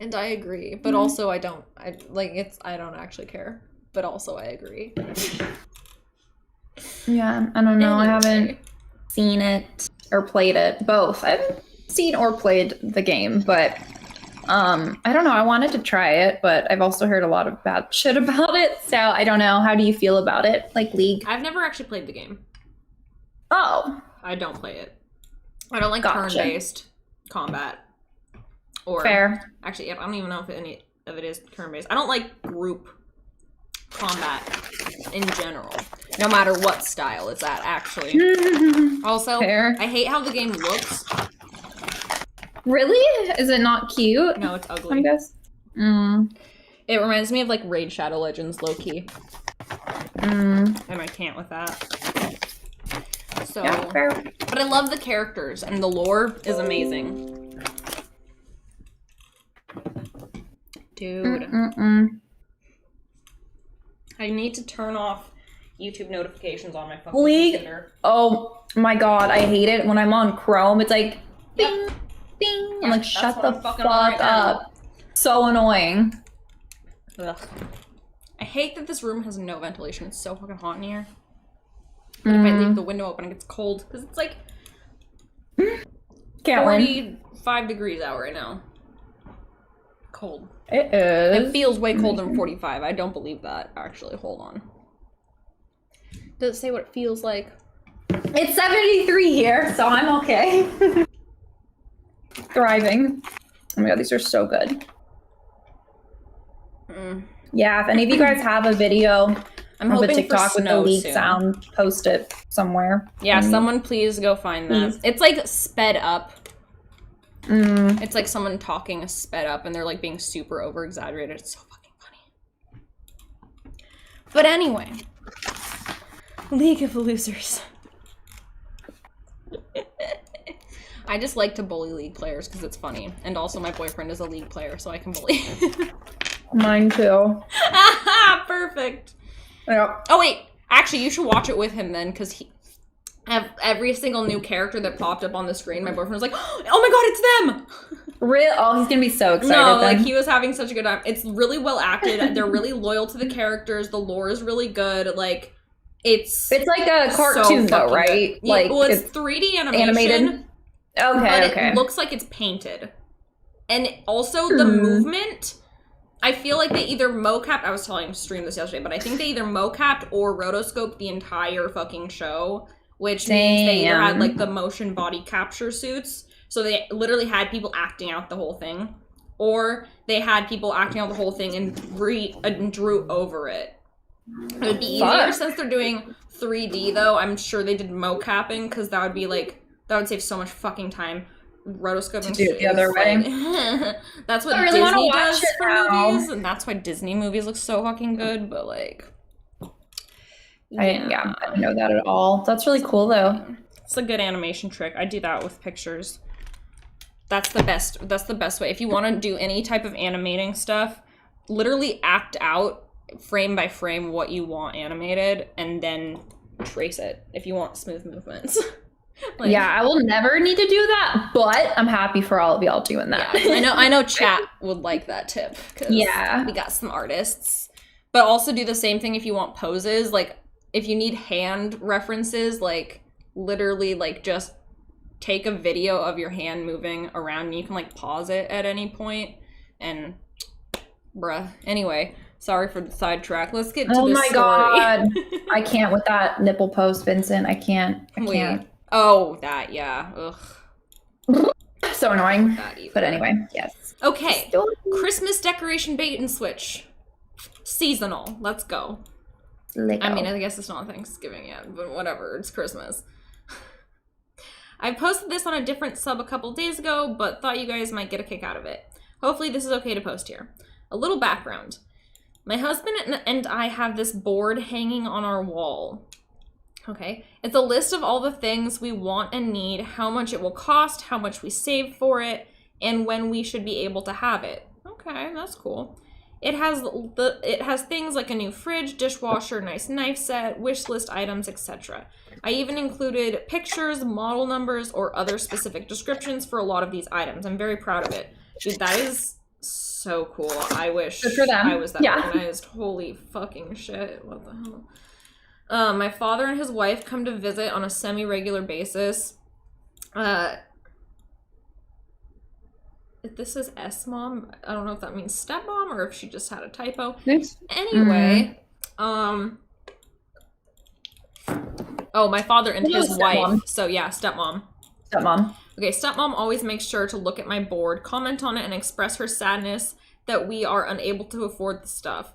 And I agree, but also I don't actually care, but also I agree. Yeah, I don't know. I haven't seen it or played it, both. I haven't seen or played the game, but I don't know. I wanted to try it, but I've also heard a lot of bad shit about it, so I don't know. How do you feel about it? Like League? I've never actually played the game. Oh. I don't play it. I don't like turn-based combat. Or fair. Actually, I don't even know if any of it is turn-based. I don't like group combat in general, no matter what style it's at, actually. Also, fair. I hate how the game looks. Really? Is it not cute? No, it's ugly. I guess. It reminds me of like Raid Shadow Legends low-key. And I can't with that. So, yeah, fair. But I love the characters and the lore is amazing. Dude. I need to turn off YouTube notifications on my fucking League. computer. Oh my god, I hate it when I'm on Chrome. It's like bing, bing. I'm like, shut the fuck up. So annoying. Ugh. I hate that this room has no ventilation. It's so fucking hot in here. But if I leave the window open, it gets cold because it's like 45 degrees out right now. Cold. It is. It feels way colder than 45. I don't believe that, actually. Hold on. Does it say what it feels like? It's 73 here, so I'm okay. Thriving. Oh my god, these are so good. Yeah, if any of you guys have a video I'm of a hoping TikTok for with the snow leak soon. sound, post it somewhere. Yeah, someone please go find that. Please. It's like sped up. It's like someone talking sped up and they're like being super over exaggerated. It's so fucking funny. But anyway, League of Losers. I just like to bully League players because it's funny. And also my boyfriend is a League player, so I can bully. Mine too. Perfect. Yeah. Oh wait, actually you should watch it with him then, because every single new character that popped up on the screen, my boyfriend was like, oh my god, it's them! Real? Oh, he's gonna be so excited. No, then. like he was having such a good time. It's really well acted. They're really loyal to the characters. The lore is really good. Like, it's like a cartoon though, right? Good. Like, well, it's 3D animation. animated. Okay, but it looks like it's painted. And also the movement, I feel like they either mocapped, I was telling stream this yesterday, but I think they either mocapped or rotoscoped the entire fucking show, which means they either had like the motion body capture suits, so they literally had people acting out the whole thing, or they had people acting out the whole thing and drew over it. It would be easier since they're doing 3D though. I'm sure they did mocapping because that would be like, that would save so much fucking time. Rotoscoping to do it the other way. That's what really Disney does for now. movies, and that's why Disney movies look so fucking good. But like, I didn't know that at all. That's really cool though. It's a good animation trick. I do that with pictures. That's the best. That's the best way. If you want to do any type of animating stuff, literally act out frame by frame what you want animated, and then trace it if you want smooth movements. Like, yeah, I will never need to do that, but I'm happy for all of y'all doing that. Yeah, I know chat would like that tip, because we got some artists. But also do the same thing if you want poses. Like, if you need hand references, like, literally, like, just take a video of your hand moving around, and you can, like, pause it at any point, and bruh. Anyway, sorry for the sidetrack. Let's get to this story. Oh my god. I can't with that nipple post, Vincent. I can't. Oh, that, yeah. Ugh. So annoying. But anyway, yes. Okay. Christmas decoration bait and switch. Seasonal. Let's go. Lego. I mean, I guess it's not Thanksgiving yet, but whatever. It's Christmas. I posted this on a different sub a couple days ago, but thought you guys might get a kick out of it. Hopefully this is okay to post here. A little background. My husband and I have this board hanging on our wall. Okay, it's a list of all the things we want and need, how much it will cost, how much we save for it, and when we should be able to have it. Okay, that's cool. It has things like a new fridge, dishwasher, nice knife set, wish list items, etc. I even included pictures, model numbers, or other specific descriptions for a lot of these items. I'm very proud of it. Dude, that is so cool. I wish I was that organized. Holy fucking shit. What the hell? My father and his wife come to visit on a semi-regular basis. If this is S-mom, I don't know if that means stepmom or if she just had a typo. Anyway, oh, my father and his wife. So yeah, stepmom. Stepmom. Okay, stepmom always makes sure to look at my board, comment on it, and express her sadness that we are unable to afford the stuff.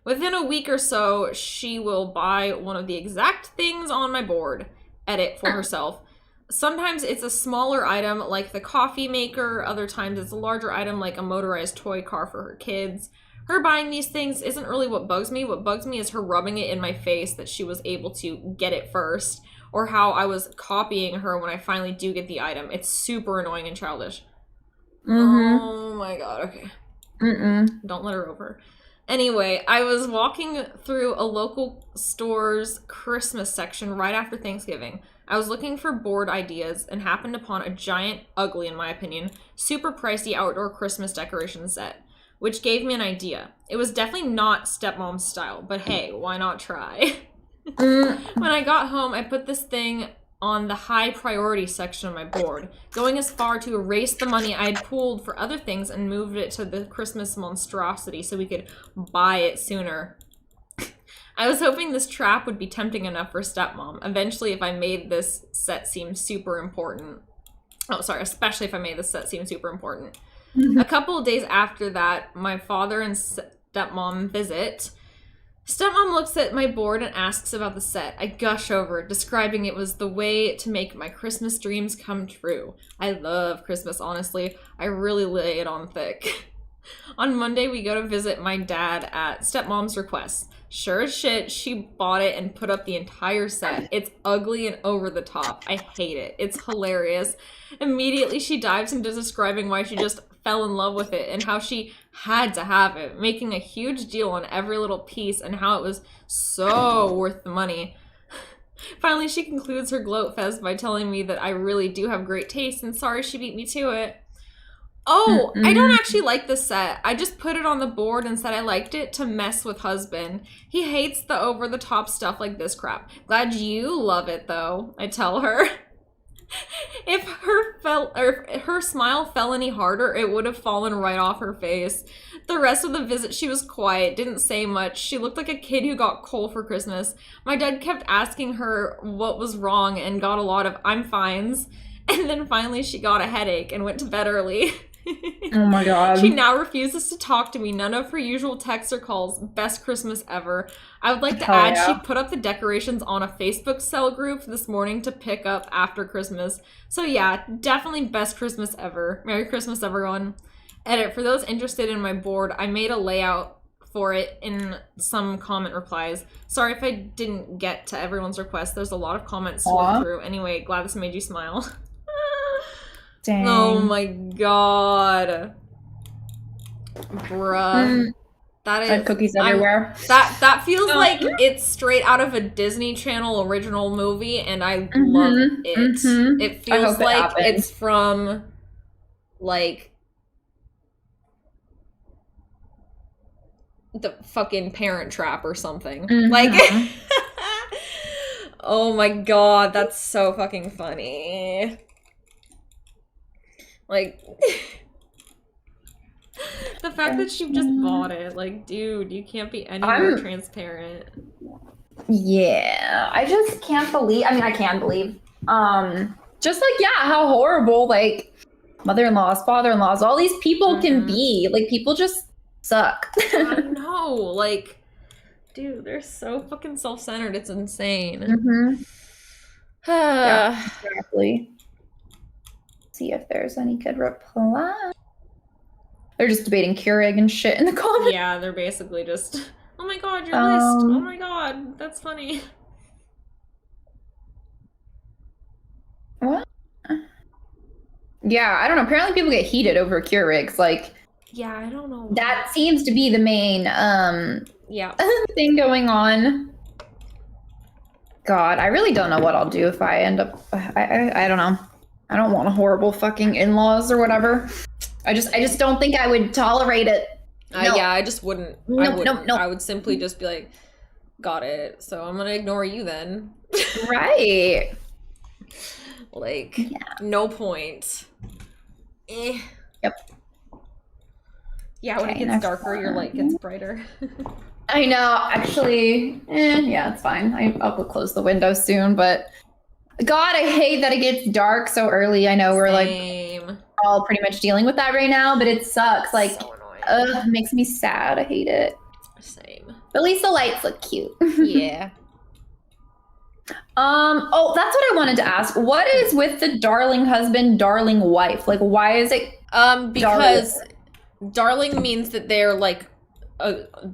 Within a week or so, she will buy one of the exact things on my board, edit for herself. Sometimes it's a smaller item like the coffee maker. Other times it's a larger item like a motorized toy car for her kids. Her buying these things isn't really what bugs me. What bugs me is her rubbing it in my face that she was able to get it first, or how I was copying her when I finally do get the item. It's super annoying and childish. Oh my god, okay. Don't let her over. Anyway, I was walking through a local store's Christmas section right after Thanksgiving. I was looking for board ideas and happened upon a giant, ugly in my opinion, super pricey outdoor Christmas decoration set, which gave me an idea. It was definitely not stepmom style, but hey, why not try? When I got home, I put this thing on the high priority section of my board, going as far to erase the money I had pooled for other things and moved it to the Christmas monstrosity so we could buy it sooner. I was hoping this trap would be tempting enough for stepmom. Eventually, if I made this set seem super important. Oh, sorry, especially if I made this set seem super important. A couple of days after that, my father and stepmom visit. Stepmom looks at my board and asks about the set. I gush over it, describing it was the way to make my Christmas dreams come true. I love Christmas, honestly. I really lay it on thick. On Monday, we go to visit my dad at stepmom's request. Sure as shit, she bought it and put up the entire set. It's ugly and over the top. I hate it. It's hilarious. Immediately, she dives into describing why she just fell in love with it and how she had to have it, making a huge deal on every little piece and how it was so worth the money. Finally, she concludes her gloat fest by telling me that I really do have great taste and sorry she beat me to it. Oh, I don't actually like this set. I just put it on the board and said I liked it to mess with husband. He hates the over-the-top stuff like this crap. Glad you love it, though, I tell her. If her smile fell any harder, it would have fallen right off her face. The rest of the visit, she was quiet, didn't say much. She looked like a kid who got coal for Christmas. My dad kept asking her what was wrong and got a lot of I'm fines. And then finally she got a headache and went to bed early. Oh my god. She now refuses to talk to me. None of her usual texts or calls. Best Christmas ever. I would like to add she put up the decorations on a Facebook cell group this morning to pick up after Christmas. So yeah, definitely best Christmas ever. Merry Christmas, everyone. Edit, for those interested in my board, I made a layout for it in some comment replies. Sorry if I didn't get to everyone's request. There's a lot of comments to look through. Anyway, glad this made you smile. Dang. Oh my god. Bruh. That is cookies everywhere. That feels like it's straight out of a Disney Channel original movie and I love it. It feels like it's from like the fucking Parent Trap or something. Like oh my god, that's so fucking funny. Like, the fact that she just bought it, like, dude, you can't be any more transparent. Yeah, I just can't believe, I can believe, just like, yeah, how horrible, like, mother-in-laws, father-in-laws, all these people can be. Like, people just suck. I know, like, dude, they're so fucking self-centered, it's insane. Yeah, exactly. See if there's any good reply. They're just debating Keurig and shit in the comments. Yeah, they're basically just, oh my god, your list. Oh my god, that's funny. What? Yeah, I don't know. Apparently people get heated over Keurigs. Like, yeah, I don't know. That seems to be the main thing going on. God, I really don't know what I'll do if I end up, I don't know. I don't want a horrible fucking in-laws or whatever. I just don't think I would tolerate it. No. Yeah, I just wouldn't. No. I would simply just be like, got it. So I'm gonna ignore you then. Right. Like, no point. Yep. Yeah, when it gets darker, your light gets brighter. I know. Actually, yeah, it's fine. I'll close the window soon, but God, I hate that it gets dark so early. I know we're like all pretty much dealing with that right now, but it sucks. Like, so annoying. It makes me sad. I hate it. Same. But at least the lights look cute. Yeah. Oh, that's what I wanted to ask. What is with the darling husband, darling wife? Like, why is it? Because darling means that they're like,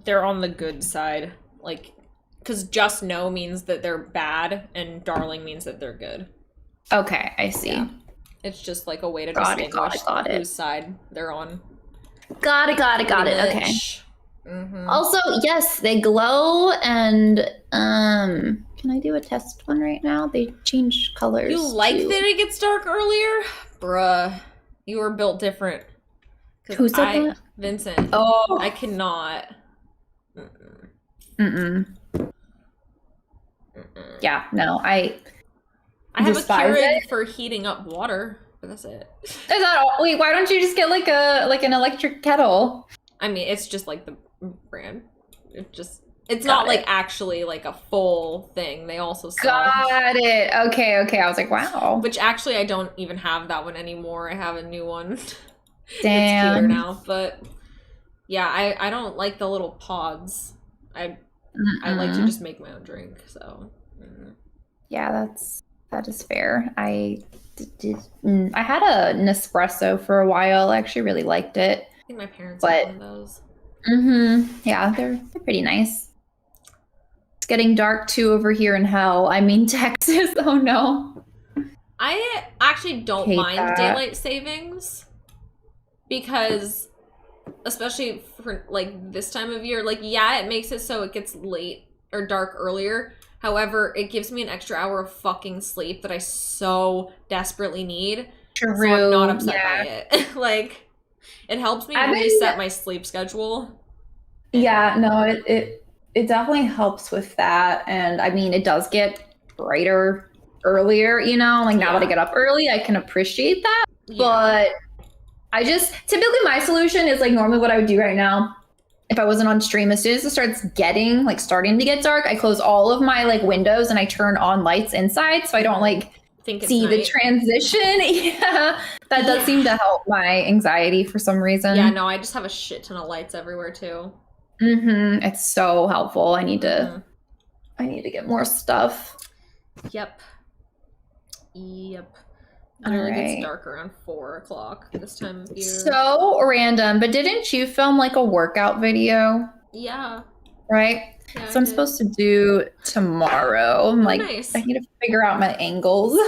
they're on the good side. Like, because just no means that they're bad, and darling means that they're good. Okay, I see. Yeah. It's just like a way to distinguish whose side they're on. Got it. Okay. Mm-hmm. Also, yes, they glow, and can I do a test one right now? They change colors. You like that it gets dark earlier? Bruh, you were built different. Who said that? Vincent. Oh. I cannot. Yeah, no, I have a despise Keurig it. for heating up water, but that's it. Is that all? Wait, why don't you just get like an electric kettle? I mean, it's just like the brand. It's not like actually like a full thing. They also sell. Got it. Okay. I was like, wow. Which actually I don't even have that one anymore. I have a new one. Damn. It's cuter now, but yeah, I don't like the little pods. I like to just make my own drink, so. Yeah, that is fair. I had a Nespresso for a while. I actually really liked it. I think my parents had one of those. Yeah, they're pretty nice. It's getting dark too over here in hell. I mean, Texas. Oh no. I actually don't mind daylight savings because, especially for like this time of year, like yeah, it makes it so it gets late or dark earlier. However, it gives me an extra hour of fucking sleep that I so desperately need. True. So I'm not upset by it. Like, it helps me reset my sleep schedule. Yeah, no, it definitely helps with that. And I mean, it does get brighter earlier, you know? Like now that I get up early, I can appreciate that. Yeah. But I just, typically my solution is like normally what I would do right now, if I wasn't on stream, as soon as it starts starting to get dark, I close all of my like windows and I turn on lights inside so I don't like see the transition. Yeah, that does seem to help my anxiety for some reason. Yeah, no, I just have a shit ton of lights everywhere too. It's so helpful. I need to get more stuff. Yep. It really gets dark around 4 o'clock this time of year. So random, but didn't you film like a workout video? Yeah. Right? Yeah, so I'm supposed to do tomorrow. I'm like, nice. I need to figure out my angles.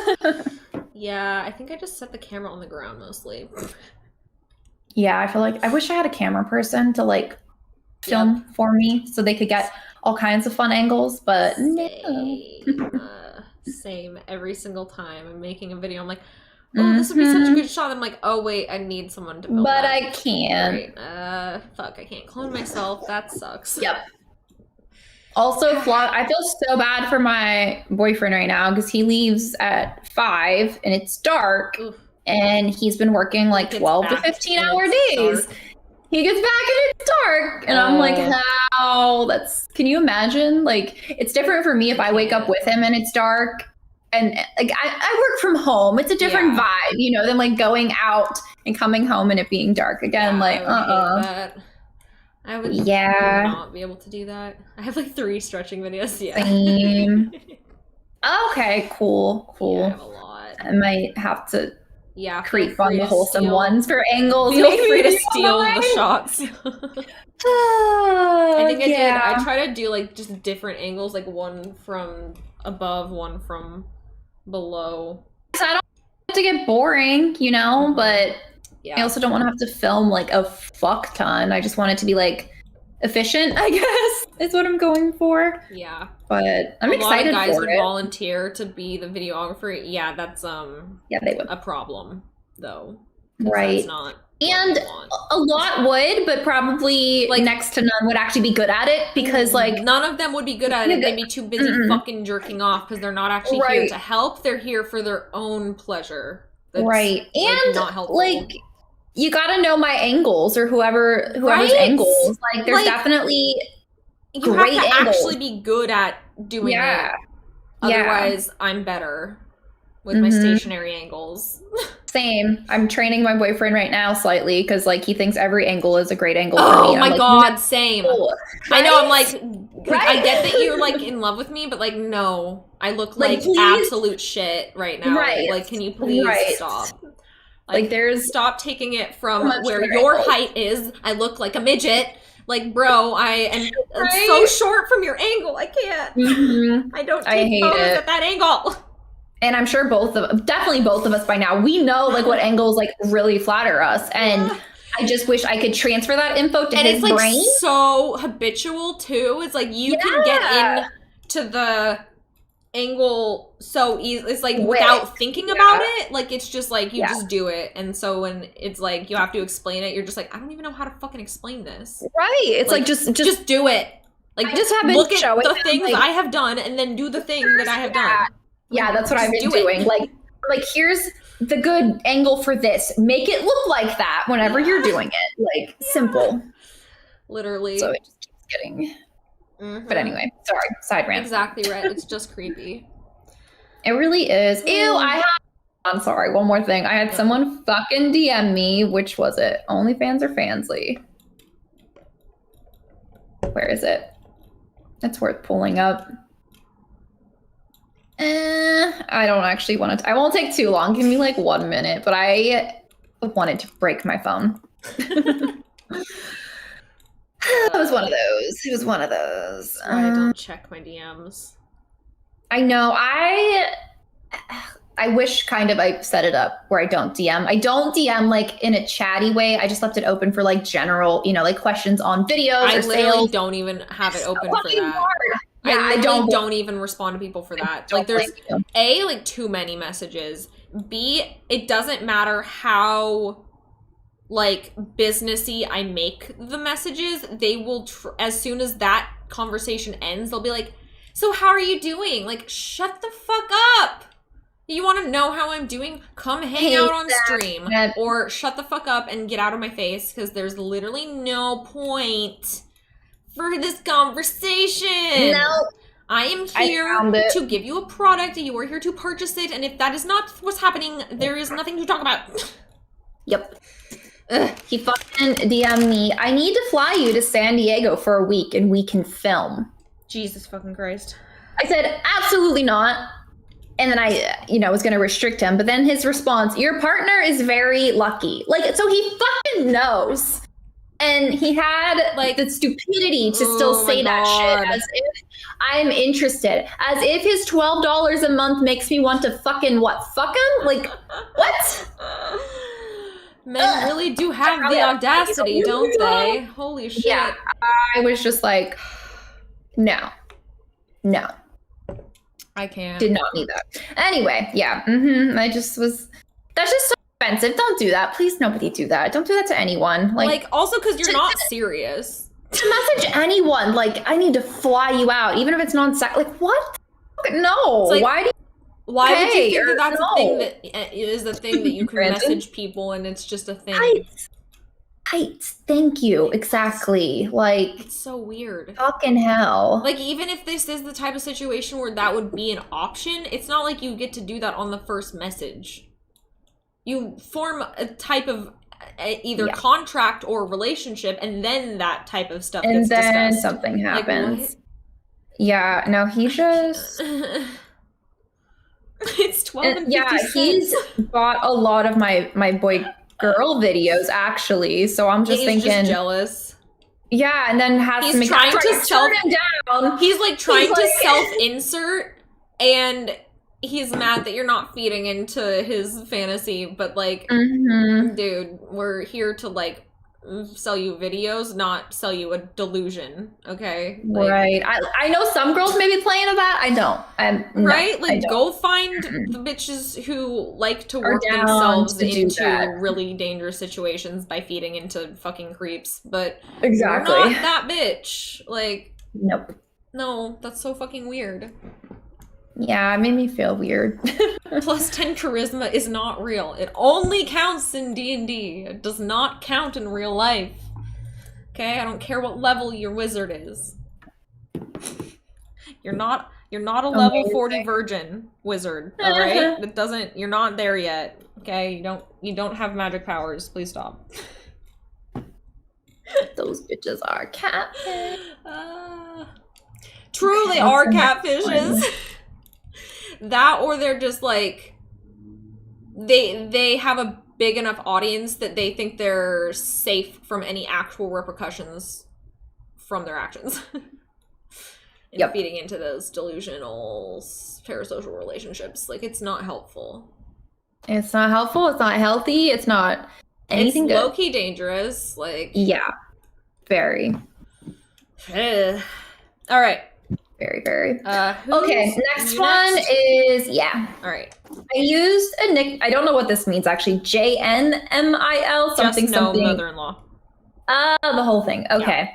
Yeah, I think I just set the camera on the ground mostly. Yeah, I feel like I wish I had a camera person to like film for me so they could get all kinds of fun angles, but Same every single time I'm making a video. I'm like, oh, this would be such a good shot. I'm like, oh wait, I need someone to film but that. I can't. Right. Fuck, I can't clone myself. That sucks. Yep. Also, I feel so bad for my boyfriend right now because he leaves at 5 and it's dark. Oof. And he's been working like 12 to 15 hour days. Dark. He gets back and it's dark. And I'm like, how? Can you imagine? Like, it's different for me if I wake up with him and it's dark. And like, I work from home. It's a different vibe, you know, than like going out and coming home and it being dark again. I would not be able to do that. I have like 3 stretching videos. Yeah. Same. Okay, cool. Yeah, I have a lot. I might have to creep on the wholesome ones for angles. Feel free to steal the shots. I think I did. I try to do like just different angles, like one from above, one from below. So I don't have to get boring, you know, but I also don't want to have to film like a fuck ton. I just want it to be like efficient, I guess, is what I'm going for. Yeah. But I'm excited for it. A lot of guys would volunteer to be the videographer. Yeah, that's they would. A problem though. Right. That's not and a lot would, but probably like next to none would actually be good at it because like none of them would be good at it. They'd be too busy fucking jerking off because they're not actually here to help. They're here for their own pleasure. That's, and not helpful. Like you got to know my angles or whoever's angles. Like there's definitely you great have to angles. Actually be good at doing it. Otherwise, I'm better with my stationary angles. Same. I'm training my boyfriend right now slightly because like he thinks every angle is a great angle for me. Oh my god, same. Right? I know. I'm like, I get that you're like in love with me, but like, no, I look like absolute shit right now. Right. Like, can you please stop? Like there's stop taking it from where your height is. I look like a midget. Like, bro, I am so short from your angle. I can't. I don't take photos at that angle. And I'm sure definitely both of us by now, we know like what angles like really flatter us. And I just wish I could transfer that info to his brain. And it's so habitual too. It's like you can get into the angle so easy. It's like without thinking about it. Like it's just like you just do it. And so when it's like you have to explain it, you're just like, I don't even know how to fucking explain this. Right. It's like just do it. Like I just have been look at showing the things I have done and then do the thing that I have done. Yeah, that's what I've been doing. Like here's the good angle for this. Make it look like that whenever you're doing it. Like simple. Literally. So it just keeps getting But anyway, sorry, side rant. Exactly right. It's just creepy. It really is. Ew, I'm sorry, one more thing. I had someone fucking DM me. Which was it? OnlyFans or Fansly? Where is it? It's worth pulling up. I don't actually want to. I won't take too long. Give me like 1 minute, but I wanted to break my phone. It was one of those. It was one of those. I don't check my DMs. I know. I wish kind of I set it up where I don't DM. I don't DM like in a chatty way. I just left it open for like general, like questions on videos or literally don't even have it open for that. Hard. Yeah, I don't even respond to people for that. Like there's like too many messages. B, it doesn't matter how like businessy I make the messages. They will as soon as that conversation ends, they'll be like, "So how are you doing?" Like, shut the fuck up. You want to know how I'm doing? Come hang out on stream. Or shut the fuck up and get out of my face, because there's literally no point for this conversation. No. I am here to give you a product, and you are here to purchase it, and if that is not what's happening, there is nothing to talk about. Yep. He fucking DM'd me. I need to fly you to San Diego for a week, and we can film. Jesus fucking Christ. I said, absolutely not. And then I, was going to restrict him. But then his response, your partner is very lucky. Like, so he fucking knows. And he had, like, the stupidity to still say that shit as if I'm interested. As if his $12 a month makes me want to fucking, fuck him? Like, what? Men really do have the audacity, don't they? Holy shit. Yeah, I was just like, no. I can't. Did not need that. Anyway, yeah. I just was. That's just so offensive. Don't do that. Please, nobody do that. Don't do that to anyone. Like also because you're not serious. To message anyone, like, I need to fly you out, even if it's non-sex. Like, what? No. Like, why would you think that that's a thing that is the thing that you can message people and it's just a thing? Right. Thank you. Exactly. Like, it's so weird. Fucking hell. Like, even if this is the type of situation where that would be an option, it's not like you get to do that on the first message. You form a type of either contract or relationship, and then that type of stuff gets discussed. And then something happens. Like, yeah, no, he just... It's 12 and 50 cents. He's bought a lot of my boy girl videos, actually, so I'm just thinking... He's just jealous. Yeah, and then has to make... Trying to turn him down. He's, like, trying to self-insert, and... he's mad that you're not feeding into his fantasy, but like, dude, we're here to like sell you videos, not sell you a delusion, okay? Like, right. I know some girls may be playing to that. I don't. Right? Like, go find the bitches who like to work themselves into really dangerous situations by feeding into fucking creeps, but exactly, you're not that bitch. Like, nope. No, that's so fucking weird. Yeah, it made me feel weird. Plus 10 charisma is not real. It only counts in D&D. It does not count in real life. Okay? I don't care what level your wizard is. You're not a level 40 virgin wizard, all right? It doesn't, you're not there yet. Okay? You don't have magic powers. Please stop. Those bitches are catfish. True, they are catfishes. That, or they're just like, they have a big enough audience that they think they're safe from any actual repercussions from their actions. And feeding into those delusional parasocial relationships. Like, it's not helpful. It's not helpful. It's not healthy. It's not anything good. It's low-key dangerous. Like, yeah, very. All right. Very, very. Okay, next one is, all right. I used I don't know what this means actually. JNMIL, something, something. mother-in-law. The whole thing. Okay.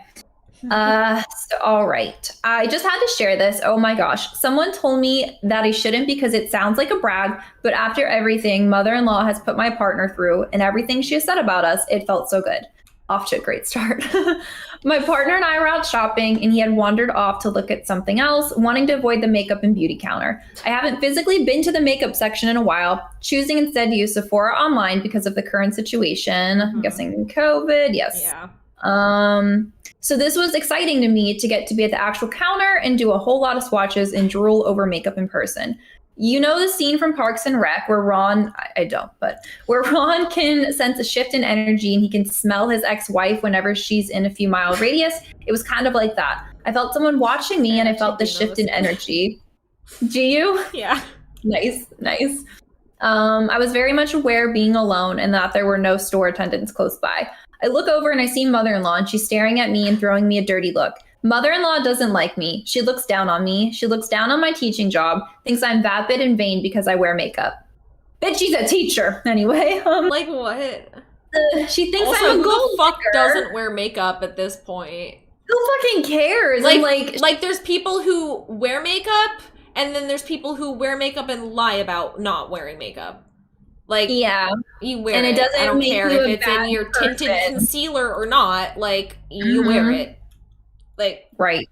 So, all right. I just had to share this. Oh my gosh. Someone told me that I shouldn't because it sounds like a brag, but after everything mother-in-law has put my partner through and everything she has said about us, it felt so good. Off to a great start. My partner and I were out shopping and he had wandered off to look at something else, wanting to avoid the makeup and beauty counter. I haven't physically been to the makeup section in a while, choosing instead to use Sephora online because of the current situation. I'm guessing COVID. Yes. Yeah. So this was exciting to me to get to be at the actual counter and do a whole lot of swatches and drool over makeup in person. You know the scene from Parks and Rec where Ron, I don't, but where Ron can sense a shift in energy and he can smell his ex-wife whenever she's in a few mile radius. It was kind of like that. I felt someone watching me and I felt the shift in energy. Do you? Yeah. Nice. I was very much aware being alone and that there were no store attendants close by. I look over and I see mother-in-law and she's staring at me and throwing me a dirty look. Mother-in-law doesn't like me. She looks down on me. She looks down on my teaching job, thinks I'm vapid and vain because I wear makeup. Bitch, she's a teacher anyway. Like what? She thinks also, I'm a who gold the fuck digger. doesn't wear makeup at this point? Who fucking cares? Like there's people who wear makeup and then there's people who wear makeup and lie about not wearing makeup. Like, yeah, you wear and it doesn't I don't make care you if a it's in bad your tinted person. concealer or not. Like, you wear it. Like, right.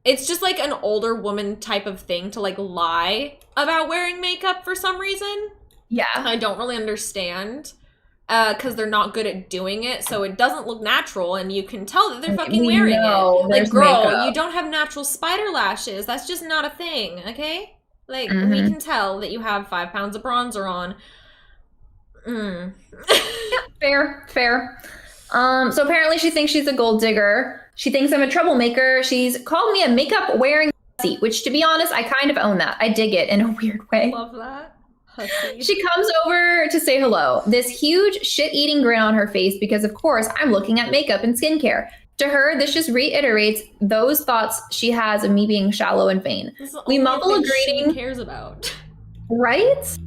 It's just like an older woman type of thing to like lie about wearing makeup for some reason. Yeah. I don't really understand. Because they're not good at doing it, so it doesn't look natural, and you can tell that they're fucking wearing it. Like, girl, makeup. You don't have natural spider lashes. That's just not a thing, okay? Like, we can tell that you have 5 pounds of bronzer on. Yeah, fair. So apparently she thinks she's a gold digger. She thinks I'm a troublemaker. She's called me a makeup wearing hussy, which to be honest, I kind of own that. I dig it in a weird way. Love that. Hussy. She comes over to say hello. This huge shit-eating grin on her face because of course I'm looking at makeup and skincare. To her, this just reiterates those thoughts she has of me being shallow and vain. We mumble a greeting. She cares about. Right?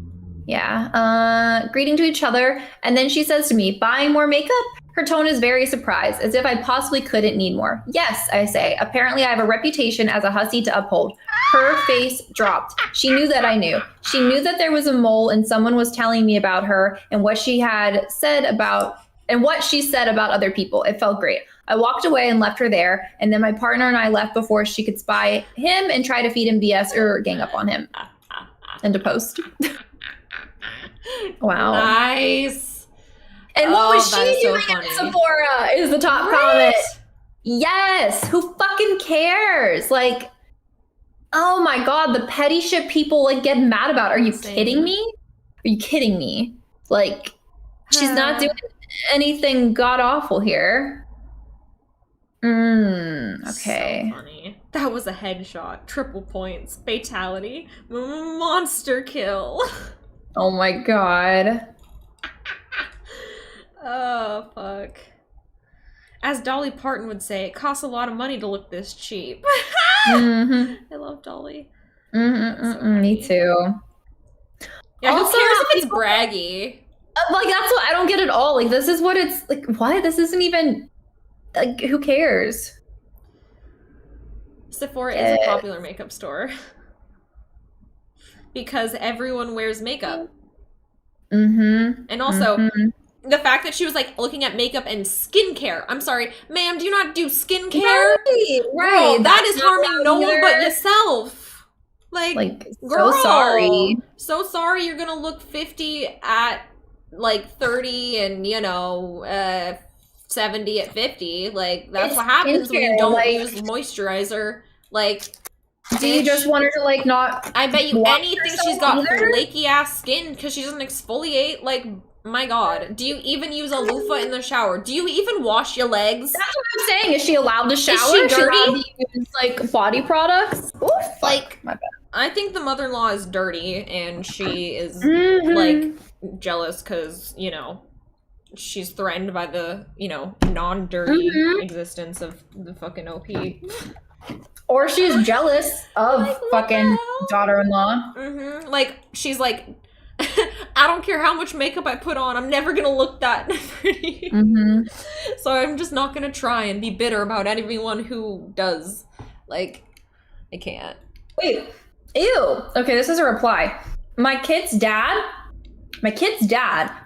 Yeah. Greeting to each other. And then she says to me, buying more makeup? Her tone is very surprised, as if I possibly couldn't need more. Yes, I say. Apparently I have a reputation as a hussy to uphold. Her face dropped. She knew that I knew. She knew that there was a mole and someone was telling me about her and what she had said about what she said about other people. It felt great. I walked away and left her there, and then my partner and I left before she could spy him and try to feed him BS or gang up on him. End of post. Wow. Nice. And what was she doing at Sephora is the top comment. Yes. Who fucking cares? Like, oh my God, the petty shit people like get mad about. Are you kidding me? Are you kidding me? Like, she's not doing anything god awful here. Okay. So funny. That was a headshot. Triple points. Fatality. Monster kill. Oh my God. Oh, fuck. As Dolly Parton would say, it costs a lot of money to look this cheap. I love Dolly. Me too. Yeah, also, who cares if it's braggy? Like, that's what I don't get at all. Like, this is what it's like. What? This isn't even like. Who cares? Sephora is a popular makeup store because everyone wears makeup. And also, the fact that she was like looking at makeup and skincare. I'm sorry, ma'am. Do you not do skincare? Right. Girl, that is harming no one but yourself. Like, girl, so sorry. So sorry. You're gonna look 50 at like 30, and 70 at 50. Like, that's what happens when you don't use moisturizer. Like, do you just want her to like not? I bet you anything she's got flaky ass skin because she doesn't exfoliate. Like, my God, do you even use a loofah in the shower? Do you even wash your legs? That's what I'm saying. Is she allowed to shower? Is she dirty? Allowed to use like body products? Ooh, like, my bad. I think the mother-in-law is dirty, and she is like jealous because she's threatened by the, non-dirty existence of the fucking OP. Or she's jealous of fucking daughter-in-law. Mm-hmm. Like, she's like, I don't care how much makeup I put on, I'm never gonna look that pretty. Mm-hmm. So I'm just not gonna try and be bitter about anyone who does. Like, I can't. Wait. Ew. Okay, this is a reply. My kid's dad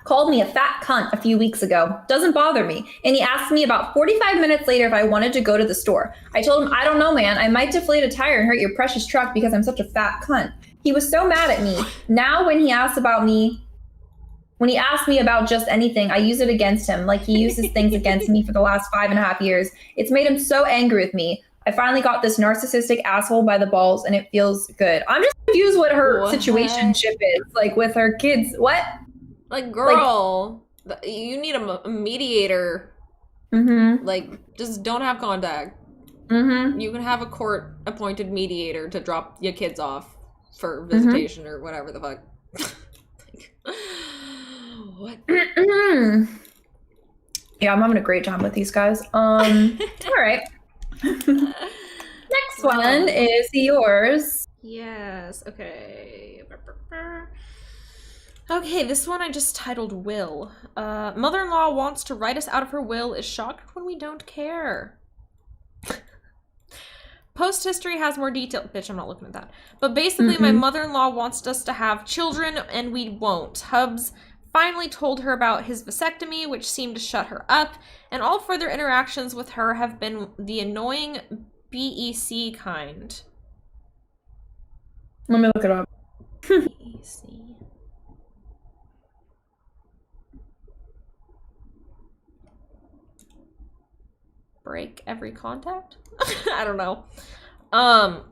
called me a fat cunt a few weeks ago. Doesn't bother me. And he asked me about 45 minutes later if I wanted to go to the store. I told him, I don't know, man. I might deflate a tire and hurt your precious truck because I'm such a fat cunt. He was so mad at me. Now when he asked me about just anything, I use it against him. Like he uses things against me for the last 5.5 years. It's made him so angry with me. I finally got this narcissistic asshole by the balls and it feels good. I'm just confused what her situationship is. Like with her kids. What? Like, girl, you need a mediator. Mm-hmm. Like, just don't have contact. Mm-hmm. You can have a court-appointed mediator to drop your kids off for visitation or whatever the fuck. What? Yeah, I'm having a great time with these guys. All right. Next one is yours. Yes. Okay. Okay, this one I just titled Will. Mother-in-law wants to write us out of her will, is shocked when we don't care. Post history has more detail. Bitch, I'm not looking at that. But basically, my mother-in-law wants us to have children, and we won't. Hubs finally told her about his vasectomy, which seemed to shut her up, and all further interactions with her have been the annoying BEC kind. Let me look it up. BEC. Break every contact? I don't know.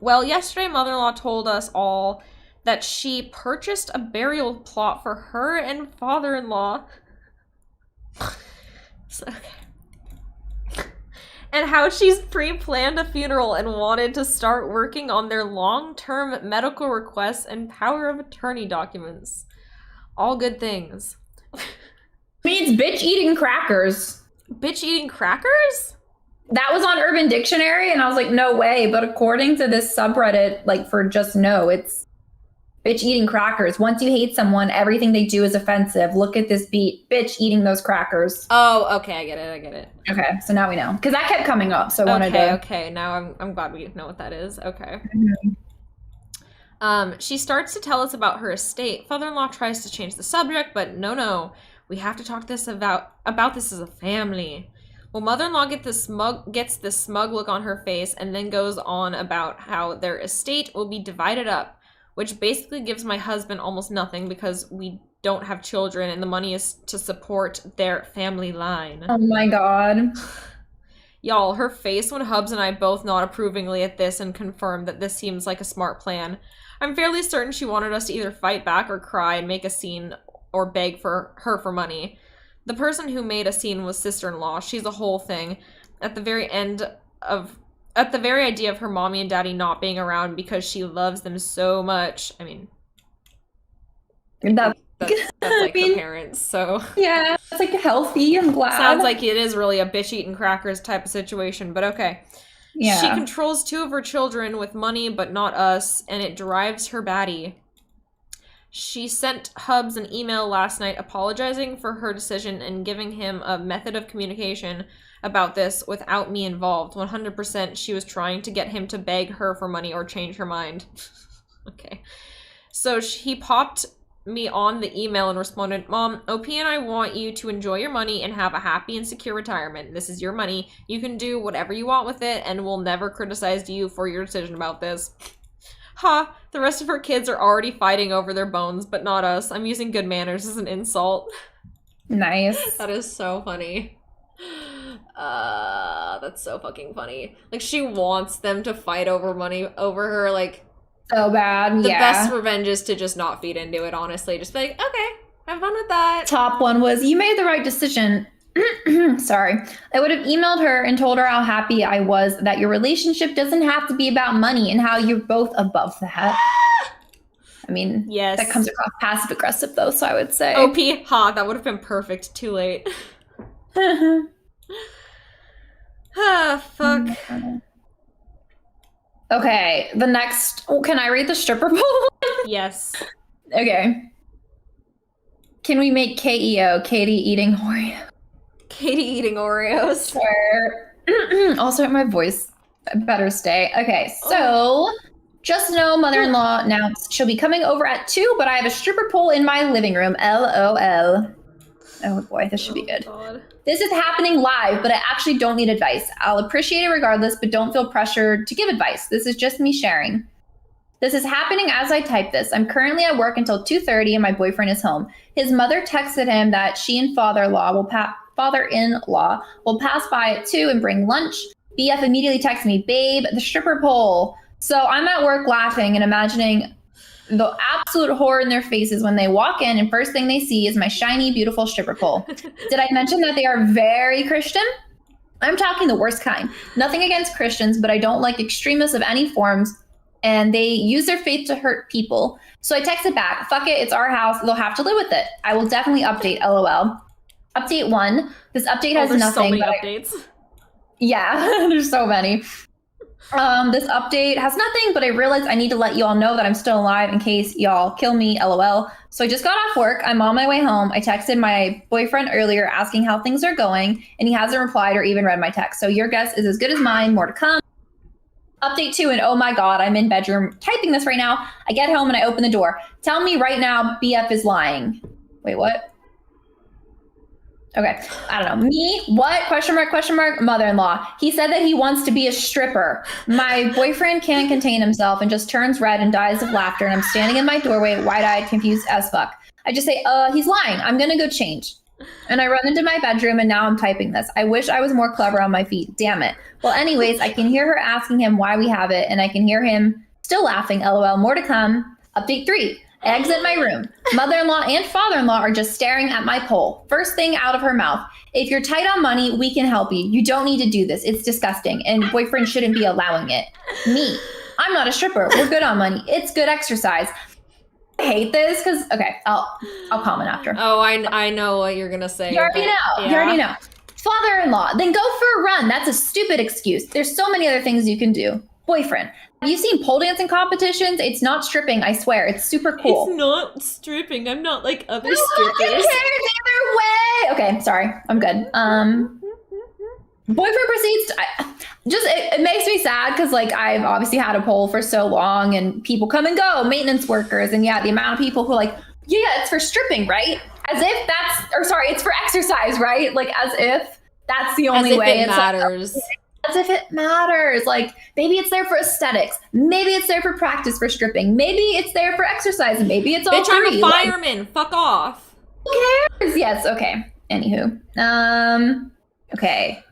Well, yesterday mother-in-law told us all that she purchased a burial plot for her and father-in-law. Okay. And how she's pre-planned a funeral and wanted to start working on their long-term medical requests and power of attorney documents. All good things. Means bitch eating crackers. Bitch eating crackers? That was on Urban Dictionary, and I was like, no way. But according to this subreddit, like for JUSTNO, it's bitch eating crackers. Once you hate someone, everything they do is offensive. Look at this beat. Bitch eating those crackers. Oh, okay. I get it. Okay, so now we know. Because that kept coming up, so I wanted to... Okay, now I'm glad we know what that is. Okay. She starts to tell us about her estate. Father-in-law tries to change the subject, but no. We have to talk about this as a family. Well, mother-in-law gets this smug look on her face and then goes on about how their estate will be divided up, which basically gives my husband almost nothing because we don't have children and the money is to support their family line. Oh my god. Y'all, her face when Hubs and I both nod approvingly at this and confirm that this seems like a smart plan. I'm fairly certain she wanted us to either fight back or cry and make a scene or beg for her for money. The person who made a scene was sister-in-law. She's a whole thing. At the very idea of her mommy and daddy not being around because she loves them so much. I mean, that's like her parents, so. Yeah, it's like healthy. I'm glad. Sounds like it is really a bitch eating crackers type of situation, but okay. Yeah. She controls 2 of her children with money, but not us, and it drives her batty. She sent Hubs an email last night apologizing for her decision and giving him a method of communication about this without me involved. 100% she was trying to get him to beg her for money or change her mind. Okay. So he popped me on the email and responded, Mom, OP and I want you to enjoy your money and have a happy and secure retirement. This is your money. You can do whatever you want with it and we'll never criticize you for your decision about this. Ha! The rest of her kids are already fighting over their bones, but not us. I'm using good manners as an insult. Nice. That is so funny. That's so fucking funny. Like, she wants them to fight over money over her, like... So bad, The best revenge is to just not feed into it, honestly. Just be like, okay, have fun with that. Top one was, you made the right decision. Sorry. I would have emailed her and told her how happy I was that your relationship doesn't have to be about money and how you're both above that. I mean, yes. That comes across passive aggressive though, so I would say. OP, that would have been perfect. Too late. Fuck. Okay, the next. Can I read the stripper poll? Yes. Okay. Can we make KEO, Katie eating Oreo? Katie eating Oreos. Sure. Also, my voice better stay. Okay, so just know mother-in-law announced she'll be coming over at 2, but I have a stripper pole in my living room. LOL. Oh boy, this should be good. God. This is happening live, but I actually don't need advice. I'll appreciate it regardless, but don't feel pressured to give advice. This is just me sharing. This is happening as I type this. I'm currently at work until 2:30 and my boyfriend is home. His mother texted him that she and father-in-law will pass by at 2 and bring lunch. BF immediately texts me, babe, the stripper pole. So I'm at work laughing and imagining the absolute horror in their faces when they walk in and first thing they see is my shiny, beautiful stripper pole. Did I mention that they are very Christian? I'm talking the worst kind. Nothing against Christians, but I don't like extremists of any forms, and they use their faith to hurt people. So I texted back, fuck it, it's our house, they'll have to live with it. I will definitely update, LOL. Update 1, this update has nothing. So many updates. Yeah, there's so many. This update has nothing, but I realized I need to let you all know that I'm still alive in case y'all kill me, LOL. So I just got off work. I'm on my way home. I texted my boyfriend earlier asking how things are going, and he hasn't replied or even read my text. So your guess is as good as mine. More to come. Update 2, and oh my God, I'm in bedroom typing this right now. I get home and I open the door. Tell me right now BF is lying. Wait, what? Okay, I don't know. Me? What? Question mark, mother-in-law. He said that he wants to be a stripper. My boyfriend can't contain himself and just turns red and dies of laughter, and I'm standing in my doorway, wide-eyed, confused as fuck. I just say, he's lying. I'm gonna go change. And I run into my bedroom, and now I'm typing this. I wish I was more clever on my feet. Damn it. Well, anyways, I can hear her asking him why we have it, and I can hear him still laughing, LOL. More to come. Update 3. I exit my room. Mother-in-law and father-in-law are just staring at my pole. First thing out of her mouth. If you're tight on money, we can help you. You don't need to do this. It's disgusting. And boyfriend shouldn't be allowing it. Me. I'm not a stripper. We're good on money. It's good exercise. I hate this because, okay, I'll comment after. Oh, I know what you're going to say. You already know. Yeah. You already know. Father-in-law. Then go for a run. That's a stupid excuse. There's so many other things you can do. Boyfriend. Have you seen pole dancing competitions? It's not stripping, I swear. It's super cool. It's not stripping. I'm not like other strippers. Who cares either way? Okay, sorry. I'm good. Boyfriend proceeds to, it makes me sad because like I've obviously had a pole for so long and people come and go, maintenance workers, and yeah, the amount of people who are like, yeah, it's for stripping, right? As if it's for exercise, right? Like as if that's the only way. It matters. Like, as if it matters. Like maybe it's there for aesthetics. Maybe it's there for practice for stripping. Maybe it's there for exercise. Maybe it's all Bitch, three. I'm a fireman. Like, fuck off. Who cares? Yes. Okay. Anywho. Okay.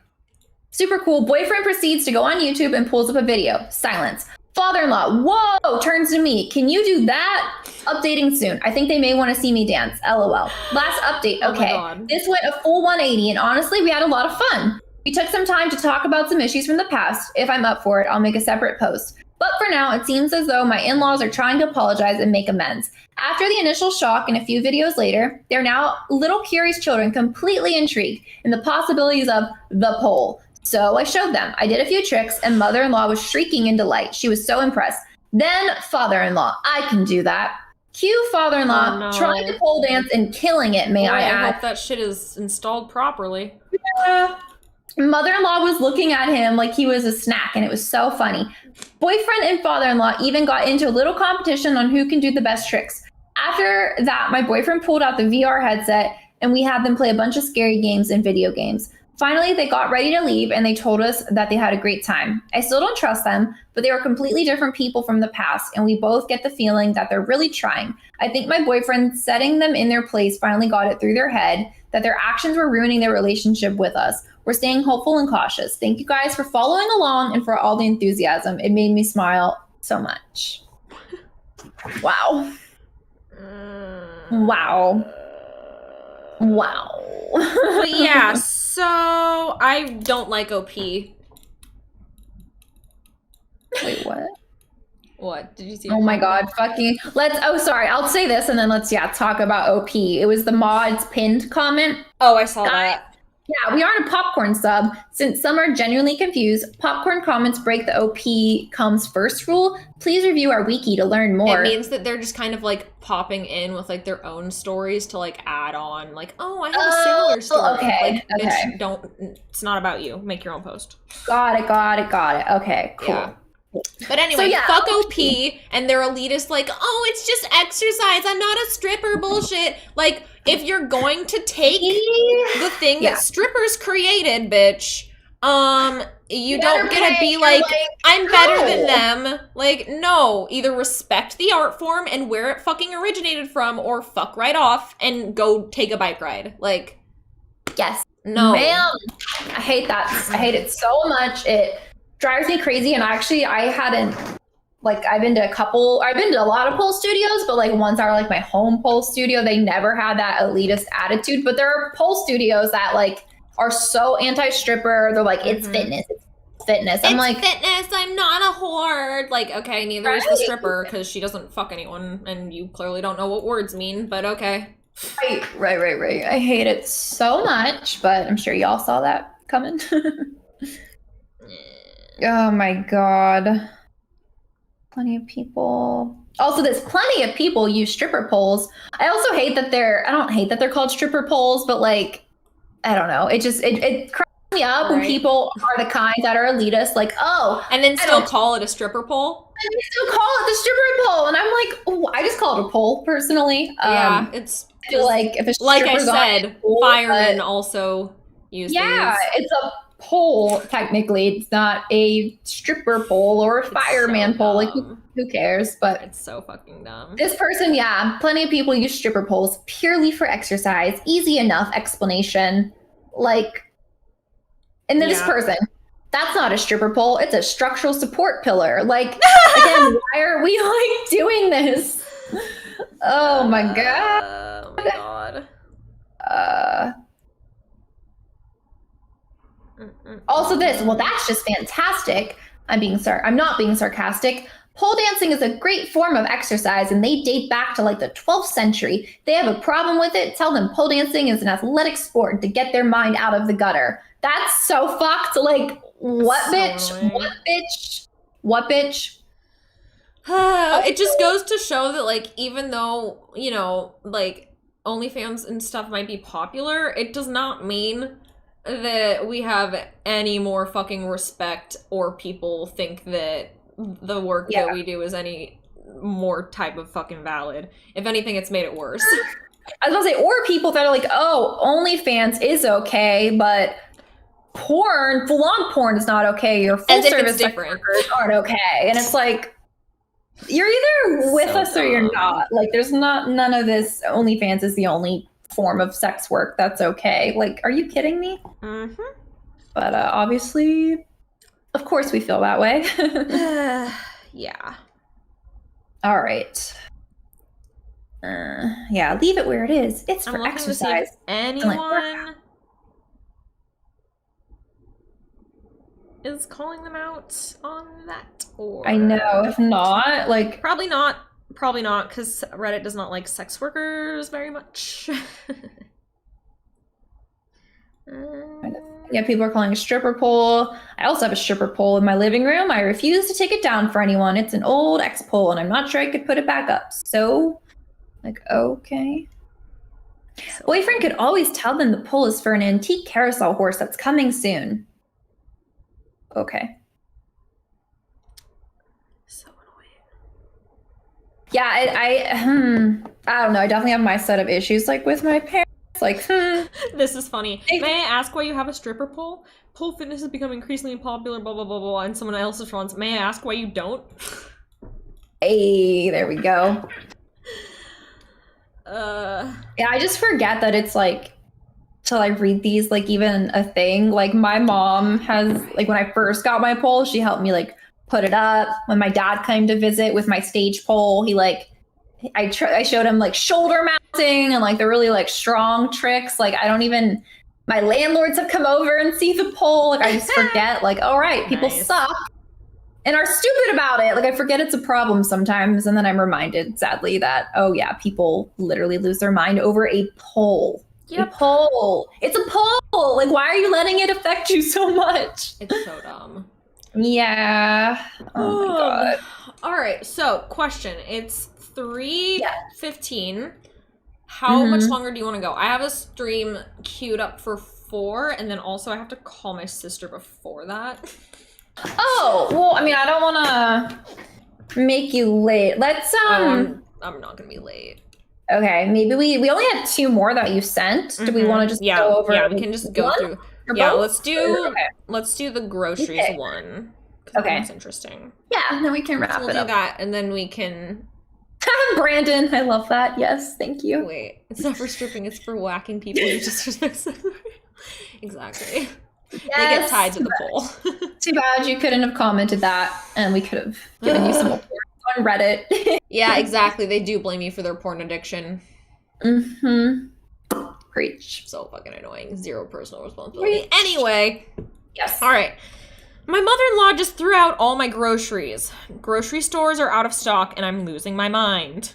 Super cool. Boyfriend proceeds to go on YouTube and pulls up a video. Silence. Father-in-law. Whoa. Turns to me. Can you do that? Updating soon. I think they may want to see me dance. LOL. Last update. Okay. This went a full 180 and honestly, we had a lot of fun. We took some time to talk about some issues from the past. If I'm up for it, I'll make a separate post. But for now, it seems as though my in-laws are trying to apologize and make amends. After the initial shock and a few videos later, they're now little curious children completely intrigued in the possibilities of the pole. So I showed them. I did a few tricks and mother-in-law was shrieking in delight. She was so impressed. Then father-in-law, I can do that. Cue father-in-law trying to pole dance and killing it, may I add. I hope that shit is installed properly. Yeah. Mother-in-law was looking at him like he was a snack, and it was so funny. Boyfriend and father-in-law even got into a little competition on who can do the best tricks. After that, my boyfriend pulled out the VR headset, and we had them play a bunch of scary games and video games. Finally, they got ready to leave, and they told us that they had a great time. I still don't trust them, but they were completely different people from the past, and we both get the feeling that they're really trying. I think my boyfriend setting them in their place finally got it through their head that their actions were ruining their relationship with us. We're staying hopeful and cautious. Thank you guys for following along and for all the enthusiasm. It made me smile so much. Wow. Wow. Wow. But yeah, so I don't like OP. Wait, what? What? Did you see? Oh my god, fucking sorry, I'll say this and then let's talk about OP. It was the mods pinned comment. Oh, I saw that. Yeah, we aren't a popcorn sub. Since some are genuinely confused, popcorn comments break the OP comes first rule. Please review our wiki to learn more. It means that they're just kind of like popping in with like their own stories to like add on, like, oh, I have a similar story. Okay, like, bitch, it's not about you. Make your own post. Got it. Okay, cool. Yeah. But anyway, fuck OP and their elitist like, oh, it's just exercise. I'm not a stripper bullshit. Like, if you're going to take the thing that strippers created, bitch, you don't get to be like, I'm better than them. Like, no, either respect the art form and where it fucking originated from, or fuck right off and go take a bike ride. Like, yes. No. Man, I hate that. I hate it so much. It drives me crazy. And actually, I've been to a lot of pole studios, but like ones that are like my home pole studio, they never had that elitist attitude. But there are pole studios that like are so anti-stripper. They're like, it's fitness. It's fitness. I'm like, fitness. I'm not a whore. Like, okay, neither is the stripper because she doesn't fuck anyone, and you clearly don't know what words mean. But okay. Right. I hate it so much, but I'm sure y'all saw that coming. Oh my god. Plenty of people. Also, there's plenty of people use stripper poles. I also hate that I don't hate that they're called stripper poles, but like, I don't know. It cracks me up when people are the kind that are elitist, like, oh. And then still call it a stripper pole? And they still call it the stripper pole. And I'm like, oh, I just call it a pole, personally. Yeah, it's I feel like if a like I stripper's said, pole, firemen also use these. It's a pole, technically. It's not a stripper pole or a fireman pole. Like, who cares? But it's so fucking dumb. This person, plenty of people use stripper poles purely for exercise. Easy enough explanation. Like, and then this person, that's not a stripper pole. It's a structural support pillar. Like, again, why are we like doing this? Oh my god. Oh my god. Also this, well, that's just fantastic. I'm not being sarcastic. Pole dancing is a great form of exercise and they date back to like the 12th century. They have a problem with it. Tell them pole dancing is an athletic sport to get their mind out of the gutter. That's so fucked. Like, what so bitch? Annoying. What bitch? What bitch? It just goes to show that, like, even though, you know, like, OnlyFans and stuff might be popular, it does not mean that we have any more fucking respect or people think that the work that we do is any more type of fucking valid. If anything, it's made it worse. I was gonna say, or people that are like, oh, OnlyFans is okay, but porn, full-on porn is not okay. Your full-service different aren't okay. And it's like, you're either with us or you're not. Like, there's none of this. OnlyFans is the only form of sex work that's okay. Like, are you kidding me? Mm-hmm. But obviously, of course, we feel that way. Yeah. All right. Leave it where it is. It's for exercise. Anyone is calling them out on that? Or I know. If not, like, probably not, because Reddit does not like sex workers very much. People are calling a stripper pole. I also have a stripper pole in my living room. I refuse to take it down for anyone. It's an old X pole, and I'm not sure I could put it back up. So, like, okay. Boyfriend could always tell them the pole is for an antique carousel horse that's coming soon. Okay. So annoying. Yeah, I don't know. I definitely have my set of issues, like, with my parents. Like, This is funny. May I ask why you have a stripper pole? Pole fitness has become increasingly popular, blah, blah, blah, blah, and someone else responds, may I ask why you don't? Hey, there we go. Yeah, I just forget that it's like, till I read these, like, even a thing. Like, my mom has, like, when I first got my pole, she helped me, like, put it up. When my dad came to visit with my stage pole, he, like, I showed him, like, shoulder mounting and, like, the really, like, strong tricks. Like, my landlords have come over and see the pole. Like, I just forget, like, all right, people suck. and are stupid about it. Like, I forget it's a problem sometimes, and then I'm reminded, sadly, that, oh yeah, people literally lose their mind over a poll. Yep. A poll. It's a poll. Like, why are you letting it affect you so much? It's so dumb. Yeah. Oh my god. All right. So, question. It's 3:15. How much longer do you want to go? I have a stream queued up for 4, and then also I have to call my sister before that. Oh, well, I mean, I don't want to make you late. Let's I'm not gonna be late. Okay, maybe we only had 2 more that you sent. Do we want to just go over? Yeah, we can just go through. Yeah, let's do the groceries one. Okay, that's interesting. Yeah, and then we can wrap it up. We'll do that, and then we can. Brandon, I love that. Yes, thank you. Wait, it's not for stripping; it's for whacking people who disrespect. Exactly. Yes, they get tied to the poll. Too bad you couldn't have commented that, and we could have given you some support on Reddit. Yeah, exactly. They do blame you for their porn addiction. Preach. So fucking annoying. Zero personal responsibility. Preach. Anyway. Yes. All right. My mother-in-law just threw out all my groceries. Grocery stores are out of stock, and I'm losing my mind.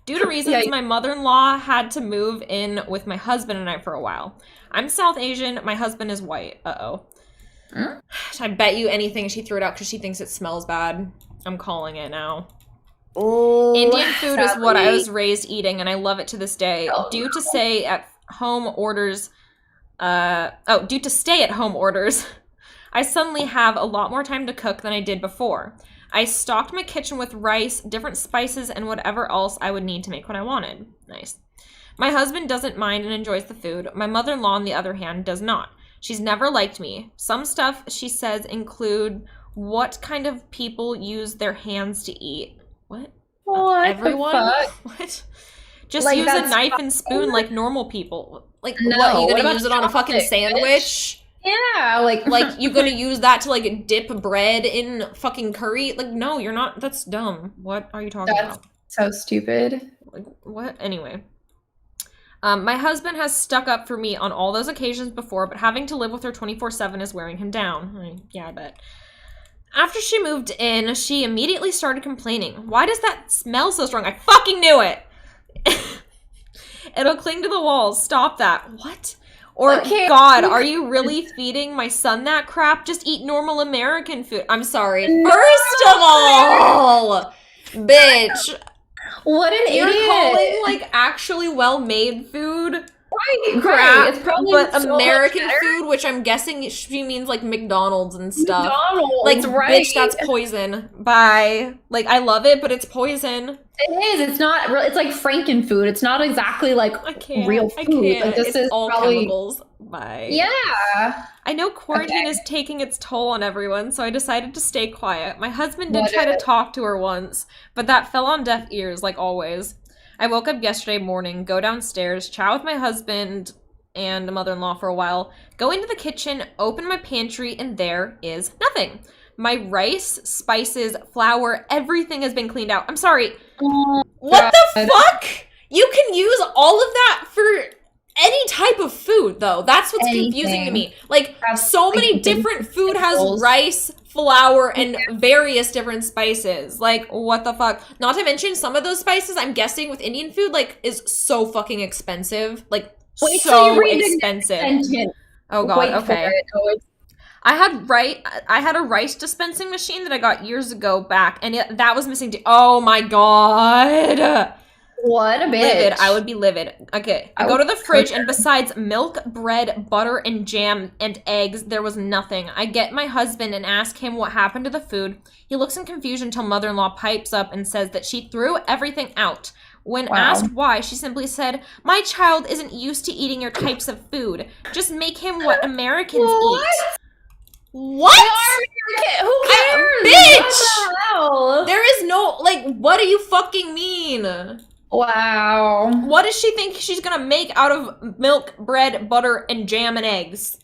Due to reasons, my mother-in-law had to move in with my husband and I for a while. I'm South Asian. My husband is white. Uh-oh. I bet you anything she threw it out because she thinks it smells bad. I'm calling it now. Oh, Indian food is what I was raised eating, and I love it to this day. Due to stay-at-home orders, I suddenly have a lot more time to cook than I did before. I stocked my kitchen with rice, different spices, and whatever else I would need to make what I wanted. Nice. My husband doesn't mind and enjoys the food. My mother-in-law, on the other hand, does not. She's never liked me. Some stuff, she says, include what kind of people use their hands to eat. What? Everyone? What? Just like, use a knife and spoon like normal people. Like, no, what? You gonna use it on a fucking sandwich? Yeah, like you gonna use that to like dip bread in fucking curry? Like, no, you're not. That's dumb. What are you talking about? So stupid. Like, what? Anyway. My husband has stuck up for me on all those occasions before, but having to live with her 24/7 is wearing him down. Yeah, I bet. After she moved in, she immediately started complaining. Why does that smell so strong? I fucking knew it! It'll cling to the walls. Stop that. What? Or, God, are you really feeding my son that crap? Just eat normal American food. I'm sorry. First of all, bitch. What an idiot. You're calling, like, actually well-made food right. It's probably but so American food, which I'm guessing she means, like, McDonald's and stuff. McDonald's, like, bitch, that's poison. Bye. Like, I love it, but it's poison. It is. It's not real. It's like Frankenfood. It's not exactly like real food. Like, this is all probably chemicals. Bye. Yeah. I know quarantine is taking its toll on everyone, so I decided to stay quiet. My husband did try to talk to her once, but that fell on deaf ears, like always. I woke up yesterday morning, go downstairs, chat with my husband and a mother-in-law for a while, go into the kitchen, open my pantry, and there is nothing. My rice, spices, flour, everything has been cleaned out. I'm sorry. What the fuck? You can use all of that for any type of food, though. That's what's confusing to me. Like, so many different food has rice, flour, and various different spices. Like, what the fuck? Not to mention, some of those spices, I'm guessing, with Indian food, like, is so fucking expensive. Like, so expensive. Oh, God, okay. I had a rice dispensing machine that I got years ago back, and that was missing too. Oh my God. What a bitch. Livid. I would be livid. Okay. I go to the fridge, and besides milk, bread, butter, and jam, and eggs, there was nothing. I get my husband and ask him what happened to the food. He looks in confusion until mother-in-law pipes up and says that she threw everything out. When asked why, she simply said, "My child isn't used to eating your types of food. Just make him what Americans eat." What? Who cares? Bitch! There is no, like, what do you fucking mean? Wow. What does she think she's gonna make out of milk, bread, butter, and jam and eggs?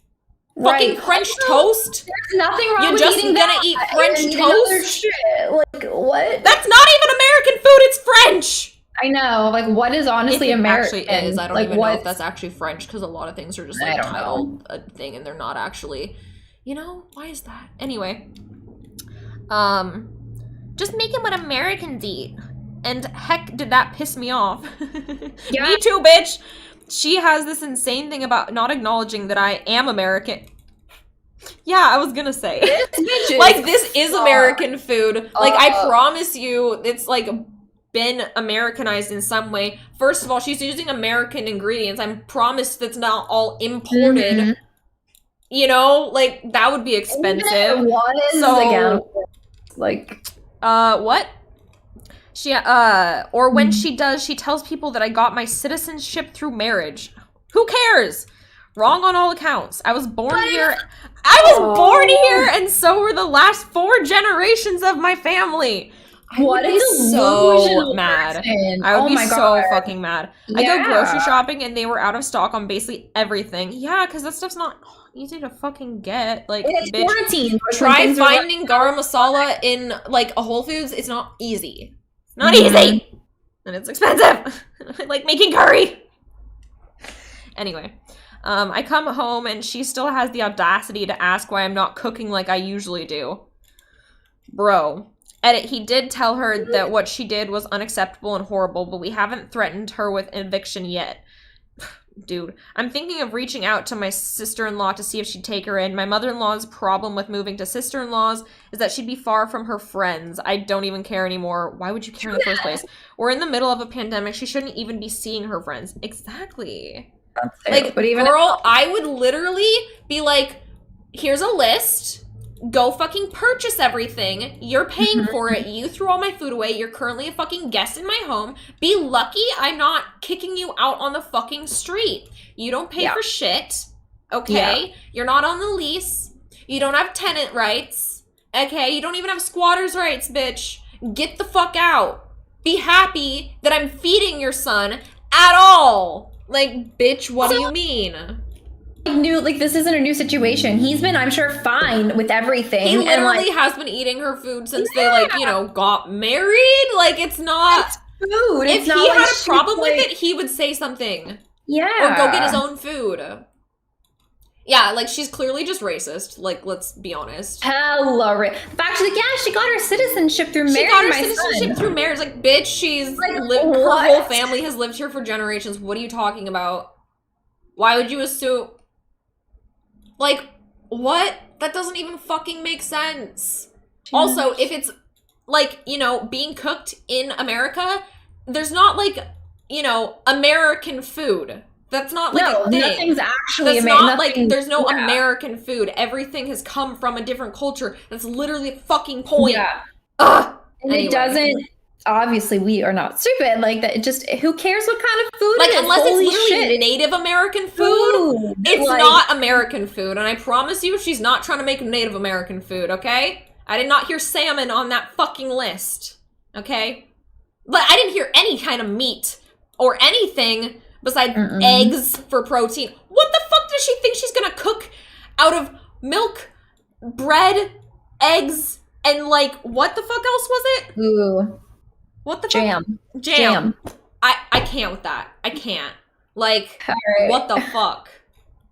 Fucking French toast? There's nothing wrong with eating that. You're just gonna eat French toast? Shit. Like, what? That's not even American food, it's French! I know. Like, what is honestly American? It actually is. I don't even know if that's actually French, because a lot of things are just, like, titled a thing, and they're not actually... You know, why is that? Anyway, Just make it what Americans eat. And heck, did that piss me off. Yeah. Me too, bitch. She has this insane thing about not acknowledging that I am American. Yeah, I was gonna say. Like, this is American food. Like, I promise you, it's, like, been Americanized in some way. First of all, she's using American ingredients. I'm promised that's not all imported. Mm-hmm. You know? Like, that would be expensive. What is again? Like... what? She, or when she does, she tells people that I got my citizenship through marriage. Who cares? Wrong on all accounts. I was born here. Born here, and so were the last 4 generations of my family. I would be so mad. I would be so fucking mad. Yeah. I go grocery shopping, and they were out of stock on basically everything. Yeah, because that stuff's not easy to fucking get. Like, bitch, try finding garam masala in, like, a Whole Foods. It's not easy. Not easy! And it's expensive! I like making curry! Anyway, I come home and she still has the audacity to ask why I'm not cooking like I usually do. Bro. Edit, he did tell her that what she did was unacceptable and horrible, but we haven't threatened her with eviction yet. Dude, I'm thinking of reaching out to my sister-in-law to see if she'd take her in. My mother-in-law's problem with moving to sister-in-laws is that she'd be far from her friends. I don't even care anymore. Why would you care in the first place? We're in the middle of a pandemic. She shouldn't even be seeing her friends. Exactly. Like, but even girl, I would literally be like, here's a list. Go fucking purchase everything. You're paying for it. You threw all my food away. You're currently a fucking guest in my home. Be lucky I'm not kicking you out on the fucking street. You don't pay for shit. Okay? Yeah. You're not on the lease. You don't have tenant rights. Okay? You don't even have squatters' rights, bitch. Get the fuck out. Be happy that I'm feeding your son at all. Like, bitch, what do you mean? This isn't a new situation. He's been, I'm sure, fine with everything. He literally has been eating her food since they, got married. Like, it's not... It's food. If he had a problem with it, he would say something. Yeah. Or go get his own food. Yeah, like, she's clearly just racist. Like, let's be honest. Hella racist. Back to she got her citizenship through marriage. She got her citizenship through marriage. Like, bitch, she's... her whole family has lived here for generations. What are you talking about? Why would you assume... Like, what? That doesn't even fucking make sense. Jeez. Also, if it's, being cooked in America, there's not, American food. That's not, a thing. Nothing's actually American. There's no American food. Everything has come from a different culture. That's literally the fucking point. Yeah. Ugh. And anyway. It doesn't... Obviously, we are not stupid. Like, that. Just who cares what kind of food it is? Unless it's literally Native American food, it's not American food. And I promise you, she's not trying to make Native American food, okay? I did not hear salmon on that fucking list, okay? But I didn't hear any kind of meat or anything besides eggs for protein. What the fuck does she think she's gonna cook out of milk, bread, eggs, and, what the fuck else was it? Ooh. What the Jam. Fuck? Jam. I can't with that. I can't. Like, what the fuck?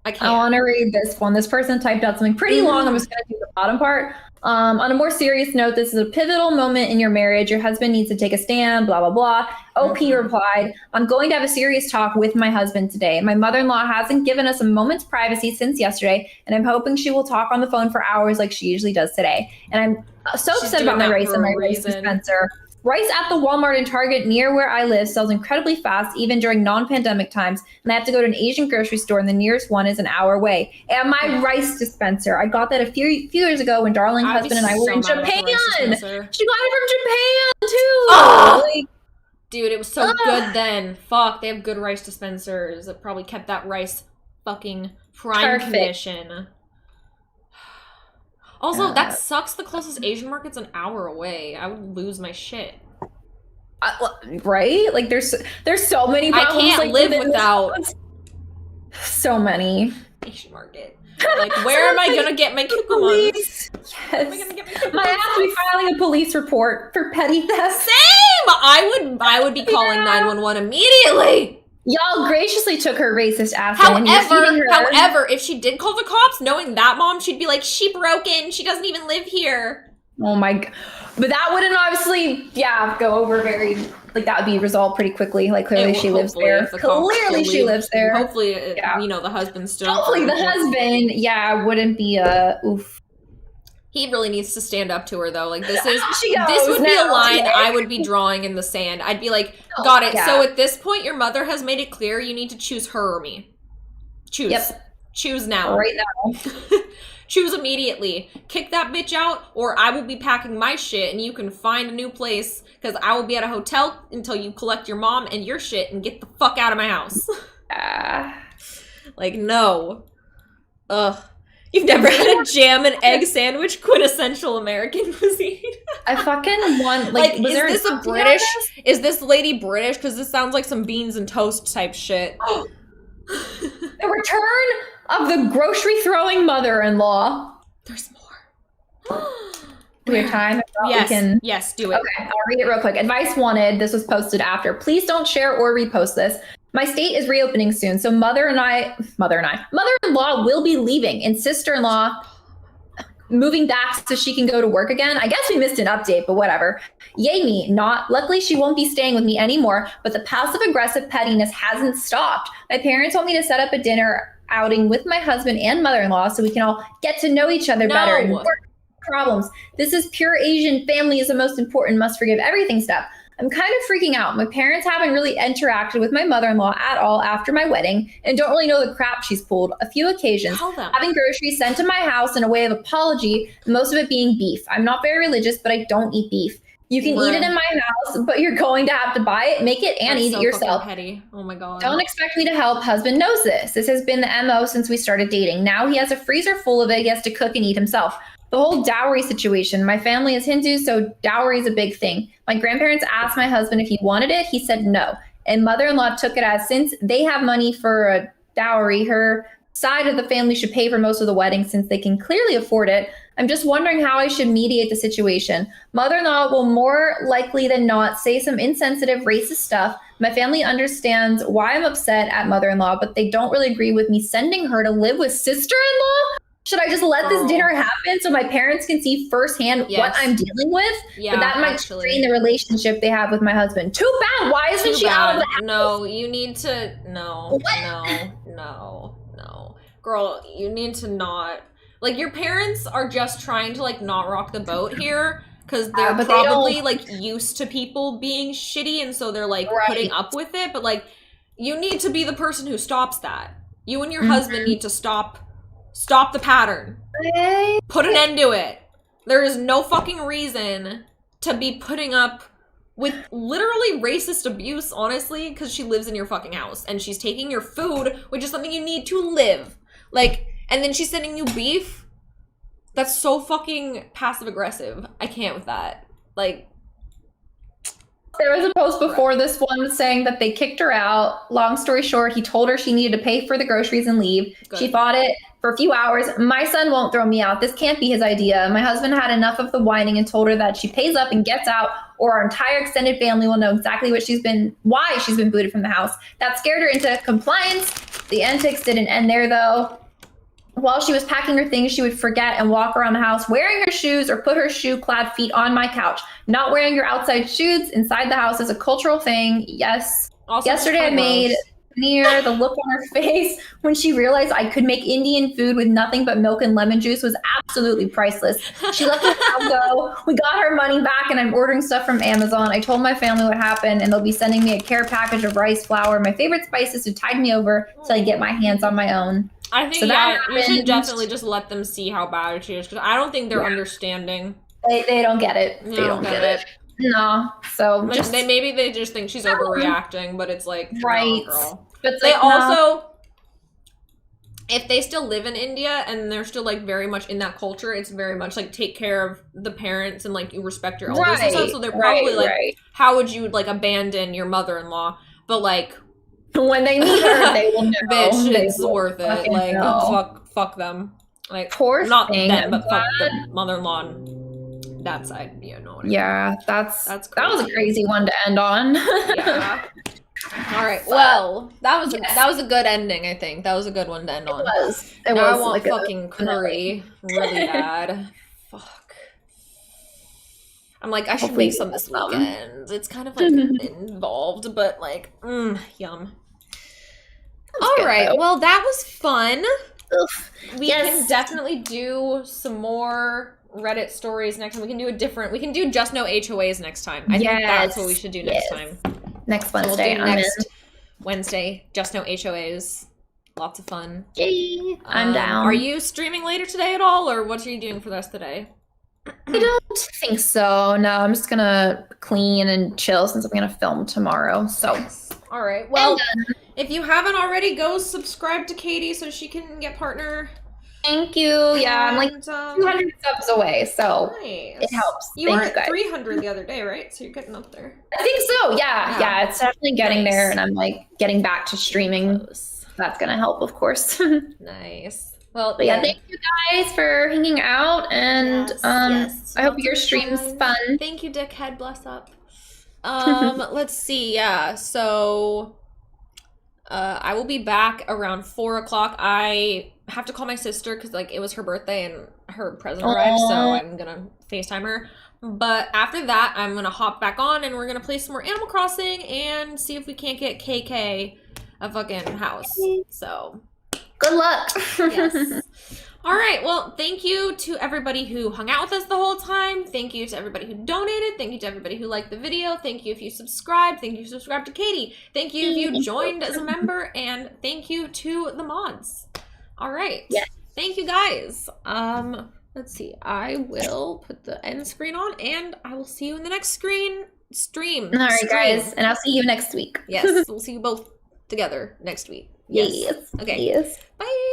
I can't. I want to read this one. This person typed out something pretty long. I'm just going to do the bottom part. On a more serious note, this is a pivotal moment in your marriage. Your husband needs to take a stand, blah, blah, blah. OP replied, I'm going to have a serious talk with my husband today. My mother-in-law hasn't given us a moment's privacy since yesterday, and I'm hoping she will talk on the phone for hours like she usually does today. And I'm so upset about my rice and my rice dispenser. Rice at the Walmart and Target near where I live sells incredibly fast, even during non-pandemic times, and I have to go to an Asian grocery store, and the nearest one is an hour away. And my rice dispenser, I got that a few years ago when darling husband and I were in Japan. She got it from Japan, too! Dude, it was so good then. Fuck, they have good rice dispensers that probably kept that rice fucking prime condition. Also, that sucks. The closest Asian market's an hour away. I would lose my shit. Right? Like, there's so many problems. I can't live without so many. Asian market. Like, where am I gonna get my cucumbers? Yes. Where am I gonna get my cucumbers? Might have to be filing a police report for petty theft. Same! I would be calling 911 immediately. Y'all graciously took her racist ass. However, if she did call the cops, knowing that mom, she'd be like, she broke in. She doesn't even live here. Oh my god. But that wouldn't obviously, go over very, like, that would be resolved pretty quickly. Like, clearly she lives there. Clearly she lives there. Hopefully, the husband still. Hopefully the husband, wouldn't be oof. He really needs to stand up to her, though. Like, this would be a line I would be drawing in the sand. I'd be like, got it. Yeah. So at this point, your mother has made it clear you need to choose her or me. Choose. Yep. Choose now. Right now. Choose immediately. Kick that bitch out, or I will be packing my shit and you can find a new place because I will be at a hotel until you collect your mom and your shit and get the fuck out of my house. Like, no. Ugh. You've never had a jam and egg sandwich, quintessential American cuisine? I fucking want, like is this a British? Is this lady British? Because this sounds like some beans and toast type shit. The return of the grocery throwing mother-in-law. There's more. Do we have time? Yes, do it. Okay, I'll read it real quick. Advice wanted. This was posted after. Please don't share or repost this. My state is reopening soon, so mother-in-law will be leaving, and sister-in-law moving back so she can go to work again. I guess we missed an update, but whatever. Yay me, not. Luckily, she won't be staying with me anymore, but the passive-aggressive pettiness hasn't stopped. My parents want me to set up a dinner outing with my husband and mother-in-law so we can all get to know each other better and work problems. This is pure Asian family is the most important, must forgive everything stuff. I'm kind of freaking out. My parents haven't really interacted with my mother-in-law at all after my wedding and don't really know the crap she's pulled. A few occasions, having groceries sent to my house in a way of apology, most of it being beef. I'm not very religious, but I don't eat beef. You can eat it in my house, but you're going to have to buy it, make it, and eat it yourself. Petty. Oh my God. Don't expect me to help. Husband knows this. This has been the MO since we started dating. Now he has a freezer full of it. He has to cook and eat himself. The whole dowry situation. My family is Hindu, so dowry is a big thing. My grandparents asked my husband if he wanted it. He said no. And mother-in-law took it as since they have money for a dowry, her side of the family should pay for most of the wedding since they can clearly afford it. I'm just wondering how I should mediate the situation. Mother-in-law will more likely than not say some insensitive, racist stuff. My family understands why I'm upset at mother-in-law, but they don't really agree with me sending her to live with sister-in-law. Should I just let this dinner happen so my parents can see firsthand what I'm dealing with? Yeah, but that might strain the relationship they have with my husband. Too bad. Why isn't she out of the house? No, you need to. No. Girl, you need to not. Like, your parents are just trying to, like, not rock the boat here. Because they're probably, like, used to people being shitty. And so they're, like, putting up with it. But, like, you need to be the person who stops that. You and your husband need to stop the pattern. Put an end to it. There is no fucking reason to be putting up with literally racist abuse, honestly, because she lives in your fucking house and she's taking your food, which is something you need to live. Like, and then she's sending you beef. That's so fucking passive aggressive. I can't with that. Like, there was a post before this one saying that they kicked her out. Long story short, he told her she needed to pay for the groceries and leave. Good. She fought it for a few hours. My son won't throw me out. This can't be his idea. My husband had enough of the whining and told her that she pays up and gets out, or our entire extended family will know exactly why she's been booted from the house. That scared her into compliance. The antics didn't end there, though. While she was packing her things, she would forget and walk around the house wearing her shoes or put her shoe-clad feet on my couch. Not wearing your outside shoes inside the house is a cultural thing. Yes. Also, yesterday I made near the look on her face when she realized I could make Indian food with nothing but milk and lemon juice was absolutely priceless. She let the cow go. We got her money back and I'm ordering stuff from Amazon. I told my family what happened and they'll be sending me a care package of rice flour, my favorite spices to tide me over till I get my hands on my own. I think, you should definitely just let them see how bad she is, because I don't think they're understanding. They don't get it. They don't get it. No. So like, maybe they just think she's overreacting, but it's like, right. No, girl. But they also, if they still live in India and they're still like very much in that culture, it's very much like take care of the parents and like you respect your elders and stuff. So they're probably like, how would you like abandon your mother-in-law? But like, when they need her, they will know. Bitch, it's worth it. Like, fuck them. Like, poor not thing, them, but fuck the mother-in-law on that side. You know what I mean? Yeah, that's crazy. That was a crazy one to end on. Yeah. All right. Well, that was a good ending. I think that was a good one to end on. It was. Now I want fucking curry really bad. Fuck. I'm like, I should make some this weekend. It's kind of like involved, but like, yum. All right, well, that was fun. We can definitely do some more Reddit stories next time. We can do Just No HOAs next time. I think that's what we should do next time. Next Wednesday. So we'll do next Wednesday, Just No HOAs. Lots of fun. Yay! I'm down. Are you streaming later today at all, or what are you doing for the rest of the day? I don't think so. No, I'm just gonna clean and chill since I'm gonna film tomorrow. So, all right. Well, if you haven't already, go subscribe to Katie so she can get partner. Thank you. Yeah, I'm like 200 subs away, so it helps. You were at 300 the other day, right? So you're getting up there. I think so. Yeah, it's definitely getting there, and I'm like getting back to streaming. That's gonna help, of course. Nice. Well, but thank you guys for hanging out, and I hope your stream's fun. Thank you, dickhead. Bless up. Let's see. Yeah, so I will be back around 4 o'clock. I have to call my sister because like it was her birthday and her present arrived, so I'm gonna FaceTime her. But after that, I'm gonna hop back on and we're gonna play some more Animal Crossing and see if we can't get KK a fucking house. So good luck. Yes. All right. Well, thank you to everybody who hung out with us the whole time. Thank you to everybody who donated. Thank you to everybody who liked the video. Thank you if you subscribed. Thank you if you subscribed to Katie. Thank you if you joined as a member. And thank you to the mods. All right. Yes. Thank you guys. Let's see. I will put the end screen on and I will see you in the next stream. All right, guys. And I'll see you next week. Yes. We'll see you both together next week. Yes. Yes. Okay. Yes. Bye.